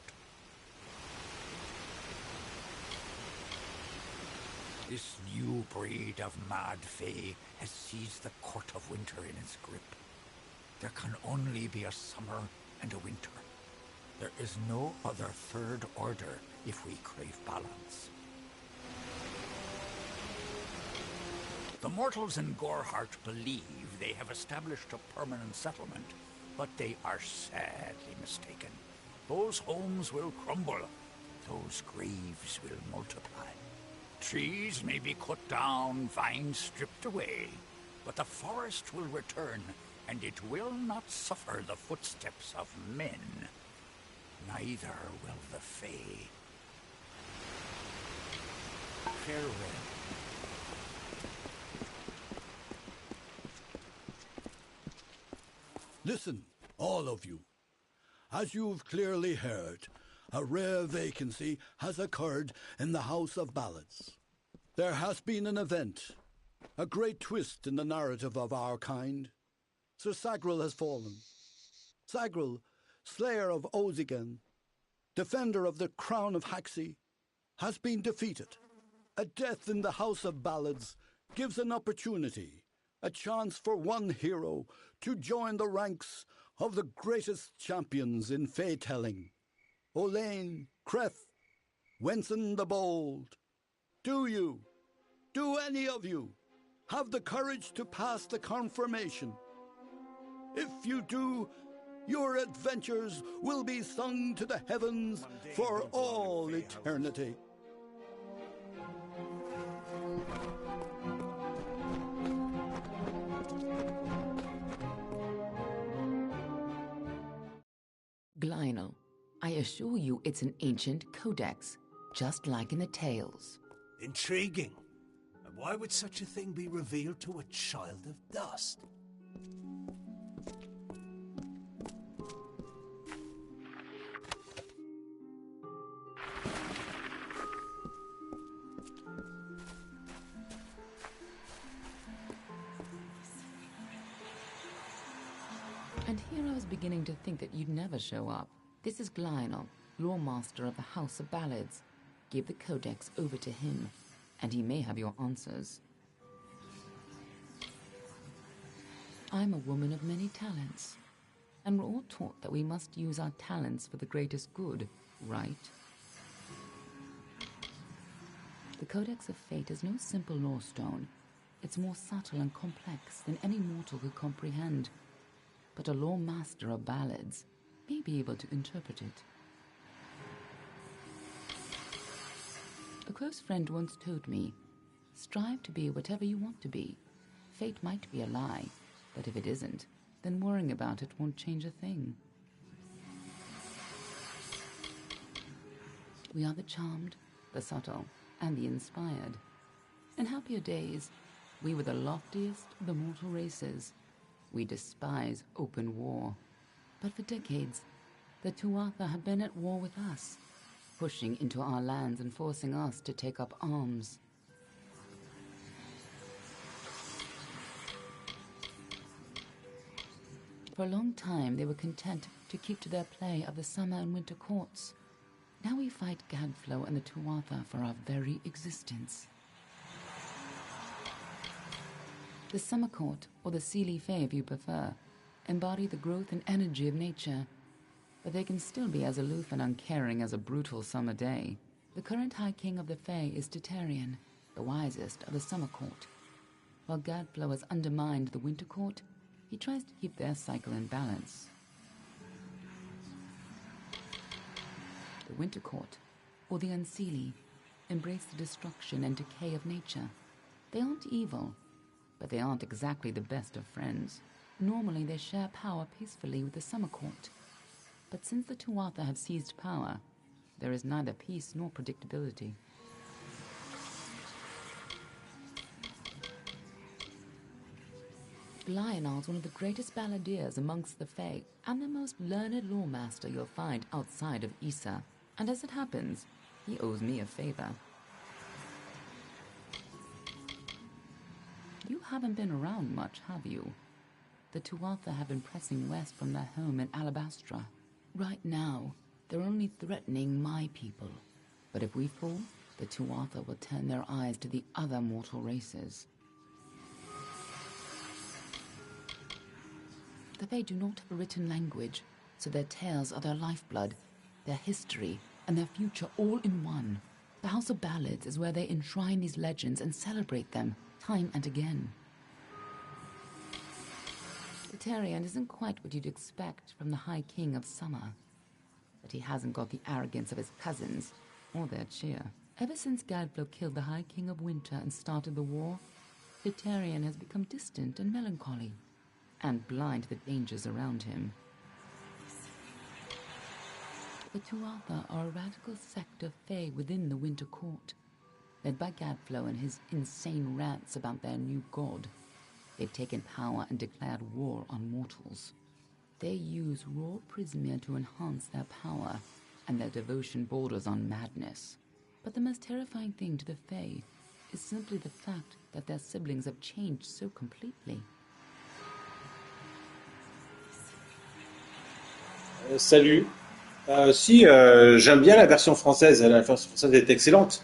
This new breed of mad Fae has seized the Court of Winter in its grip. There can only be a summer and a winter. There is no other third order if we crave balance. The mortals in Gorhart believe they have established a permanent settlement, but they are sadly mistaken. Those homes will crumble. Those graves will multiply. Trees may be cut down, vines stripped away, but the forest will return, and it will not suffer the footsteps of men. Neither will the Fae. Farewell. Listen, all of you. As you've clearly heard, a rare vacancy has occurred in the House of Ballads. There has been an event, a great twist in the narrative of our kind. Sir Sagril has fallen. Sagril, slayer of Ozigan, defender of the crown of Haxi, has been defeated. A death in the House of Ballads gives an opportunity, a chance for one hero to join the ranks of the greatest champions in fey-telling. Olain, Creth, Wenson the Bold. Do any of you, have the courage to pass the confirmation? If you do, your adventures will be sung to the heavens for all eternity. Glynel, I assure you it's an ancient codex, just like in the tales. Intriguing. And why would such a thing be revealed to a child of dust? And here I was beginning to think that you'd never show up. This is Glynel, Lawmaster of the House of Ballads. Give the codex over to him, and he may have your answers. I'm a woman of many talents, and we're all taught that we must use our talents for the greatest good, right? The Codex of Fate is no simple lawstone. It's more subtle and complex than any mortal could comprehend. But a lawmaster of ballads may be able to interpret it. A close friend once told me, strive to be whatever you want to be. Fate might be a lie, but if it isn't, then worrying about it won't change a thing. We are the charmed, the subtle, and the inspired. In happier days, we were the loftiest of the mortal races. We despise open war. But for decades, the Tuatha have been at war with us, pushing into our lands and forcing us to take up arms. For a long time, they were content to keep to their play of the summer and winter courts. Now we fight Gadflow and the Tuatha for our very existence. The Summer Court, or the Seelie Fae if you prefer, embody the growth and energy of nature, but they can still be as aloof and uncaring as a brutal summer day. The current High King of the Fae is Titarian, the wisest of the Summer Court. While Gadflow has undermined the Winter Court, he tries to keep their cycle in balance. The Winter Court, or the Unseelie, embrace the destruction and decay of nature. They aren't evil, but they aren't exactly the best of friends. Normally they share power peacefully with the Summer Court. But since the Tuatha have seized power, there is neither peace nor predictability. Lionel's one of the greatest balladeers amongst the Fae, and the most learned lawmaster you'll find outside of Issa. And as it happens, he owes me a favor. You haven't been around much, have you? The Tuatha have been pressing west from their home in Alabastra. Right now, they're only threatening my people. But if we fall, the Tuatha will turn their eyes to the other mortal races. The Fae do not have a written language, so their tales are their lifeblood, their history, and their future all in one. The House of Ballads is where they enshrine these legends and celebrate them, time and again. The Tarian isn't quite what you'd expect from the High King of Summer, but he hasn't got the arrogance of his cousins, or their cheer. Ever since Gadflow killed the High King of Winter and started the war, the Tarian has become distant and melancholy, and blind to the dangers around him. The Tuatha are a radical sect of Fae within the Winter Court, led by Gadflow and his insane rants about their new god. They've taken power and declared war on mortals. They use raw prismia to enhance their power, and their devotion borders on madness. But the most terrifying thing to the Fae is simply the fact that their siblings have changed so completely. Salut. J'aime bien la version française. La version française est excellente.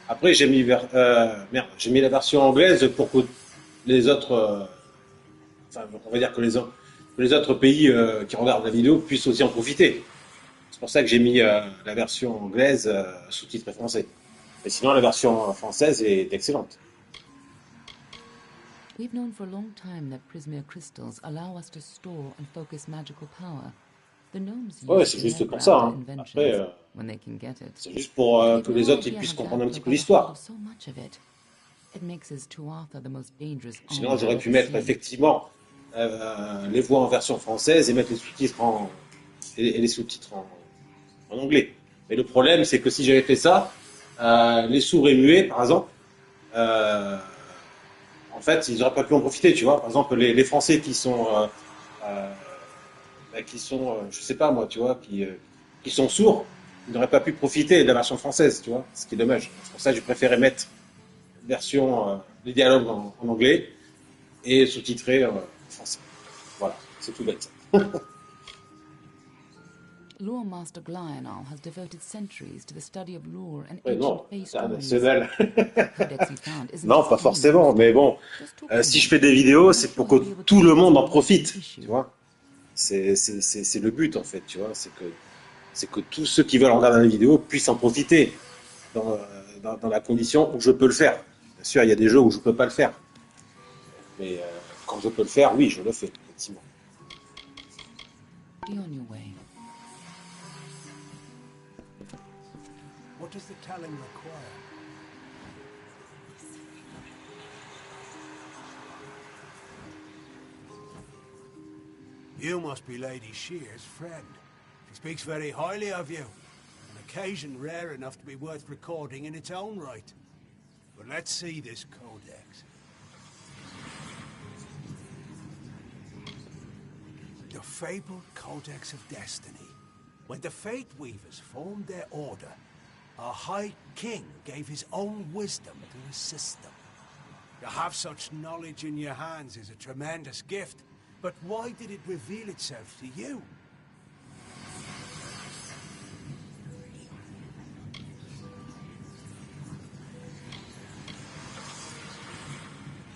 Après, j'ai mis la version anglaise pour que les autres, enfin, on va dire que les autres pays qui regardent la vidéo puissent aussi en profiter. C'est pour ça que j'ai mis la version anglaise sous-titrée français. Mais sinon, la version française est excellente. We've known for a long time that prismia crystals allow us to store and focus magical power. The gnomes Ouais, use c'est it juste in pour their ça. grand Hein. inventions Après, when they can get it. c'est juste pour But we que have les no autres ils idea puissent how comprendre un petit Davros peu got a hold l'histoire. of so much of it. It makes us Tuatha the most dangerous Sinon, army j'aurais I've pu ever mettre seen. effectivement les voix en version française et mettre les sous-titres et les sous-titres en anglais. Mais le problème, c'est que si j'avais fait ça, les sourds et muets, par exemple, en fait, ils n'auraient pas pu en profiter, tu vois. Par exemple, les Français qui sont, je sais pas moi, tu vois, qui sont sourds, ils n'auraient pas pu profiter de la version française, tu vois. Ce qui est dommage. C'est pour ça que j'ai préféré mettre version, les dialogues en anglais et sous-titré en français. Voilà, c'est tout bête. Lore Master Glional has devoted centuries to the study of lore and Ouais, ancient non, Fae stories. international. Codex he found isn't Non, just pas any forcément, mais bon, si je fais des vidéos, c'est pour que tout le monde en profite, tu vois. C'est le but, en fait, tu vois. C'est que tous ceux qui veulent regarder la vidéo puissent en profiter dans la condition où je peux le faire. Bien sûr, il y a des jeux où je peux pas le faire. Mais quand je peux le faire, oui, je le fais, effectivement. Be on your way. What does the telling require? You must be Lady Shear's friend. She speaks very highly of you. An occasion rare enough to be worth recording in its own right. But let's see this codex. The fabled Codex of Destiny. When the Fate Weavers formed their order, our High King gave his own wisdom to assist them. To have such knowledge in your hands is a tremendous gift, but why did it reveal itself to you?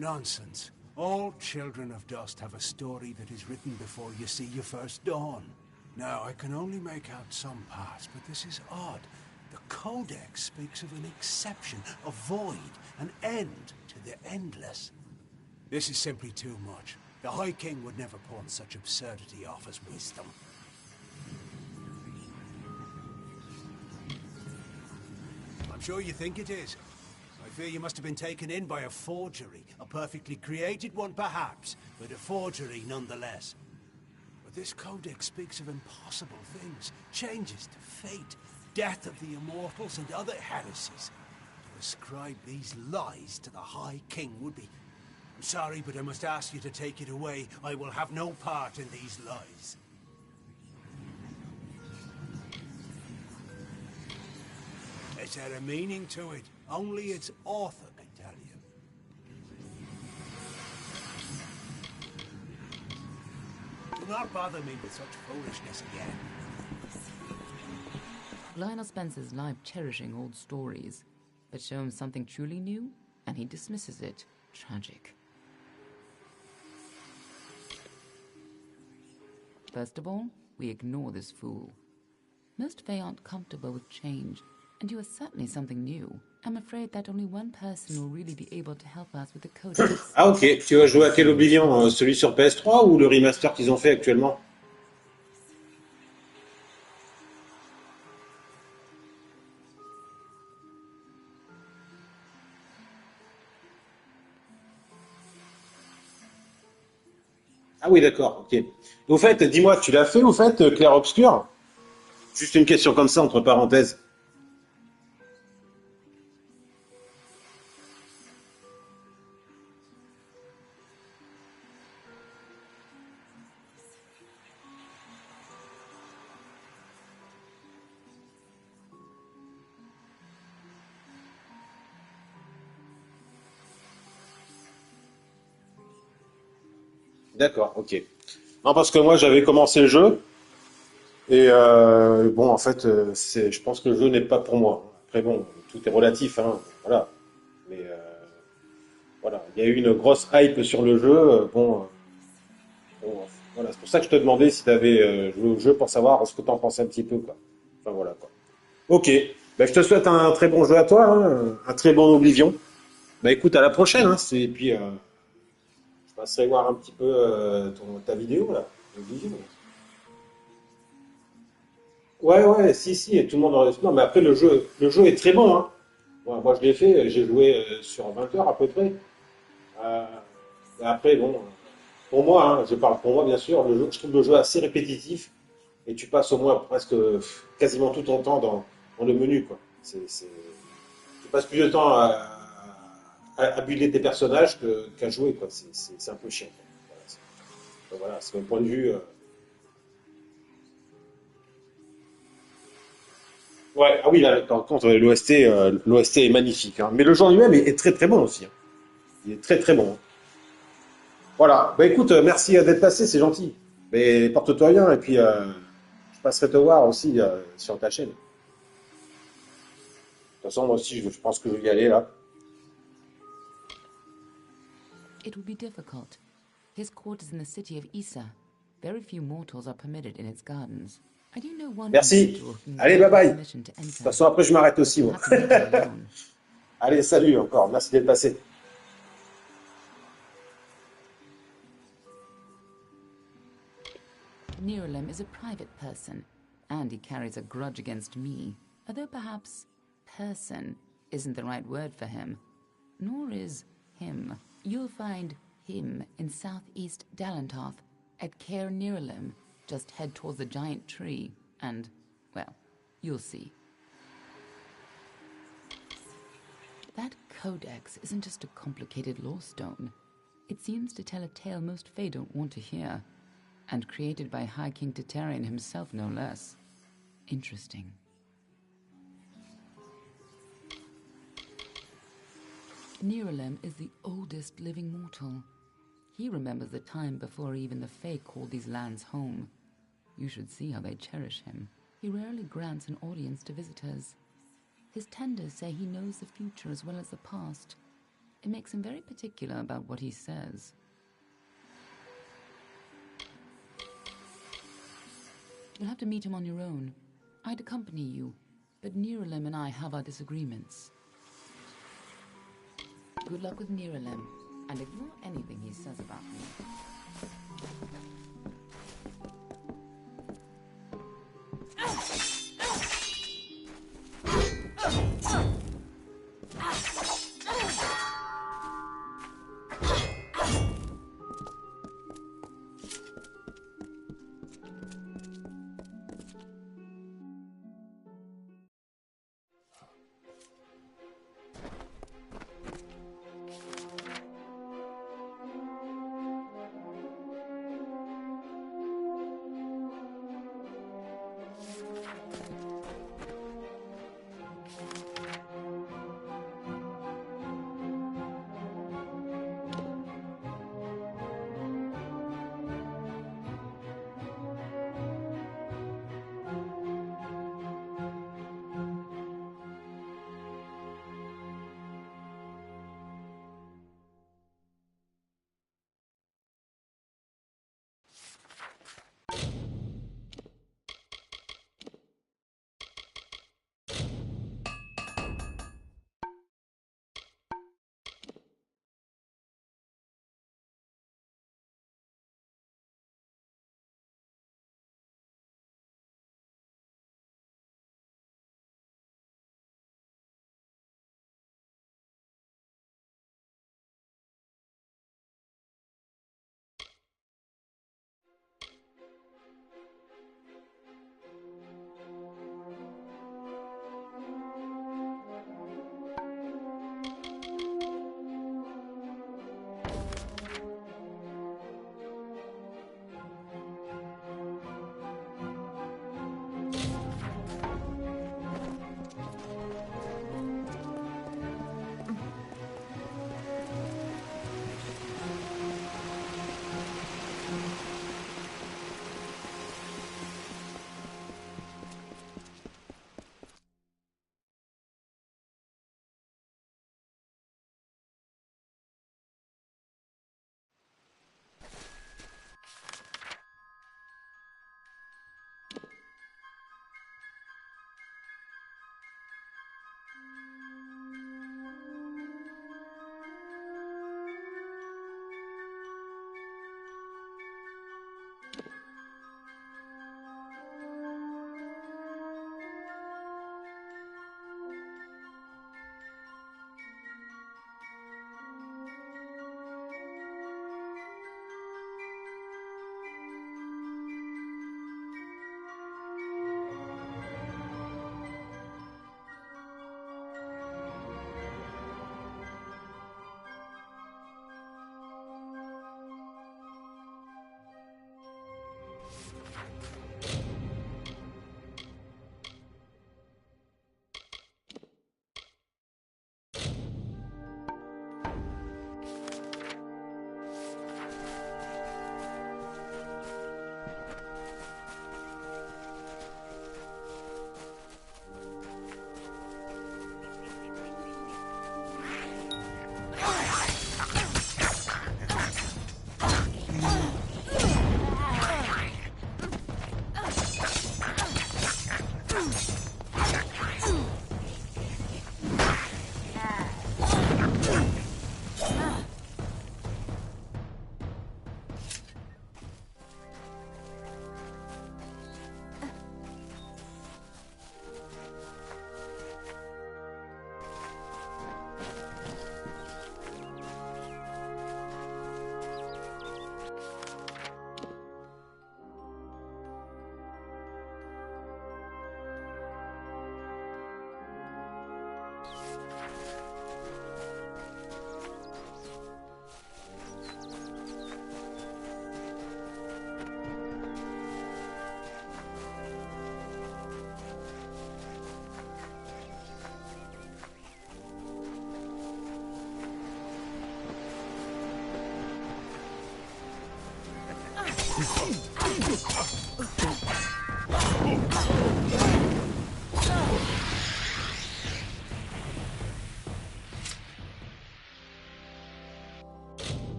Nonsense. All children of dust have a story that is written before you see your first dawn. Now, I can only make out some parts, but this is odd. The Codex speaks of an exception, a void, an end to the endless. This is simply too much. The High King would never pawn such absurdity off as wisdom. I'm sure you think it is. I fear you must have been taken in by a forgery. A perfectly created one, perhaps, but a forgery nonetheless. But this codex speaks of impossible things, changes to fate, death of the immortals, and other heresies. To ascribe these lies to the High King would be... I'm sorry, but I must ask you to take it away. I will have no part in these lies. Is there a meaning to it? Only its author can tell you. Do not bother me with such foolishness again. Lionel spends his life cherishing old stories, but show him something truly new, and he dismisses it. Tragic. First of all, we ignore this fool. Most Fae aren't comfortable with change, and you are certainly something new. I'm afraid that only one person will really be able to help us with the codex. Ah ok, tu vas jouer à quel Oblivion? Celui sur PS3 ou le remaster qu'ils ont fait actuellement? Ah oui, d'accord, ok. Au fait, dis-moi, tu l'as fait au fait, Clair Obscur? Juste une question comme ça, entre parenthèses. D'accord, ok. Non, parce que moi j'avais commencé le jeu et bon, en fait, je pense que le jeu n'est pas pour moi. Après, bon, tout est relatif, hein, voilà. Mais voilà, il y a eu une grosse hype sur le jeu. Bon, voilà, c'est pour ça que je te demandais si tu avais joué au jeu pour savoir ce que tu en pensais un petit peu, quoi. Enfin voilà, quoi. Ok, ben, je te souhaite un très bon jeu à toi, hein, un très bon Oblivion. Bah écoute, à la prochaine, hein, et puis je passerai voir un petit peu ta vidéo là. Oblivion. Ouais, ouais, si, si, et tout le monde en... Non, mais après, le jeu est très bon, hein. Moi, je l'ai fait, j'ai joué sur 20 heures à peu près. Euh, et après, bon, pour moi, hein, je parle pour moi, bien sûr, je trouve le jeu assez répétitif et tu passes au moins presque quasiment tout ton temps dans le menu, quoi. Tu passes plus de temps à builder tes personnages qu'à jouer, quoi. C'est un peu chiant, quoi. Voilà, c'est mon point de vue. Ouais, ah oui, là, par contre, l'OST est magnifique, hein. Mais le jeu en lui-même est très très bon aussi, hein. Il est très très bon, hein. Voilà. Bah écoute, merci d'être passé, c'est gentil. Mais porte-toi bien et puis je passerai te voir aussi sur ta chaîne. De toute façon, moi aussi, je pense que je vais y aller là. It will be difficult. His court is in the city of Isa. Very few mortals are permitted in its gardens. I do know one Merci. individual who can Allez, grant bye you bye. De permission to toute enter. façon, après, je m'arrête But aussi, you'll moi. have to meet him alone. Allez, salut encore. Merci d'être passé. Nirulem is a private person, and he carries a grudge against me, although perhaps person isn't the right word for him, nor is him. You'll find him in southeast Dalantoth at Cair Nirulem. Just head towards the giant tree, and, well, you'll see. That codex isn't just a complicated lore stone. It seems to tell a tale most Fae don't want to hear, and created by High King Titarian himself, no less. Interesting. Nirulem is the oldest living mortal. He remembers the time before even the Fae called these lands home. You should see how they cherish him. He rarely grants an audience to visitors. His tenders say he knows the future as well as the past. It makes him very particular about what he says. You'll have to meet him on your own. I'd accompany you, but Nirulem and I have our disagreements. Good luck with Nirulem, and ignore anything he says about me.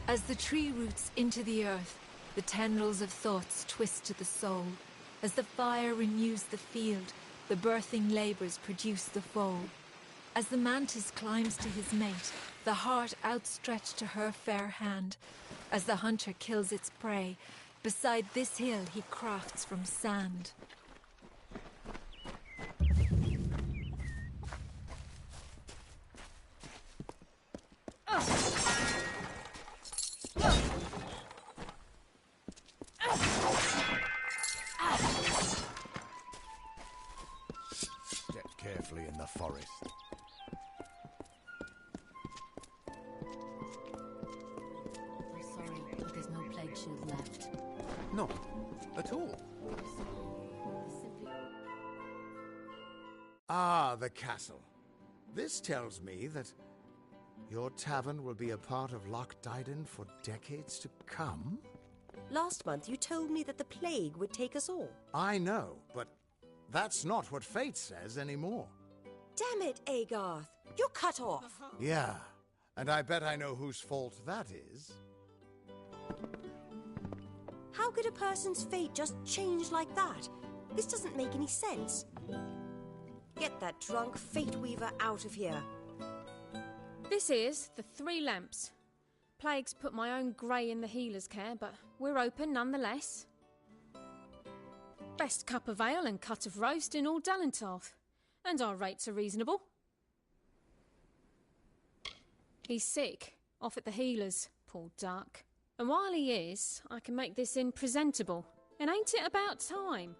As the tree roots into the earth, the tendrils of thoughts twist to the soul. As the fire renews the field, the birthing labors produce the foal. As the mantis climbs to his mate, the heart outstretched to her fair hand. As the hunter kills its prey, beside this hill he crafts from sand. Step carefully in the forest. I'm sorry, but there's no plague shield left. No, at all. Ah, the castle. This tells me that your tavern will be a part of Loch Dyden for decades to come? Last month you told me that the plague would take us all. I know, but that's not what fate says anymore. Damn it, Agarth. You're cut off. Yeah, and I bet I know whose fault that is. How could a person's fate just change like that? This doesn't make any sense. Get that drunk fate weaver out of here. This is the Three Lamps. Plague's put my own grey in the healer's care, but we're open nonetheless. Best cup of ale and cut of roast in all Dallentarth. And our rates are reasonable. He's sick, off at the healer's, poor duck. And while he is, I can make this inn presentable. And ain't it about time?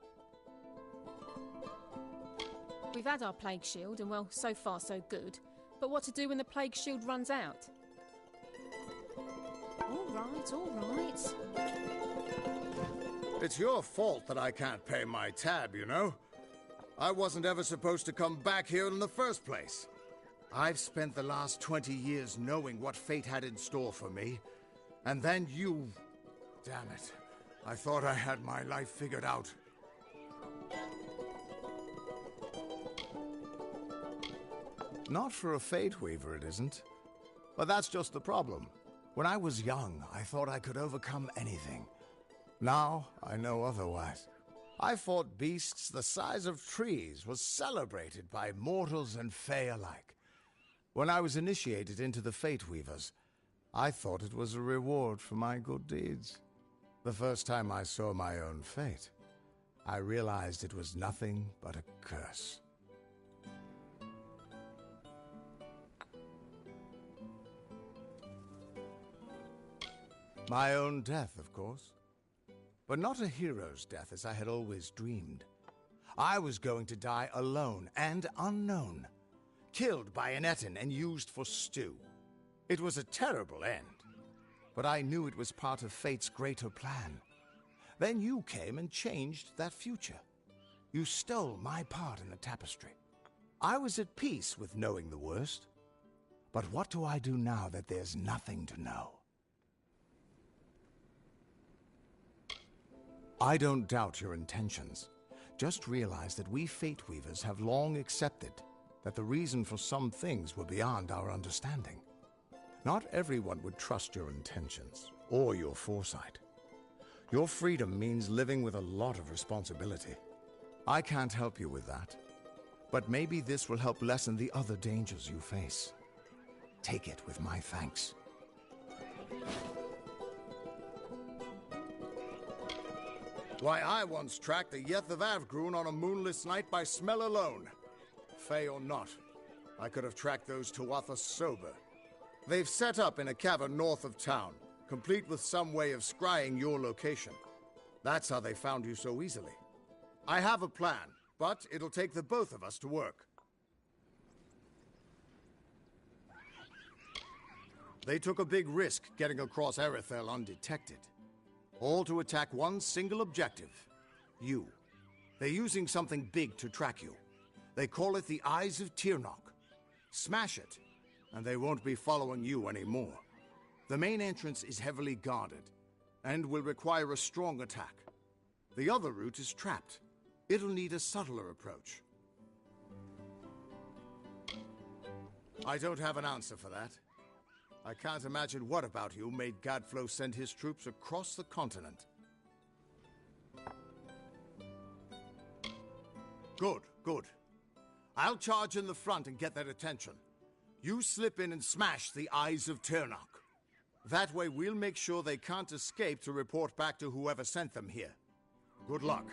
We've had our plague shield, and well, so far so good. But what to do when the plague shield runs out? All right. It's your fault that I can't pay my tab, you know? I wasn't ever supposed to come back here in the first place. I've spent the last 20 years knowing what fate had in store for me. And then you... Damn it. I thought I had my life figured out. Not for a fate weaver, it isn't. But that's just the problem. When I was young, I thought I could overcome anything. Now, I know otherwise. I fought beasts the size of trees, was celebrated by mortals and fae alike. When I was initiated into the Fate Weavers, I thought it was a reward for my good deeds. The first time I saw my own fate, I realized it was nothing but a curse. My own death, of course. But not a hero's death as I had always dreamed. I was going to die alone and unknown, killed by an Etin and used for stew. It was a terrible end, but I knew it was part of fate's greater plan. Then you came and changed that future. You stole my part in the tapestry. I was at peace with knowing the worst. But what do I do now that there's nothing to know? I don't doubt your intentions. Just realize that we Fate Weavers have long accepted that the reason for some things were beyond our understanding. Not everyone would trust your intentions or your foresight. Your freedom means living with a lot of responsibility. I can't help you with that, but maybe this will help lessen the other dangers you face. Take it with my thanks. Why, I once tracked the Yeth of Avgrun on a moonless night by smell alone. Fey or not, I could have tracked those Tuatha sober. They've set up in a cavern north of town, complete with some way of scrying your location. That's how they found you so easily. I have a plan, but it'll take the both of us to work. They took a big risk getting across Erethel undetected. All to attack one single objective. You. They're using something big to track you. They call it the Eyes of Tirnoch. Smash it, and they won't be following you anymore. The main entrance is heavily guarded, and will require a strong attack. The other route is trapped. It'll need a subtler approach. I don't have an answer for that. I can't imagine what about you made Gadflow send his troops across the continent. Good, good. I'll charge in the front and get their attention. You slip in and smash the Eyes of Ternok. That way we'll make sure they can't escape to report back to whoever sent them here. Good luck.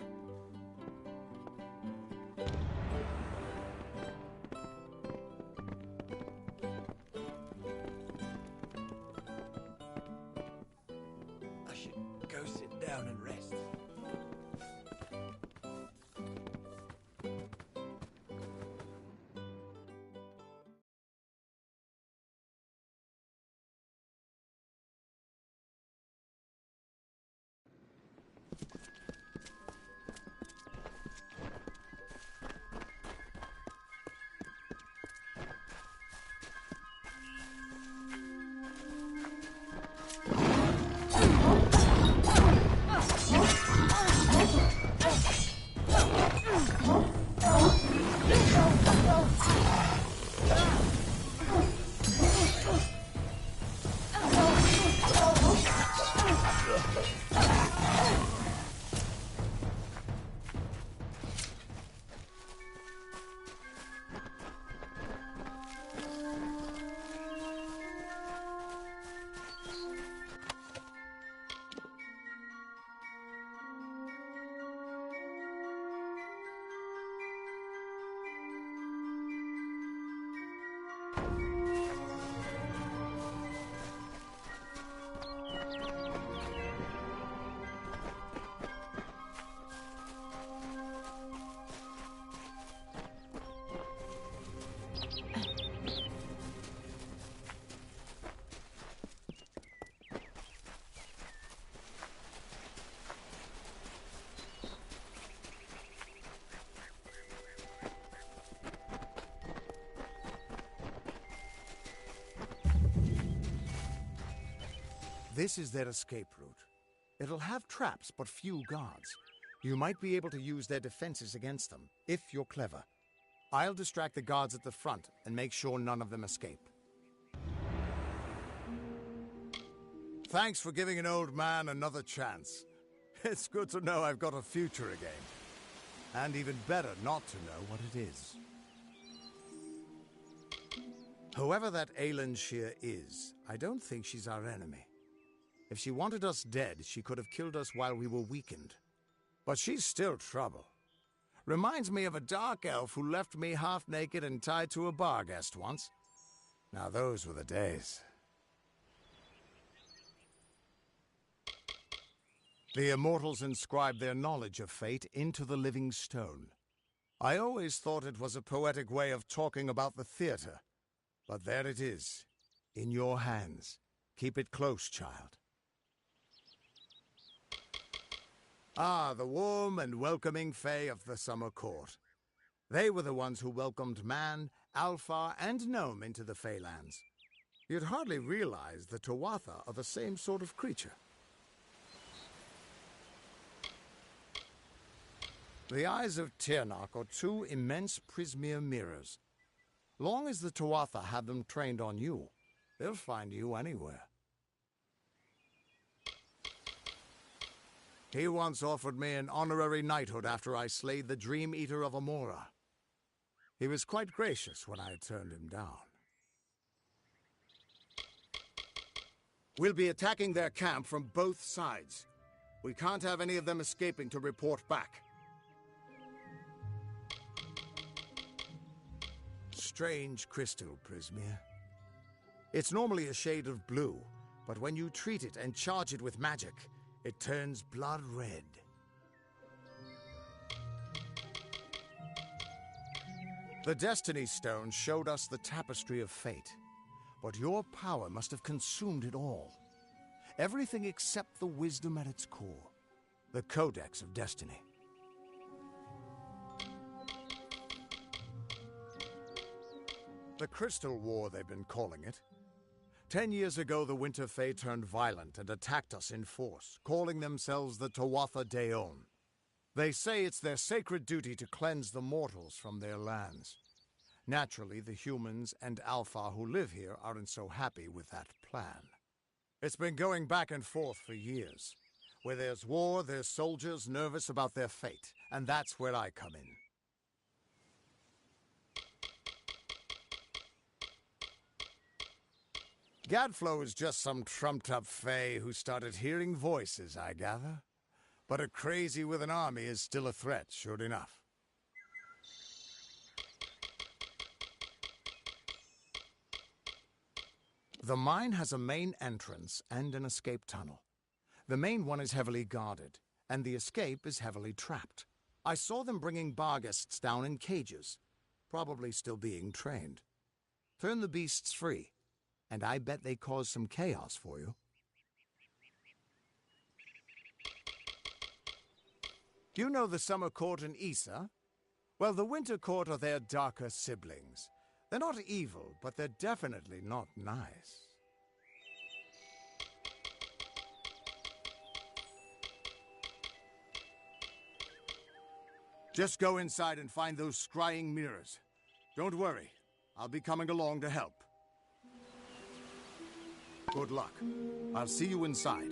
I should go sit down and rest. This is their escape route. It'll have traps, but few guards. You might be able to use their defenses against them, if you're clever. I'll distract the guards at the front and make sure none of them escape. Thanks for giving an old man another chance. It's good to know I've got a future again. And even better not to know what it is. Whoever that Aelin Shear is, I don't think she's our enemy. If she wanted us dead, she could have killed us while we were weakened. But she's still trouble. Reminds me of a dark elf who left me half naked and tied to a bar guest once. Now those were the days. The immortals inscribed their knowledge of fate into the living stone. I always thought it was a poetic way of talking about the theater. But there it is, in your hands. Keep it close, child. Ah, the warm and welcoming Fae of the Summer Court. They were the ones who welcomed man, Alpha, and Gnome into the Feylands. You'd hardly realize the Tuatha are the same sort of creature. The Eyes of Ternok are two immense Prismere mirrors. Long as the Tuatha have them trained on you, they'll find you anywhere. He once offered me an honorary knighthood after I slayed the Dream Eater of Amora. He was quite gracious when I turned him down. We'll be attacking their camp from both sides. We can't have any of them escaping to report back. Strange crystal, Prismere. It's normally a shade of blue, but when you treat it and charge it with magic, it turns blood red. The Destiny Stone showed us the tapestry of fate, but your power must have consumed it all. Everything except the wisdom at its core, the Codex of Destiny. The Crystal War, they've been calling it. 10 years ago, the Winter Fae turned violent and attacked us in force, calling themselves the Tuatha Daon. They say it's their sacred duty to cleanse the mortals from their lands. Naturally, the humans and Alpha who live here aren't so happy with that plan. It's been going back and forth for years. Where there's war, there's soldiers nervous about their fate, and that's where I come in. Gadflow is just some trumped-up fae who started hearing voices, I gather. But a crazy with an army is still a threat, sure enough. The mine has a main entrance and an escape tunnel. The main one is heavily guarded, and the escape is heavily trapped. I saw them bringing barghests down in cages, probably still being trained. Turn the beasts free, and I bet they cause some chaos for you. You know the Summer Court and Issa? Well, the Winter Court are their darker siblings. They're not evil, but they're definitely not nice. Just go inside and find those scrying mirrors. Don't worry, I'll be coming along to help. Good luck. I'll see you inside.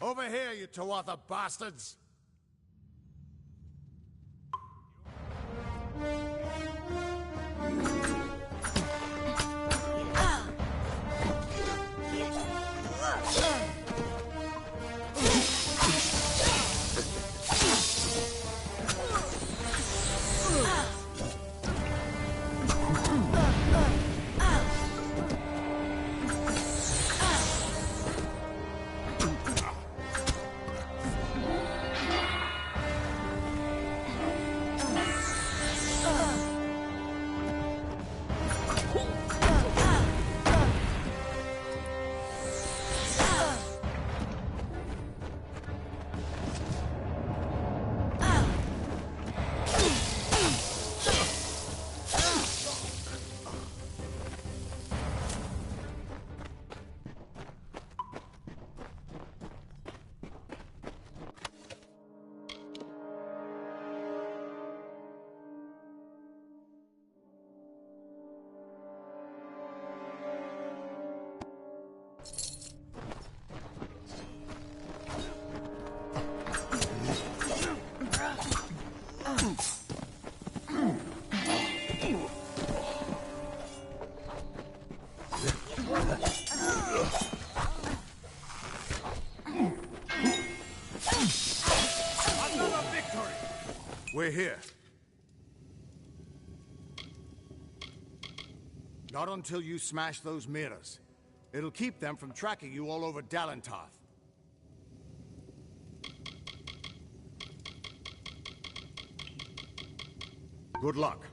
Over here, you Tuatha bastards! here. Not until you smash those mirrors. It'll keep them from tracking you all over Dalentarth. Good luck.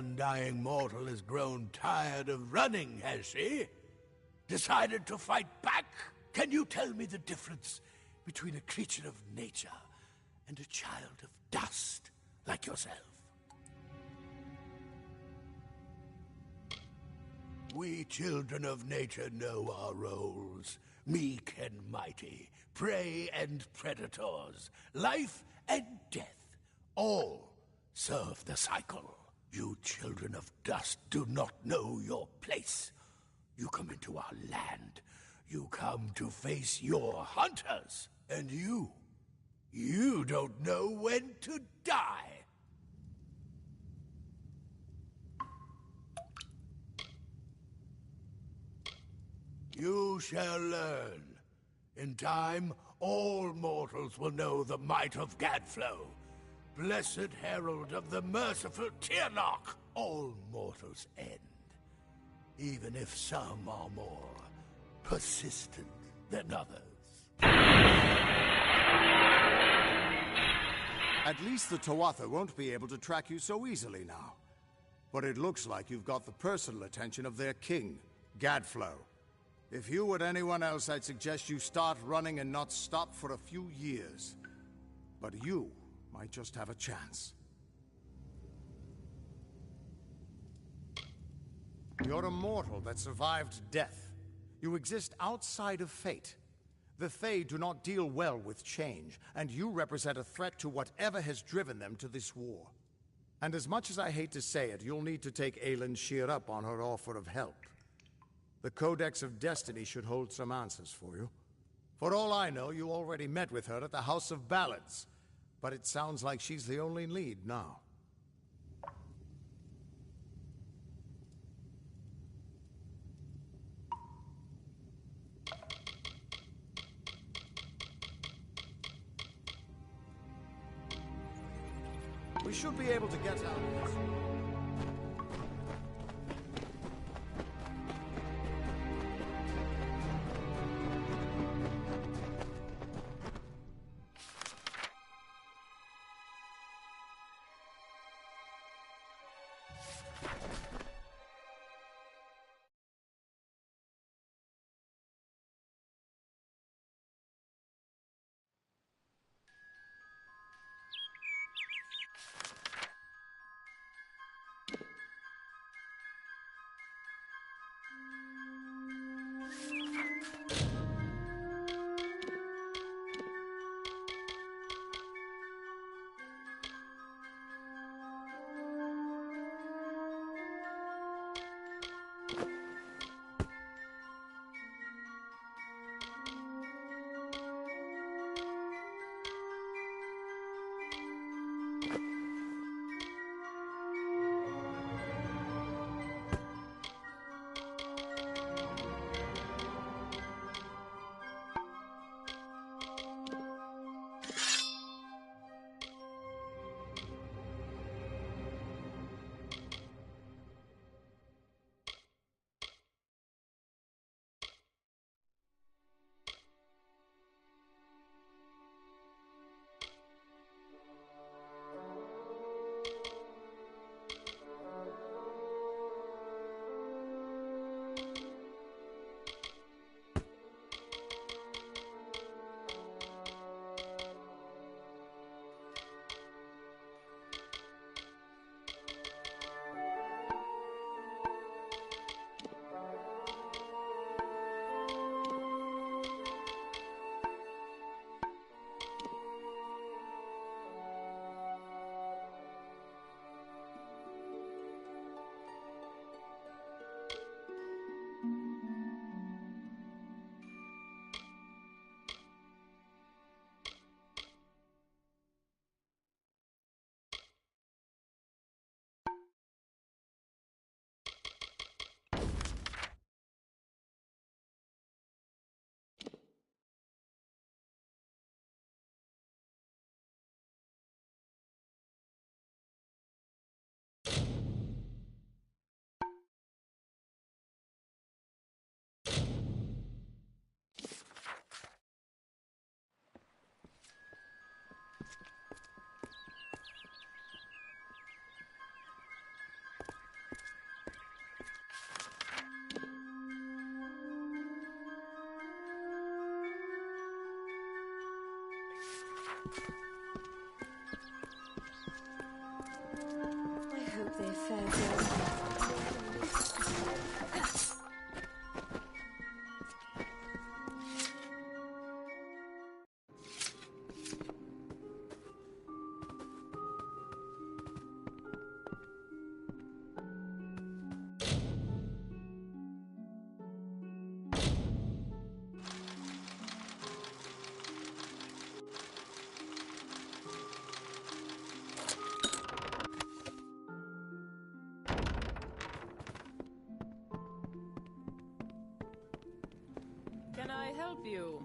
undying mortal has grown tired of running, has she? Decided to fight back? Can you tell me the difference between a creature of nature and a child of dust like yourself? We children of nature know our roles. Meek and mighty, prey and predators, life and death, all serve the cycle. You children of dust do not know your place. You come into our land. You come to face your hunters. And you don't know when to die. You shall learn. In time, all mortals will know the might of Gadflow. Blessed herald of the merciful Tyrnarch. All mortals end. Even if some are more persistent than others. At least the Tuatha won't be able to track you so easily now. But it looks like you've got the personal attention of their king, Gadflow. If you were anyone else, I'd suggest you start running and not stop for a few years. But you might just have a chance. You're a mortal that survived death. You exist outside of fate. The Fae do not deal well with change, and you represent a threat to whatever has driven them to this war. And as much as I hate to say it, you'll need to take Aelin Shear up on her offer of help. The Codex of Destiny should hold some answers for you. For all I know, you already met with her at the House of Ballads, but it sounds like she's the only lead now. We should be able to get out of this. I hope they fare well. Can I help you?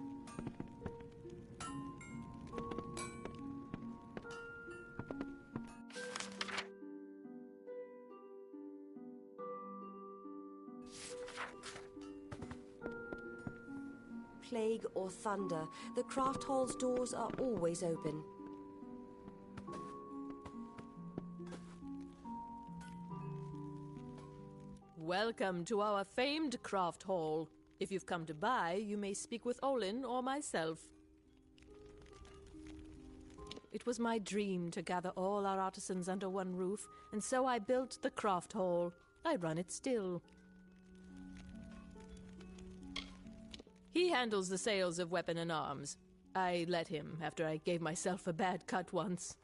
Plague or thunder, the craft hall's doors are always open. Welcome to our famed craft hall. If you've come to buy, you may speak with Olin or myself. It was my dream to gather all our artisans under one roof, and so I built the craft hall. I run it still. He handles the sales of weapon and arms. I let him after I gave myself a bad cut once.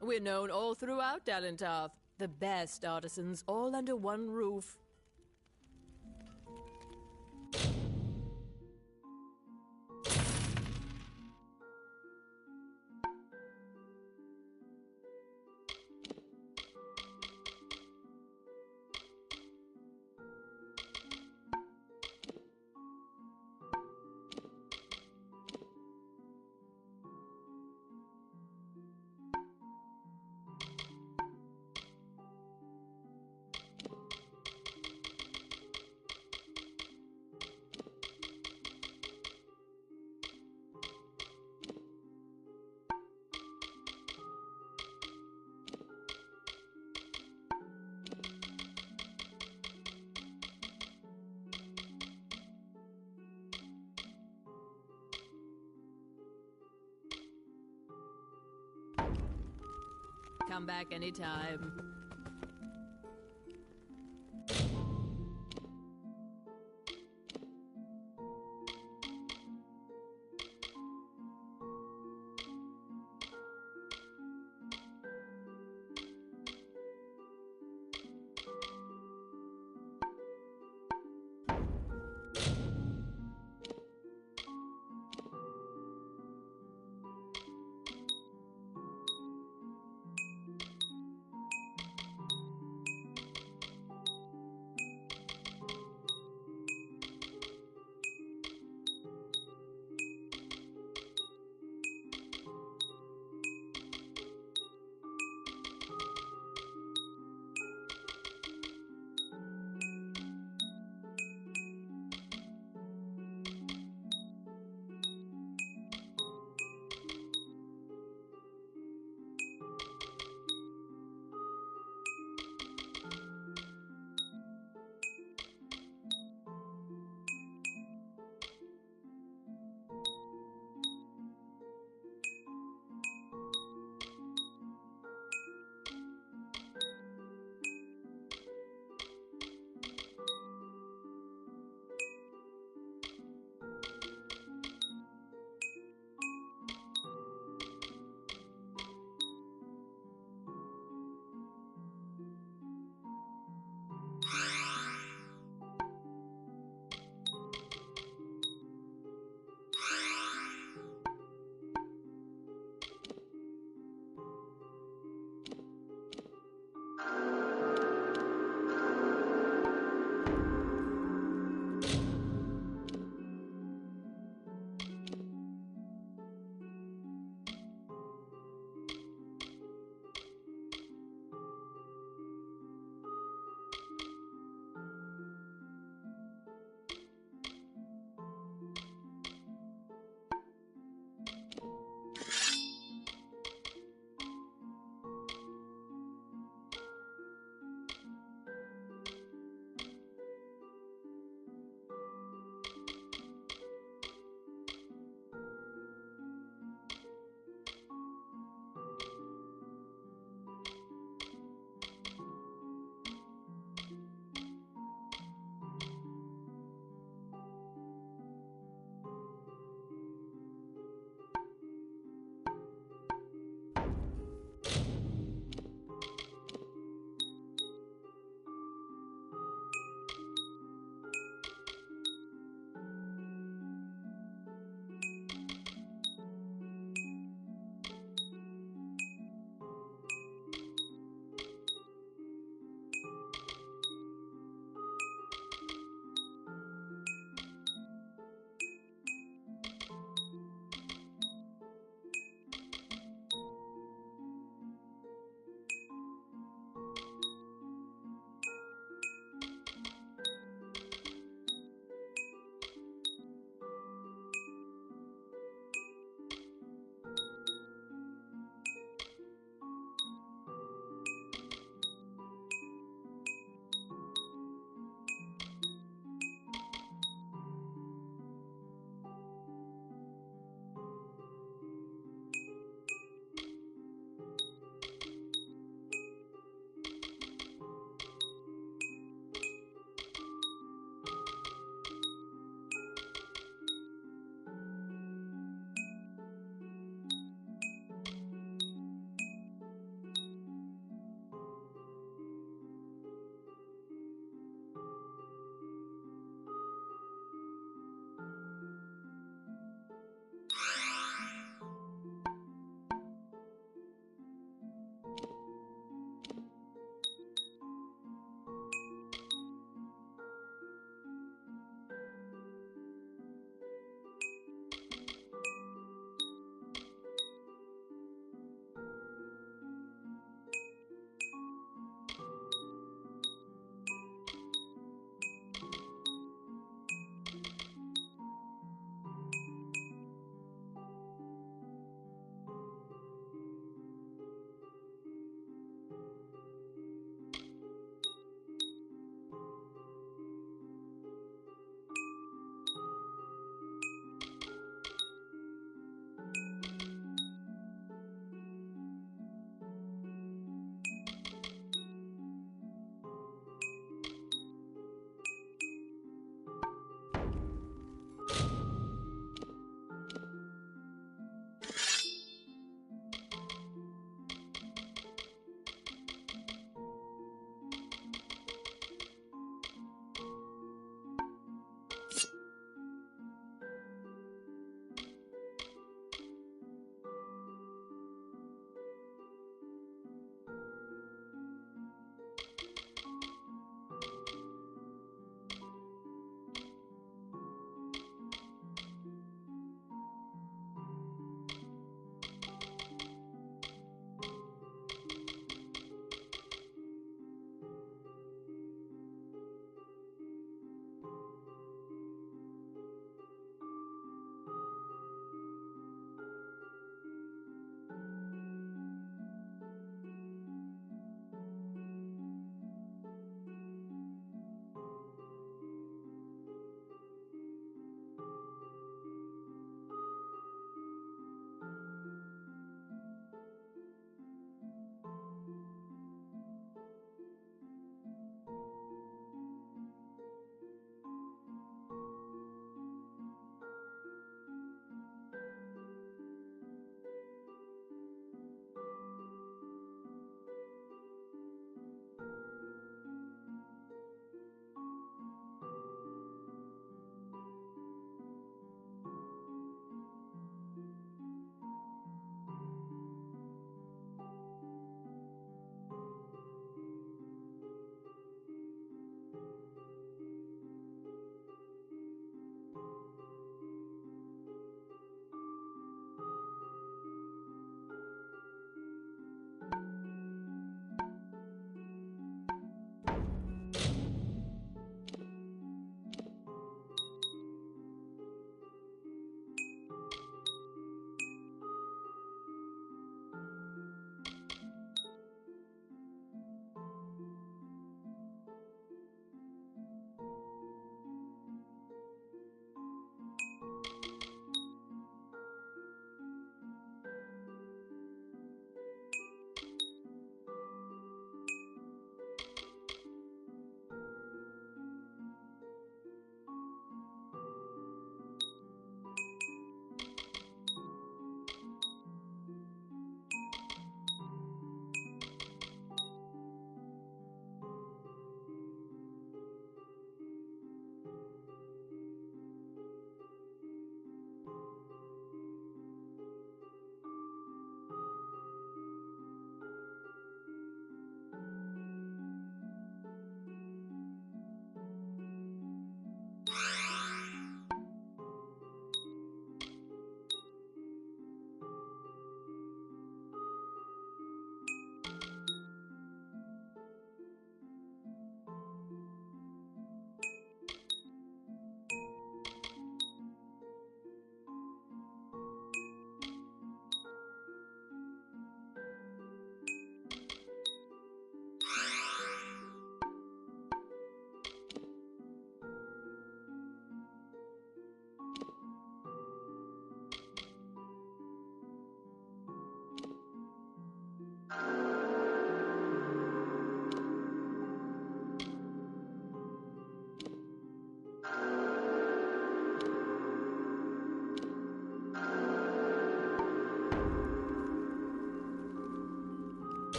We're known all throughout Dalentarth. The best artisans all under one roof. Come back anytime.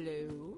Hello?